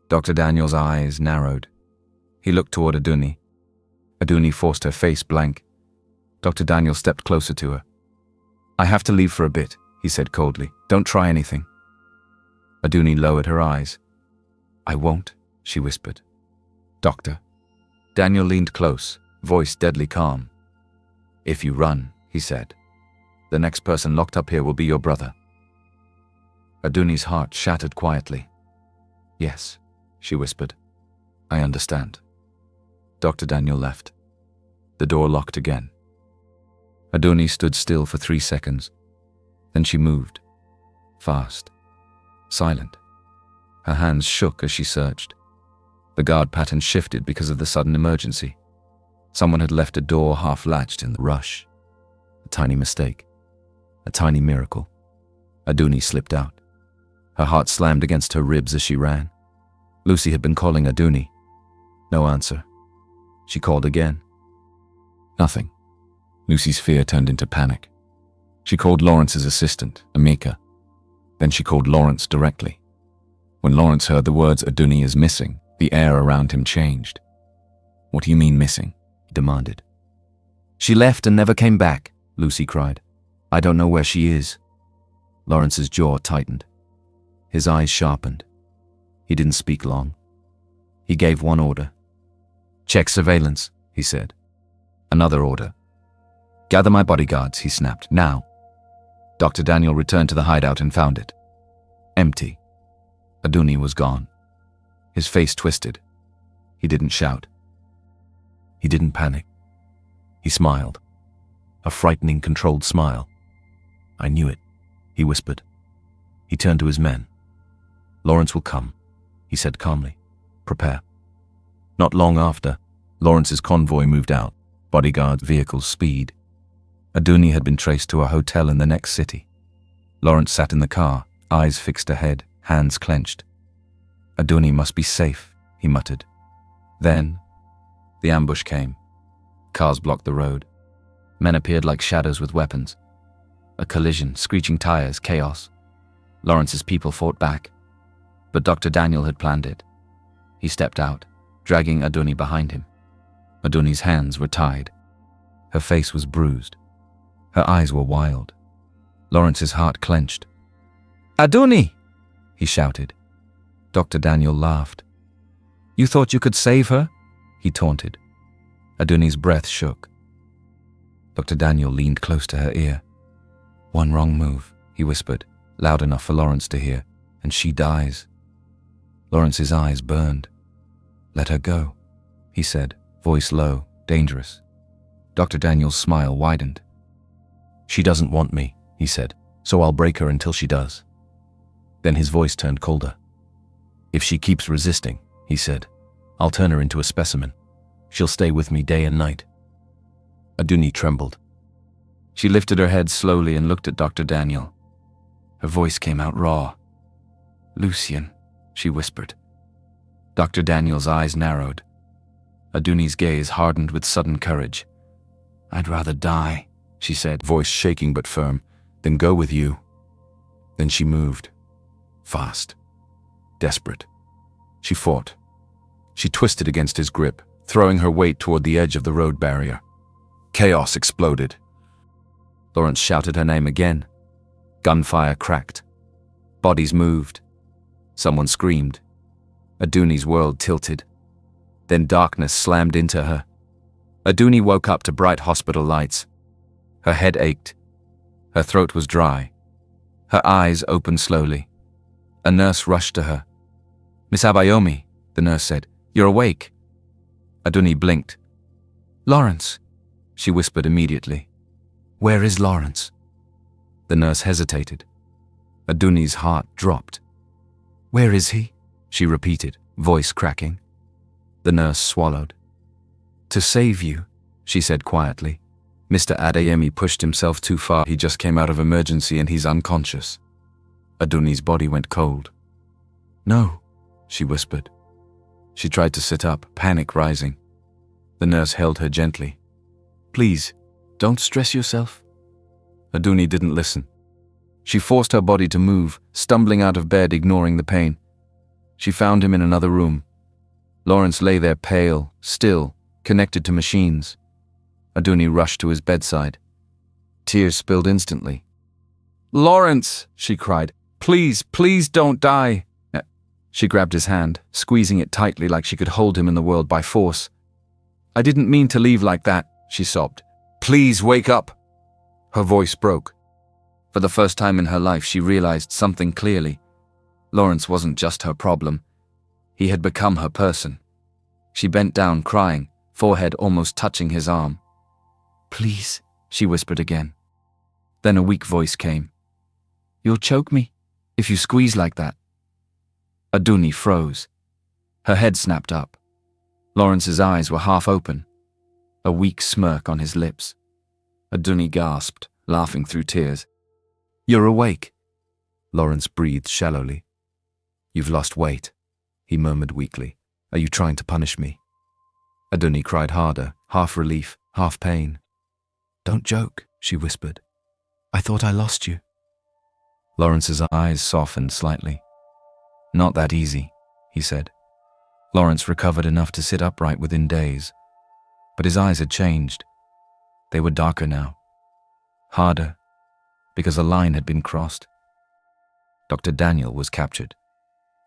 Dr. Daniel's eyes narrowed. He looked toward Adunni. Adunni forced her face blank. Dr. Daniel stepped closer to her. "I have to leave for a bit," he said coldly. "Don't try anything." Adunni lowered her eyes. "I won't," she whispered. "Doctor." Daniel leaned close, voice deadly calm. "If you run," he said, "the next person locked up here will be your brother." Adunni's heart shattered quietly. "Yes," she whispered. "I understand." Dr. Daniel left. The door locked again. Adunni stood still for 3 seconds. Then she moved. Fast. Silent. Her hands shook as she searched. The guard pattern shifted because of the sudden emergency. Someone had left a door half-latched in the rush. A tiny mistake. A tiny miracle. Adunni slipped out. Her heart slammed against her ribs as she ran. Lucy had been calling Adunni. No answer. She called again. Nothing. Lucy's fear turned into panic. She called Lawrence's assistant, Amika. Then she called Lawrence directly. When Lawrence heard the words "Adunni is missing," the air around him changed. "What do you mean missing?" he demanded. "She left and never came back," Lucy cried. "I don't know where she is." Lawrence's jaw tightened. His eyes sharpened. He didn't speak long. He gave one order. "Check surveillance," he said. Another order. "Gather my bodyguards," he snapped. "Now." Dr. Daniel returned to the hideout and found it. Empty. Adunni was gone. His face twisted. He didn't shout. He didn't panic. He smiled. A frightening, controlled smile. "I knew it," he whispered. He turned to his men. "Lawrence will come," he said calmly. "Prepare." Not long after, Lawrence's convoy moved out, bodyguards, vehicles, speed. Adunni had been traced to a hotel in the next city. Lawrence sat in the car, eyes fixed ahead, hands clenched. "Adunni must be safe," he muttered. Then, the ambush came. Cars blocked the road. Men appeared like shadows with weapons. A collision, screeching tires, chaos. Lawrence's people fought back. But Dr. Daniel had planned it. He stepped out, dragging Adunni behind him. Adunni's hands were tied. Her face was bruised. Her eyes were wild. Lawrence's heart clenched. "Adunni!" he shouted. Dr. Daniel laughed. "You thought you could save her?" he taunted. Adunni's breath shook. Dr. Daniel leaned close to her ear. "One wrong move," he whispered, loud enough for Lawrence to hear, "and she dies." Lawrence's eyes burned. "Let her go," he said, voice low, dangerous. Dr. Daniel's smile widened. "She doesn't want me," he said, "so I'll break her until she does." Then his voice turned colder. "If she keeps resisting," he said, "I'll turn her into a specimen. She'll stay with me day and night." Adunni trembled. She lifted her head slowly and looked at Dr. Daniel. Her voice came out raw. "Lucien," she whispered. Dr. Daniel's eyes narrowed. Adunni's gaze hardened with sudden courage. "I'd rather die," she said, voice shaking but firm, "than go with you." Then she moved. Fast. Desperate. She fought. She twisted against his grip, throwing her weight toward the edge of the road barrier. Chaos exploded. Lawrence shouted her name again. Gunfire cracked. Bodies moved. Someone screamed. Adunni's world tilted. Then darkness slammed into her. Adunni woke up to bright hospital lights. Her head ached. Her throat was dry. Her eyes opened slowly. A nurse rushed to her. "Miss Abayomi," the nurse said, "you're awake." Adunni blinked. "Lawrence," she whispered immediately. "Where is Lawrence?" The nurse hesitated. Adunni's heart dropped. "Where is he?" she repeated, voice cracking. The nurse swallowed. "To save you," she said quietly. "Mr. Adeyemi pushed himself too far. He just came out of emergency and he's unconscious." Adunni's body went cold. "No," she whispered. She tried to sit up, panic rising. The nurse held her gently. "Please, don't stress yourself." Adunni didn't listen. She forced her body to move, stumbling out of bed, ignoring the pain. She found him in another room. Lawrence lay there pale, still, connected to machines. Adunni rushed to his bedside. Tears spilled instantly. "Lawrence," she cried, "please, please don't die." She grabbed his hand, squeezing it tightly like she could hold him in the world by force. "I didn't mean to leave like that," she sobbed. "Please wake up." Her voice broke. For the first time in her life, she realized something clearly. Lawrence wasn't just her problem. He had become her person. She bent down, crying, forehead almost touching his arm. "Please," she whispered again. Then a weak voice came. "You'll choke me if you squeeze like that." Adunni froze. Her head snapped up. Lawrence's eyes were half open, a weak smirk on his lips. Adunni gasped, laughing through tears. "You're awake." Lawrence breathed shallowly. "You've lost weight." he murmured weakly. Are you trying to punish me? Adunni cried harder, half relief, half pain. Don't joke, she whispered. I thought I lost you. Lawrence's eyes softened slightly. Not that easy, he said. Lawrence recovered enough to sit upright within days, but his eyes had changed. They were darker now. Harder, because a line had been crossed. Dr. Daniel was captured.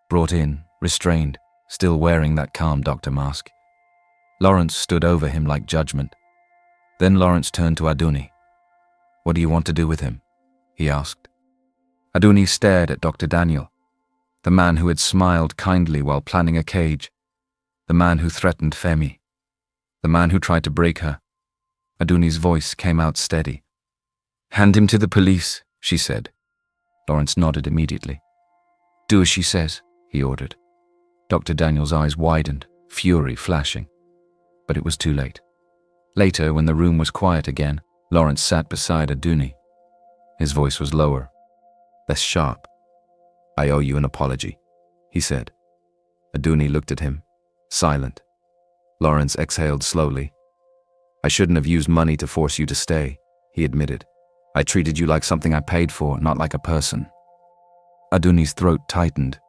Brought in, restrained, still wearing that calm doctor mask. Lawrence stood over him like judgment. Then Lawrence turned to Adunni. What do you want to do with him? He asked. Adunni stared at Dr. Daniel, the man who had smiled kindly while planning a cage, the man who threatened Femi, the man who tried to break her. Adunni's voice came out steady. Hand him to the police, she said. Lawrence nodded immediately. Do as she says, he ordered. Dr. Daniel's eyes widened, fury flashing. But it was too late. Later, when the room was quiet again, Lawrence sat beside Adunni. His voice was lower, less sharp. I owe you an apology, he said. Adunni looked at him, silent. Lawrence exhaled slowly. I shouldn't have used money to force you to stay, he admitted. I treated you like something I paid for, not like a person. Adunni's throat tightened.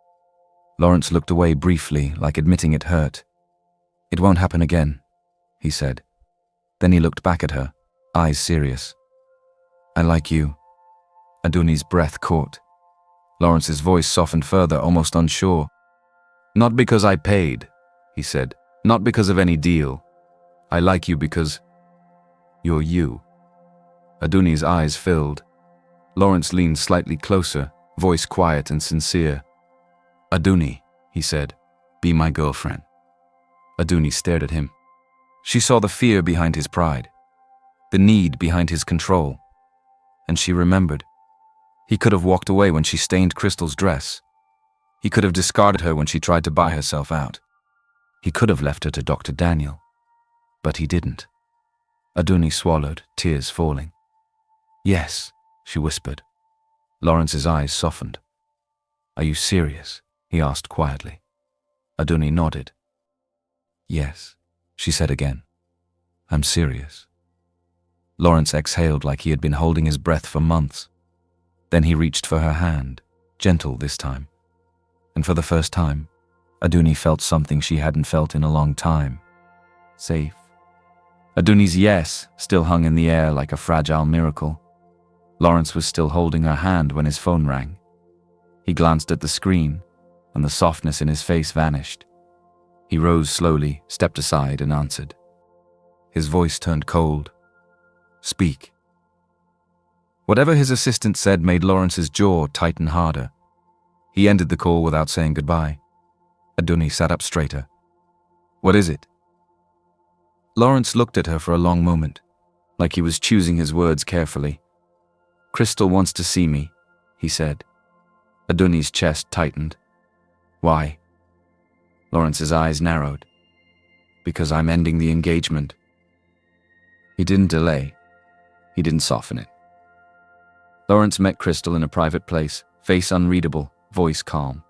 Lawrence looked away briefly, like admitting it hurt. It won't happen again, he said. Then he looked back at her, eyes serious. I like you. Adunni's breath caught. Lawrence's voice softened further, almost unsure. Not because I paid, he said. Not because of any deal. I like you because you're you. Adunni's eyes filled. Lawrence leaned slightly closer, voice quiet and sincere. Adunni, he said, be my girlfriend. Adunni stared at him. She saw the fear behind his pride, the need behind his control, and she remembered. He could have walked away when she stained Crystal's dress. He could have discarded her when she tried to buy herself out. He could have left her to Dr. Daniel, but he didn't. Adunni swallowed, tears falling. Yes, she whispered. Lawrence's eyes softened. Are you serious? He asked quietly. Adunni nodded. Yes, she said again. I'm serious. Lawrence exhaled like he had been holding his breath for months. Then he reached for her hand, gentle this time. And for the first time, Adunni felt something she hadn't felt in a long time. Safe. Adunni's yes still hung in the air like a fragile miracle. Lawrence was still holding her hand when his phone rang. He glanced at the screen, and the softness in his face vanished. He rose slowly, stepped aside, and answered. His voice turned cold. Speak. Whatever his assistant said made Lawrence's jaw tighten harder. He ended the call without saying goodbye. Adunni sat up straighter. What is it? Lawrence looked at her for a long moment, like he was choosing his words carefully. Crystal wants to see me, he said. Adunni's chest tightened. Why? Lawrence's eyes narrowed. Because I'm ending the engagement. He didn't delay. He didn't soften it. Lawrence met Crystal in a private place, face unreadable, voice calm.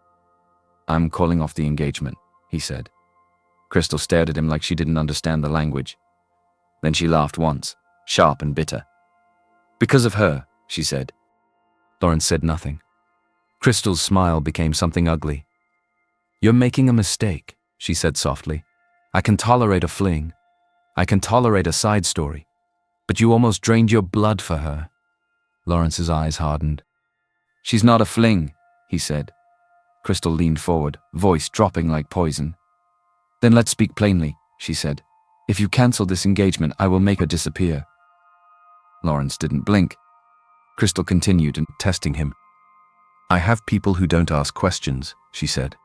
I'm calling off the engagement, he said. Crystal stared at him like she didn't understand the language. Then she laughed once, sharp and bitter. Because of her, she said. Lawrence said nothing. Crystal's smile became something ugly. You're making a mistake, she said softly. I can tolerate a fling. I can tolerate a side story. But you almost drained your blood for her. Lawrence's eyes hardened. She's not a fling, he said. Crystal leaned forward, voice dropping like poison. Then let's speak plainly, she said. If you cancel this engagement, I will make her disappear. Lawrence didn't blink. Crystal continued, testing him. I have people who don't ask questions, she said.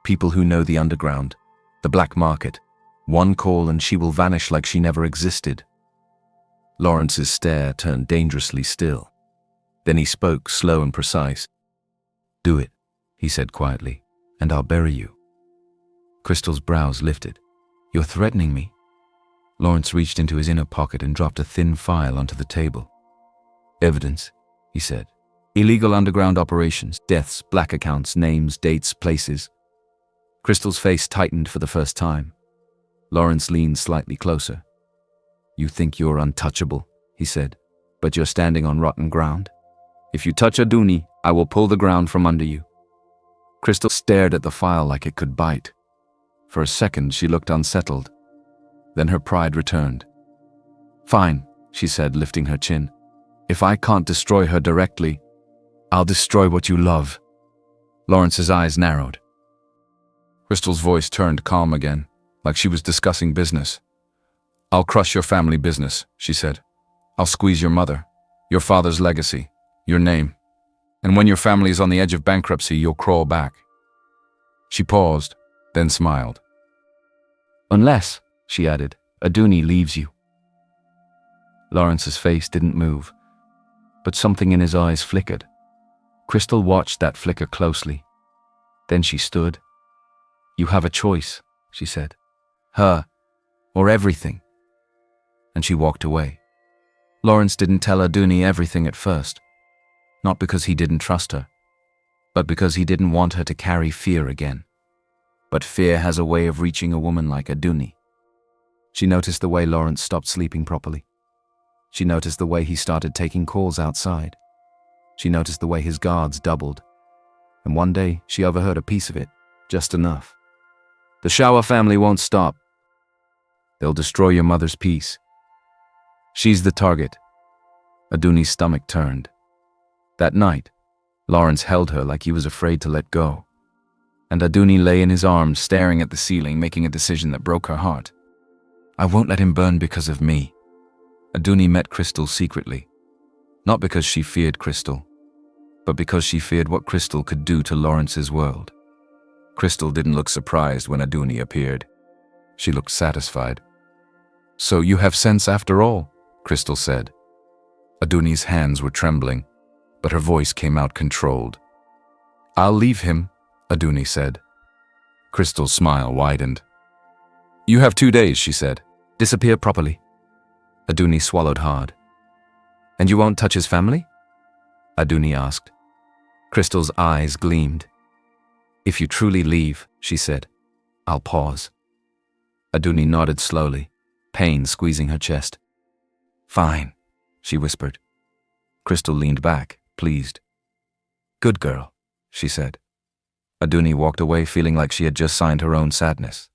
People who know the underground, the black market. One call and she will vanish like she never existed. Lawrence's stare turned dangerously still. Then he spoke, slow and precise. Do it, he said quietly, and I'll bury you. Crystal's brows lifted. You're threatening me? Lawrence reached into his inner pocket and dropped a thin file onto the table. Evidence, he said. Illegal underground operations, deaths, black accounts, names, dates, places. Crystal's face tightened for the first time. Lawrence leaned slightly closer. "You think you're untouchable," he said, "but you're standing on rotten ground. If you touch Adunni, I will pull the ground from under you." Crystal stared at the file like it could bite. For a second, she looked unsettled. Then her pride returned. "Fine," she said, lifting her chin. "If I can't destroy her directly, I'll destroy what you love." Lawrence's eyes narrowed. Crystal's voice turned calm again, like she was discussing business. "I'll crush your family business," she said. "I'll squeeze your mother, your father's legacy, your name. And when your family is on the edge of bankruptcy, you'll crawl back." She paused, then smiled. "Unless," she added, "Adunni leaves you." Lawrence's face didn't move, but something in his eyes flickered. Crystal watched that flicker closely. Then she stood. "You have a choice," she said. "Her, or everything." And she walked away. Lawrence didn't tell Adunni everything at first. Not because he didn't trust her, but because he didn't want her to carry fear again. But fear has a way of reaching a woman like Adunni. She noticed the way Lawrence stopped sleeping properly. She noticed the way he started taking calls outside. She noticed the way his guards doubled. And one day, she overheard a piece of it, just enough. "The Shower family won't stop. They'll destroy your mother's peace. She's the target." Adunni's stomach turned. That night, Lawrence held her like he was afraid to let go. And Adunni lay in his arms, staring at the ceiling, making a decision that broke her heart. "I won't let him burn because of me." Adunni met Crystal secretly. Not because she feared Crystal, but because she feared what Crystal could do to Lawrence's world. Crystal didn't look surprised when Adunni appeared. She looked satisfied. "So you have sense after all," Crystal said. Adunni's hands were trembling, but her voice came out controlled. "I'll leave him," Adunni said. Crystal's smile widened. "You have 2 days," she said. "Disappear properly." Adunni swallowed hard. "And you won't touch his family?" Adunni asked. Crystal's eyes gleamed. "If you truly leave," she said, "I'll pause." Adunni nodded slowly, pain squeezing her chest. "Fine," she whispered. Crystal leaned back, pleased. "Good girl," she said. Adunni walked away feeling like she had just signed her own sadness.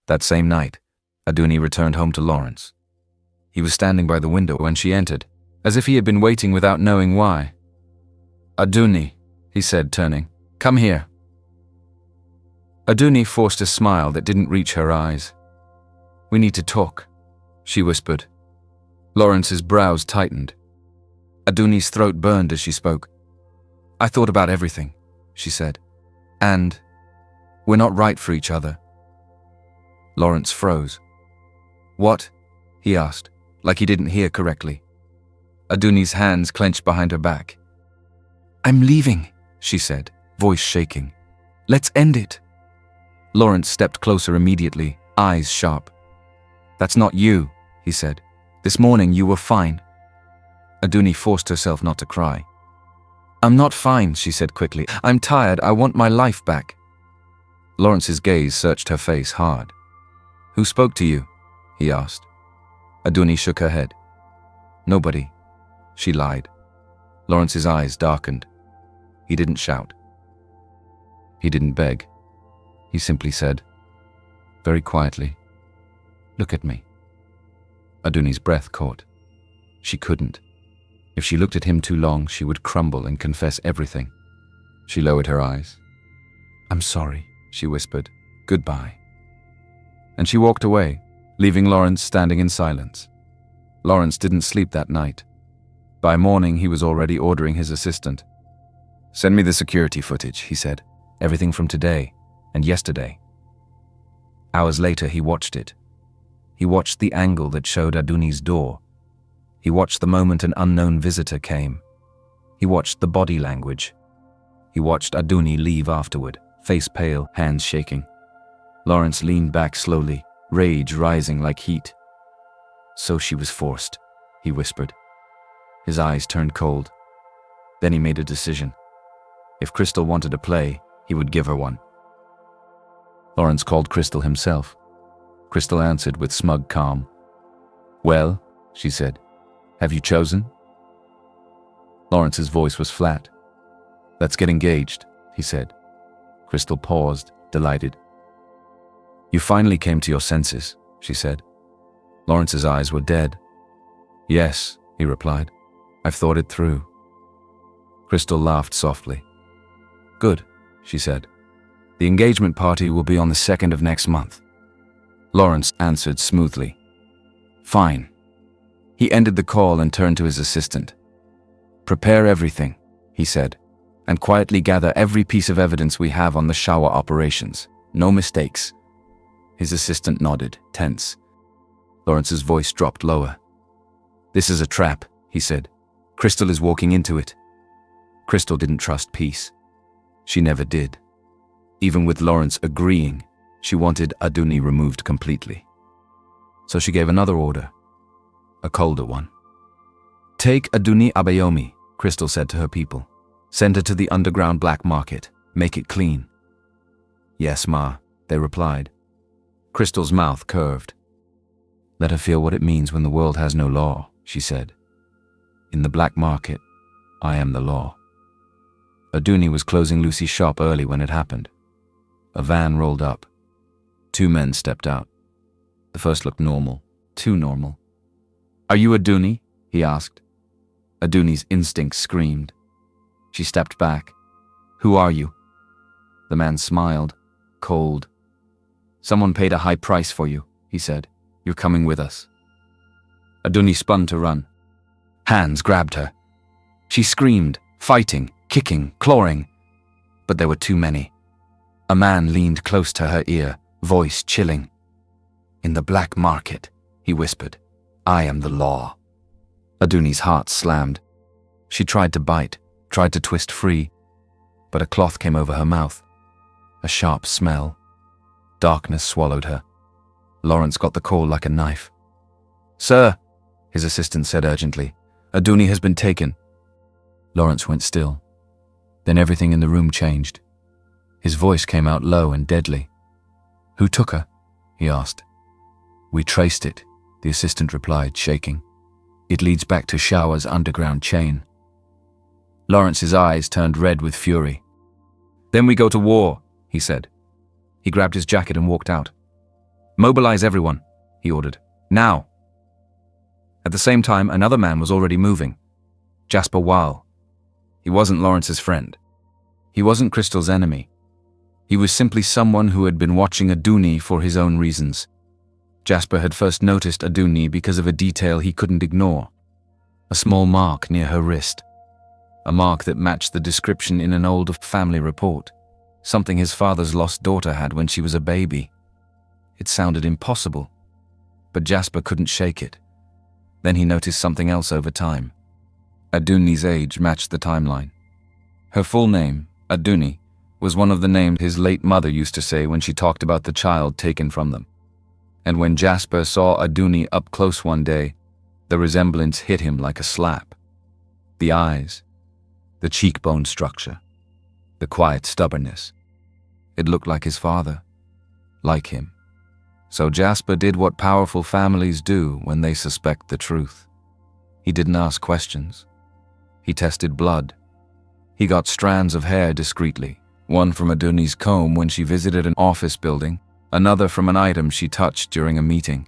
That same night, Adunni returned home to Lawrence. He was standing by the window when she entered, as if he had been waiting without knowing why. "Adunni," he said, turning, "come here." Adunni forced a smile that didn't reach her eyes. "We need to talk," she whispered. Lawrence's brows tightened. Adunni's throat burned as she spoke. "I thought about everything," she said. "And we're not right for each other." Lawrence froze. "What?" he asked, like he didn't hear correctly. Adunni's hands clenched behind her back. "I'm leaving," she said, voice shaking. "Let's end it." Lawrence stepped closer immediately, eyes sharp. "That's not you," he said. "This morning you were fine." Adunni forced herself not to cry. "I'm not fine," she said quickly. "I'm tired. I want my life back." Lawrence's gaze searched her face hard. "Who spoke to you?" he asked. Adunni shook her head. "Nobody," she lied. Lawrence's eyes darkened. He didn't shout. He didn't beg. He simply said, very quietly, "Look at me." Adunni's breath caught. She couldn't. If she looked at him too long, she would crumble and confess everything. She lowered her eyes. "I'm sorry," she whispered. "Goodbye." And she walked away, leaving Lawrence standing in silence. Lawrence didn't sleep that night. By morning, he was already ordering his assistant. "Send me the security footage," he said. "Everything from today and yesterday." Hours later, he watched it. He watched the angle that showed Adunni's door. He watched the moment an unknown visitor came. He watched the body language. He watched Adunni leave afterward, face pale, hands shaking. Lawrence leaned back slowly, rage rising like heat. "So she was forced," he whispered. His eyes turned cold. Then he made a decision. If Crystal wanted to play, he would give her one. Lawrence called Crystal himself. Crystal answered with smug calm. "Well," she said, "have you chosen?" Lawrence's voice was flat. "Let's get engaged," he said. Crystal paused, delighted. "You finally came to your senses," she said. Lawrence's eyes were dead. "Yes," he replied. "I've thought it through." Crystal laughed softly. "Good," she said. "The engagement party will be on the 2nd of next month." Lawrence answered smoothly. "Fine." He ended the call and turned to his assistant. "Prepare everything," he said, "and quietly gather every piece of evidence we have on the shower operations. No mistakes." His assistant nodded, tense. Lawrence's voice dropped lower. "This is a trap," he said. "Crystal is walking into it." Crystal didn't trust peace. She never did. Even with Lawrence agreeing, she wanted Adunni removed completely. So she gave another order, a colder one. "Take Adunni Abayomi," Crystal said to her people. "Send her to the underground black market. Make it clean." "Yes, Ma," they replied. Crystal's mouth curved. "Let her feel what it means when the world has no law," she said. "In the black market, I am the law." Adunni was closing Lucy's shop early when it happened. A van rolled up. 2 men stepped out. The first looked normal, too normal. "Are you Adunni?" he asked. Adunni's instinct screamed. She stepped back. "Who are you?" The man smiled, cold. "Someone paid a high price for you," he said. "You're coming with us." Adunni spun to run. Hands grabbed her. She screamed, fighting, kicking, clawing. But there were too many. A man leaned close to her ear, voice chilling. "In the black market," he whispered, "I am the law." Adunni's heart slammed. She tried to bite, tried to twist free, but a cloth came over her mouth. A sharp smell. Darkness swallowed her. Lawrence got the call like a knife. "Sir," his assistant said urgently, "Adunni has been taken." Lawrence went still. Then everything in the room changed. His voice came out low and deadly. "Who took her?" he asked. "We traced it," the assistant replied, shaking. "It leads back to Shower's underground chain." Lawrence's eyes turned red with fury. "Then we go to war," he said. He grabbed his jacket and walked out. "Mobilize everyone," he ordered. "Now." At the same time, another man was already moving. Jasper Weil. He wasn't Lawrence's friend. He wasn't Crystal's enemy. He was simply someone who had been watching Adunni for his own reasons. Jasper had first noticed Adunni because of a detail he couldn't ignore. A small mark near her wrist. A mark that matched the description in an old family report. Something his father's lost daughter had when she was a baby. It sounded impossible, but Jasper couldn't shake it. Then he noticed something else over time. Adunni's age matched the timeline. Her full name, Adunni, was one of the names his late mother used to say when she talked about the child taken from them. And when Jasper saw Adunni up close one day, the resemblance hit him like a slap. The eyes, the cheekbone structure, the quiet stubbornness. It looked like his father, like him. So Jasper did what powerful families do when they suspect the truth. He didn't ask questions. He tested blood. He got strands of hair discreetly, one from Adunni's comb when she visited an office building, another from an item she touched during a meeting.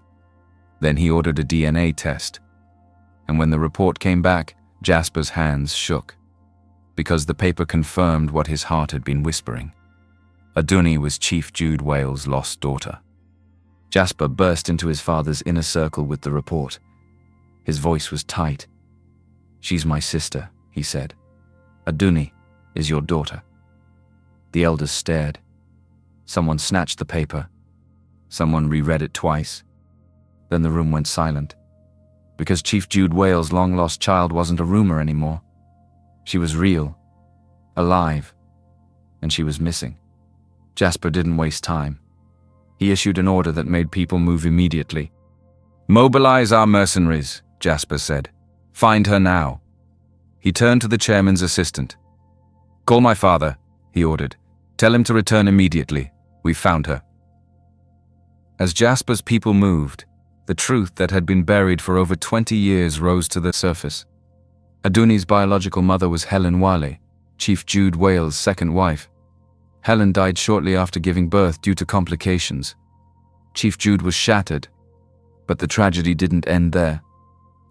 Then he ordered a DNA test. And when the report came back, Jasper's hands shook, because the paper confirmed what his heart had been whispering. Adunni was Chief Jude Wales' lost daughter. Jasper burst into his father's inner circle with the report. His voice was tight. "She's my sister," he said. "Adunni is your daughter." The elders stared. Someone snatched the paper. Someone reread it twice. Then the room went silent. Because Chief Jude Wales' long-lost child wasn't a rumor anymore. She was real, alive, and she was missing. Jasper didn't waste time. He issued an order that made people move immediately. "Mobilize our mercenaries," Jasper said. "Find her now." He turned to the chairman's assistant. "Call my father," he ordered. "Tell him to return immediately. We've found her." As Jasper's people moved, the truth that had been buried for over 20 years rose to the surface. Adunni's biological mother was Helen Wale, Chief Jude Wale's second wife. Helen died shortly after giving birth due to complications. Chief Jude was shattered, but the tragedy didn't end there.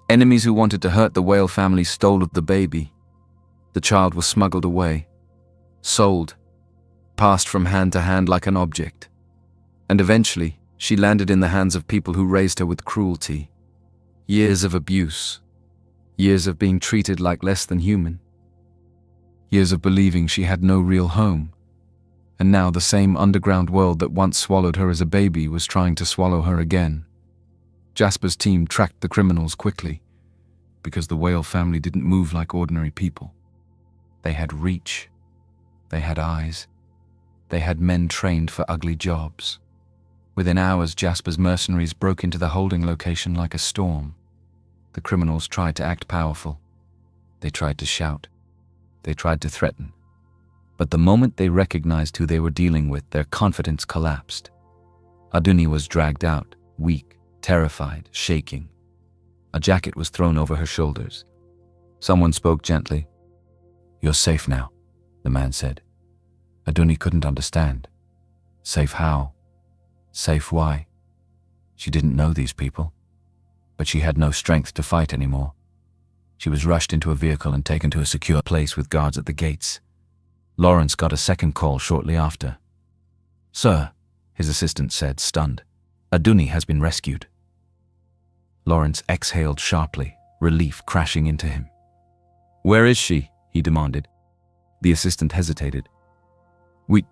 Enemies who wanted to hurt the Wale family stole the baby. The child was smuggled away, sold, passed from hand to hand like an object. And eventually, she landed in the hands of people who raised her with cruelty. Years of abuse. Years of being treated like less than human. Years of believing she had no real home. And now the same underground world that once swallowed her as a baby was trying to swallow her again. Jasper's team tracked the criminals quickly, because the Wale family didn't move like ordinary people. They had reach. They had eyes. They had men trained for ugly jobs. Within hours, Jasper's mercenaries broke into the holding location like a storm. The criminals tried to act powerful. They tried to shout. They tried to threaten. But the moment they recognized who they were dealing with, their confidence collapsed. Adunni was dragged out, weak, terrified, shaking. A jacket was thrown over her shoulders. Someone spoke gently. "You're safe now," the man said. Adunni couldn't understand. Safe how? Safe why? She didn't know these people, but she had no strength to fight anymore. She was rushed into a vehicle and taken to a secure place with guards at the gates. Lawrence got a second call shortly after. "Sir," his assistant said, stunned, "Adunni has been rescued." Lawrence exhaled sharply, relief crashing into him. "Where is she?" he demanded. The assistant hesitated. "We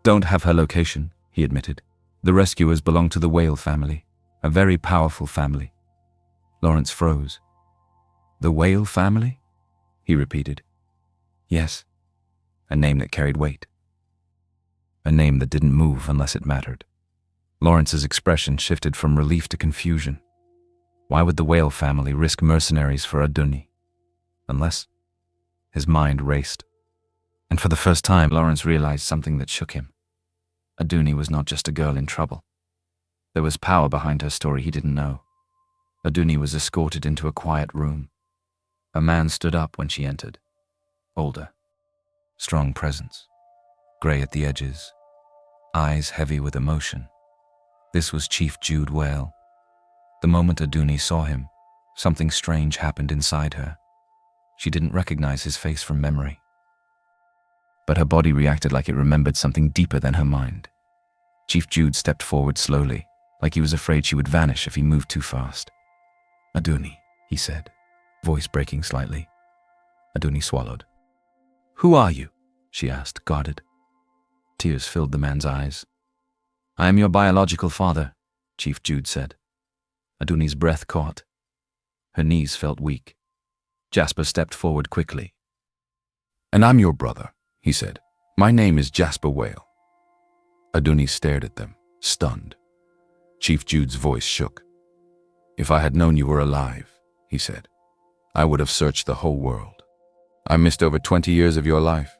don't have her location," he admitted. "The rescuers belong to the Wale family, a very powerful family." Lawrence froze. "The Wale family?" he repeated. "Yes. A name that carried weight. A name that didn't move unless it mattered." Lawrence's expression shifted from relief to confusion. Why would the Wale family risk mercenaries for Adunni? Unless... His mind raced. And for the first time, Lawrence realized something that shook him. Adunni was not just a girl in trouble. There was power behind her story he didn't know. Adunni was escorted into a quiet room. A man stood up when she entered. Older. Strong presence. Grey at the edges. Eyes heavy with emotion. This was Chief Jude Wale. The moment Adunni saw him, something strange happened inside her. She didn't recognize his face from memory. But her body reacted like it remembered something deeper than her mind. Chief Jude stepped forward slowly, like he was afraid she would vanish if he moved too fast. "Adunni," he said, voice breaking slightly. Adunni swallowed. "Who are you?" she asked, guarded. Tears filled the man's eyes. "I am your biological father," Chief Jude said. Adunni's breath caught. Her knees felt weak. Jasper stepped forward quickly. "And I'm your brother," he said. "My name is Jasper Wale." Adunni stared at them, stunned. Chief Jude's voice shook. "If I had known you were alive," he said, "I would have searched the whole world. I missed over 20 years of your life."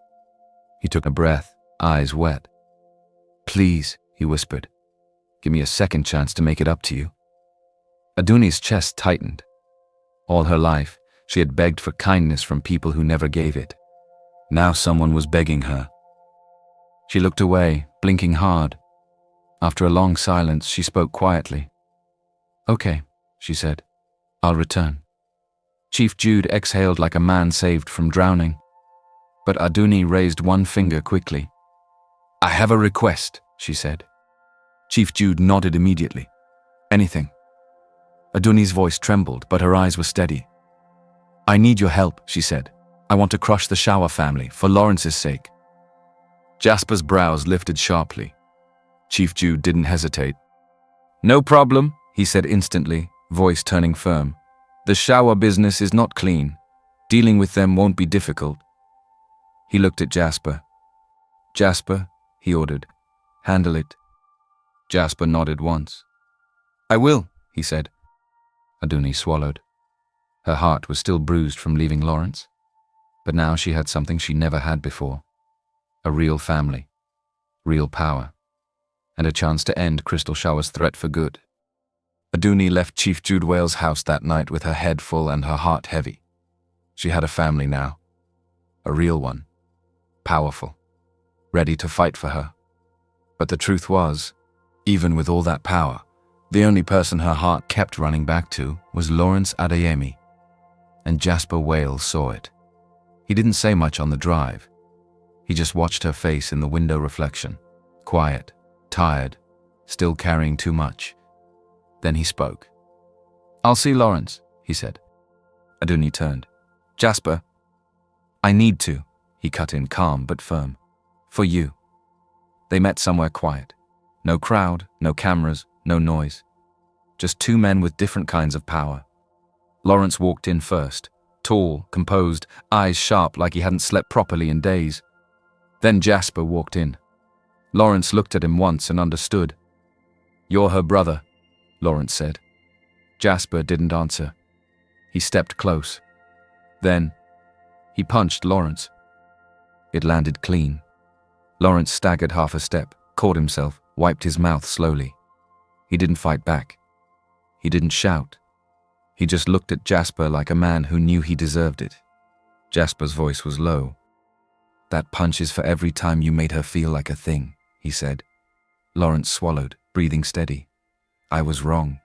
He took a breath, eyes wet. "Please," he whispered, "give me a second chance to make it up to you." Adunni's chest tightened. All her life, she had begged for kindness from people who never gave it. Now someone was begging her. She looked away, blinking hard. After a long silence, she spoke quietly. "Okay," she said. "I'll return." Chief Jude exhaled like a man saved from drowning. But Adunni raised one finger quickly. "I have a request," she said. Chief Jude nodded immediately. "Anything." Adunni's voice trembled, but her eyes were steady. "I need your help," she said. "I want to crush the Shower family, for Lawrence's sake." Jasper's brows lifted sharply. Chief Jude didn't hesitate. "No problem," he said instantly, voice turning firm. "The Shower business is not clean. Dealing with them won't be difficult." He looked at Jasper. "Jasper," he ordered, "handle it." Jasper nodded once. "I will," he said. Adunni swallowed. Her heart was still bruised from leaving Lawrence, but now she had something she never had before. A real family, real power, and a chance to end Crystal Shower's threat for good. Adunni left Chief Jude Wales' house that night with her head full and her heart heavy. She had a family now. A real one. Powerful. Ready to fight for her. But the truth was, even with all that power, the only person her heart kept running back to was Lawrence Adeyemi. And Jasper Wales saw it. He didn't say much on the drive. He just watched her face in the window reflection. Quiet, tired, still carrying too much. Then he spoke. "I'll see Lawrence," he said. Adunni turned. "Jasper." "I need to," he cut in, calm but firm. "For you." They met somewhere quiet. No crowd, no cameras, no noise. Just two men with different kinds of power. Lawrence walked in first, tall, composed, eyes sharp like he hadn't slept properly in days. Then Jasper walked in. Lawrence looked at him once and understood. "You're her brother," Lawrence said. Jasper didn't answer. He stepped close. Then, he punched Lawrence. It landed clean. Lawrence staggered half a step, caught himself, wiped his mouth slowly. He didn't fight back. He didn't shout. He just looked at Jasper like a man who knew he deserved it. Jasper's voice was low. "That punch is for every time you made her feel like a thing," he said. Lawrence swallowed, breathing steady. "I was wrong."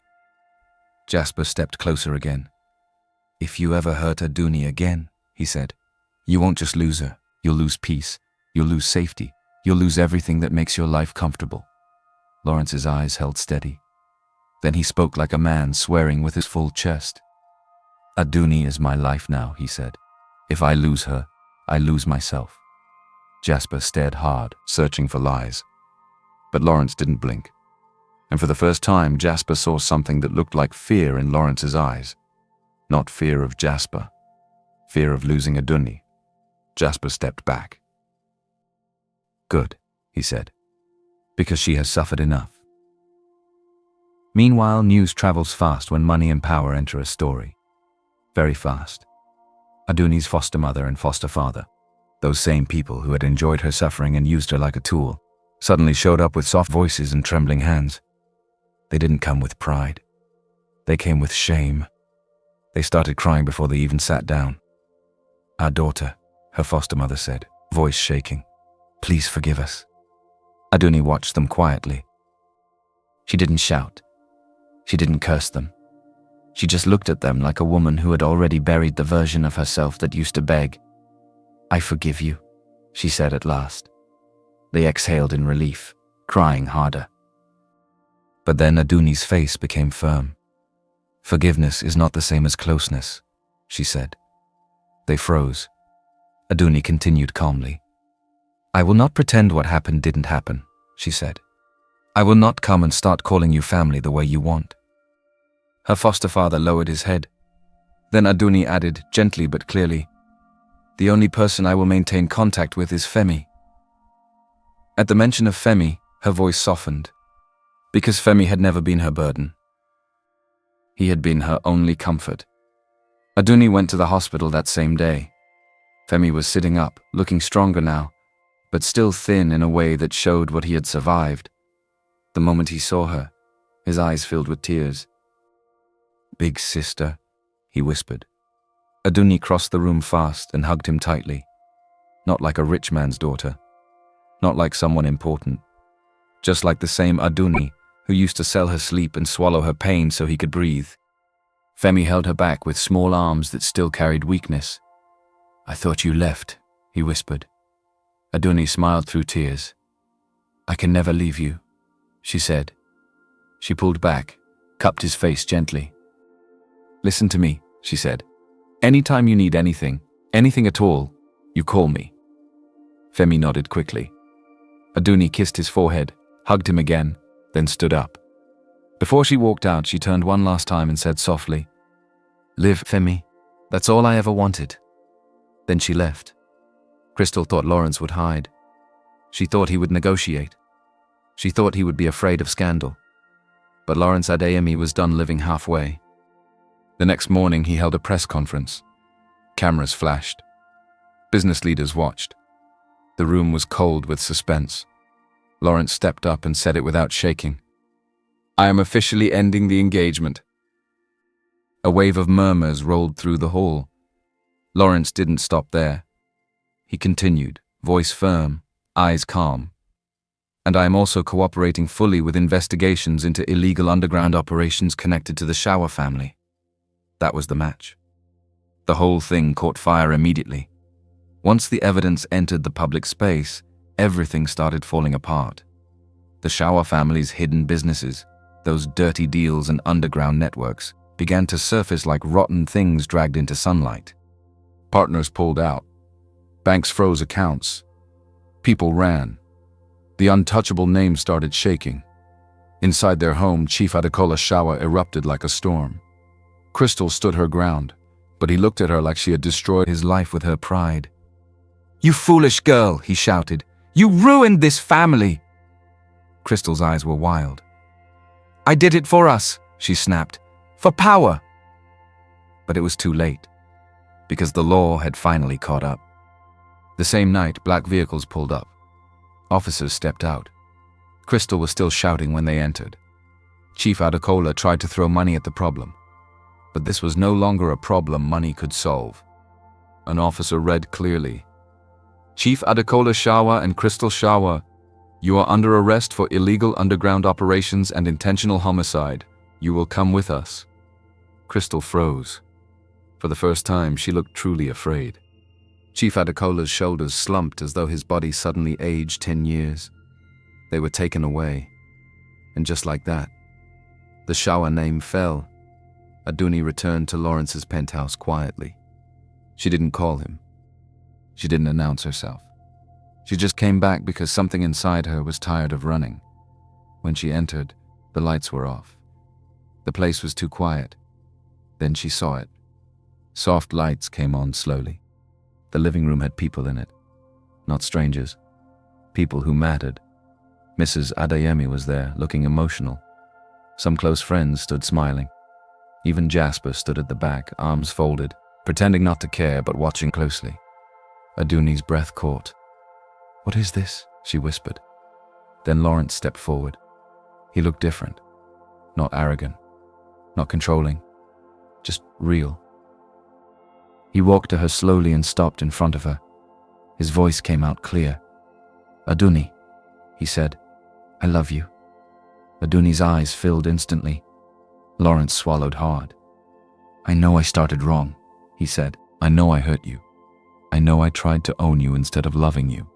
Jasper stepped closer again. "If you ever hurt Adunni again," he said, "you won't just lose her. You'll lose peace. You'll lose safety. You'll lose everything that makes your life comfortable." Lawrence's eyes held steady. Then he spoke like a man swearing with his full chest. "Adunni is my life now," he said. "If I lose her, I lose myself." Jasper stared hard, searching for lies. But Lawrence didn't blink. And for the first time, Jasper saw something that looked like fear in Lawrence's eyes. Not fear of Jasper. Fear of losing Adunni. Jasper stepped back. "Good," he said, "because she has suffered enough." Meanwhile, news travels fast when money and power enter a story. Very fast. Adunni's foster mother and foster father, those same people who had enjoyed her suffering and used her like a tool, suddenly showed up with soft voices and trembling hands. They didn't come with pride. They came with shame. They started crying before they even sat down. "Our daughter," her foster mother said, voice shaking. "Please forgive us." Adunni watched them quietly. She didn't shout. She didn't curse them. She just looked at them like a woman who had already buried the version of herself that used to beg. "I forgive you," she said at last. They exhaled in relief, crying harder. But then Adunni's face became firm. "Forgiveness is not the same as closeness," she said. They froze. Adunni continued calmly. "I will not pretend what happened didn't happen," she said. "I will not come and start calling you family the way you want." Her foster father lowered his head. Then Adunni added, gently but clearly, "The only person I will maintain contact with is Femi." At the mention of Femi, her voice softened, because Femi had never been her burden. He had been her only comfort. Adunni went to the hospital that same day. Femi was sitting up, looking stronger now, but still thin in a way that showed what he had survived. The moment he saw her, his eyes filled with tears. "Big sister," he whispered. Adunni crossed the room fast and hugged him tightly. Not like a rich man's daughter. Not like someone important. Just like the same Adunni who used to sell her sleep and swallow her pain so he could breathe. Femi held her back with small arms that still carried weakness. "I thought you left," he whispered. Adunni smiled through tears. "I can never leave you," she said. She pulled back, cupped his face gently. "Listen to me," she said. "Anytime you need anything, anything at all, you call me." Femi nodded quickly. Adunni kissed his forehead, hugged him again, then stood up. Before she walked out, she turned one last time and said softly, "Live, Femi. That's all I ever wanted." Then she left. Crystal thought Lawrence would hide. She thought he would negotiate. She thought he would be afraid of scandal. But Lawrence Adeyemi was done living halfway. The next morning he held a press conference. Cameras flashed. Business leaders watched. The room was cold with suspense. Lawrence stepped up and said it without shaking. "I am officially ending the engagement." A wave of murmurs rolled through the hall. Lawrence didn't stop there. He continued, voice firm, eyes calm. "And I am also cooperating fully with investigations into illegal underground operations connected to the Shower family." That was the match. The whole thing caught fire immediately. Once the evidence entered the public space, everything started falling apart. The Shower family's hidden businesses, those dirty deals and underground networks, began to surface like rotten things dragged into sunlight. Partners pulled out. Banks froze accounts. People ran. The untouchable name started shaking. Inside their home, Chief Adekola's shower erupted like a storm. Crystal stood her ground, but he looked at her like she had destroyed his life with her pride. "You foolish girl," he shouted. "You ruined this family!" Crystal's eyes were wild. "I did it for us," she snapped. "For power." But it was too late, because the law had finally caught up. The same night, black vehicles pulled up. Officers stepped out. Crystal was still shouting when they entered. Chief Adekola tried to throw money at the problem. But this was no longer a problem money could solve. An officer read clearly, "Chief Adekola Shawa and Crystal Shawa, you are under arrest for illegal underground operations and intentional homicide. You will come with us." Crystal froze. For the first time, she looked truly afraid. Chief Adekola's shoulders slumped as though his body suddenly aged 10 years. They were taken away. And just like that, the Shawa name fell. Adunni returned to Lawrence's penthouse quietly. She didn't call him. She didn't announce herself. She just came back because something inside her was tired of running. When she entered, the lights were off. The place was too quiet. Then she saw it. Soft lights came on slowly. The living room had people in it. Not strangers. People who mattered. Mrs. Adeyemi was there, looking emotional. Some close friends stood smiling. Even Jasper stood at the back, arms folded, pretending not to care but watching closely. Adunni's breath caught. "What is this?" she whispered. Then Lawrence stepped forward. He looked different. Not arrogant. Not controlling. Just real. He walked to her slowly and stopped in front of her. His voice came out clear. "Adunni," he said, "I love you." Adunni's eyes filled instantly. Lawrence swallowed hard. "I know I started wrong," he said. "I know I hurt you. I know I tried to own you instead of loving you."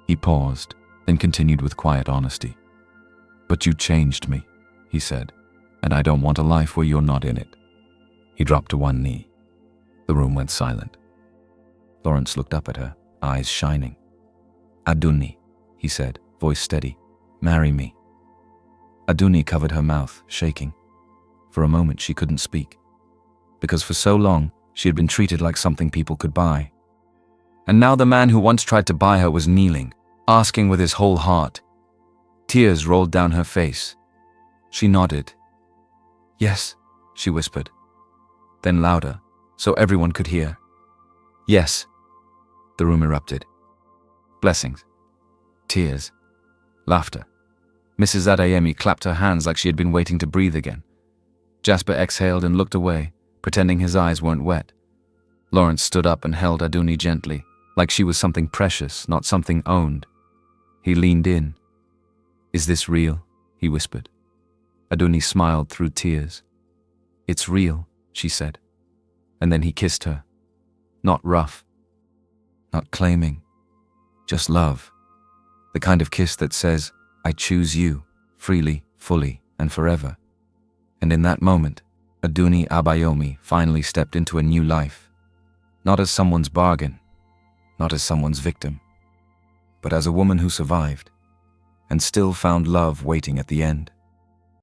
He paused, then continued with quiet honesty. "But you changed me," he said, "and I don't want a life where you're not in it." He dropped to one knee. The room went silent. Lawrence looked up at her, eyes shining. "Adunni," he said, voice steady, "marry me." Adunni covered her mouth, shaking. For a moment she couldn't speak, because for so long she had been treated like something people could buy. And now the man who once tried to buy her was kneeling, asking with his whole heart. Tears rolled down her face. She nodded. "Yes," she whispered. Then louder, so everyone could hear. "Yes." The room erupted. Blessings. Tears. Laughter. Mrs. Adeyemi clapped her hands like she had been waiting to breathe again. Jasper exhaled and looked away, pretending his eyes weren't wet. Lawrence stood up and held Adunni gently, like she was something precious, not something owned. He leaned in. "Is this real?" he whispered. Adunni smiled through tears. "It's real," she said. And then he kissed her. Not rough. Not claiming. Just love. The kind of kiss that says, "I choose you, freely, fully, and forever." And in that moment, Adunni Abayomi finally stepped into a new life. Not as someone's bargain, not as someone's victim, but as a woman who survived, and still found love waiting at the end.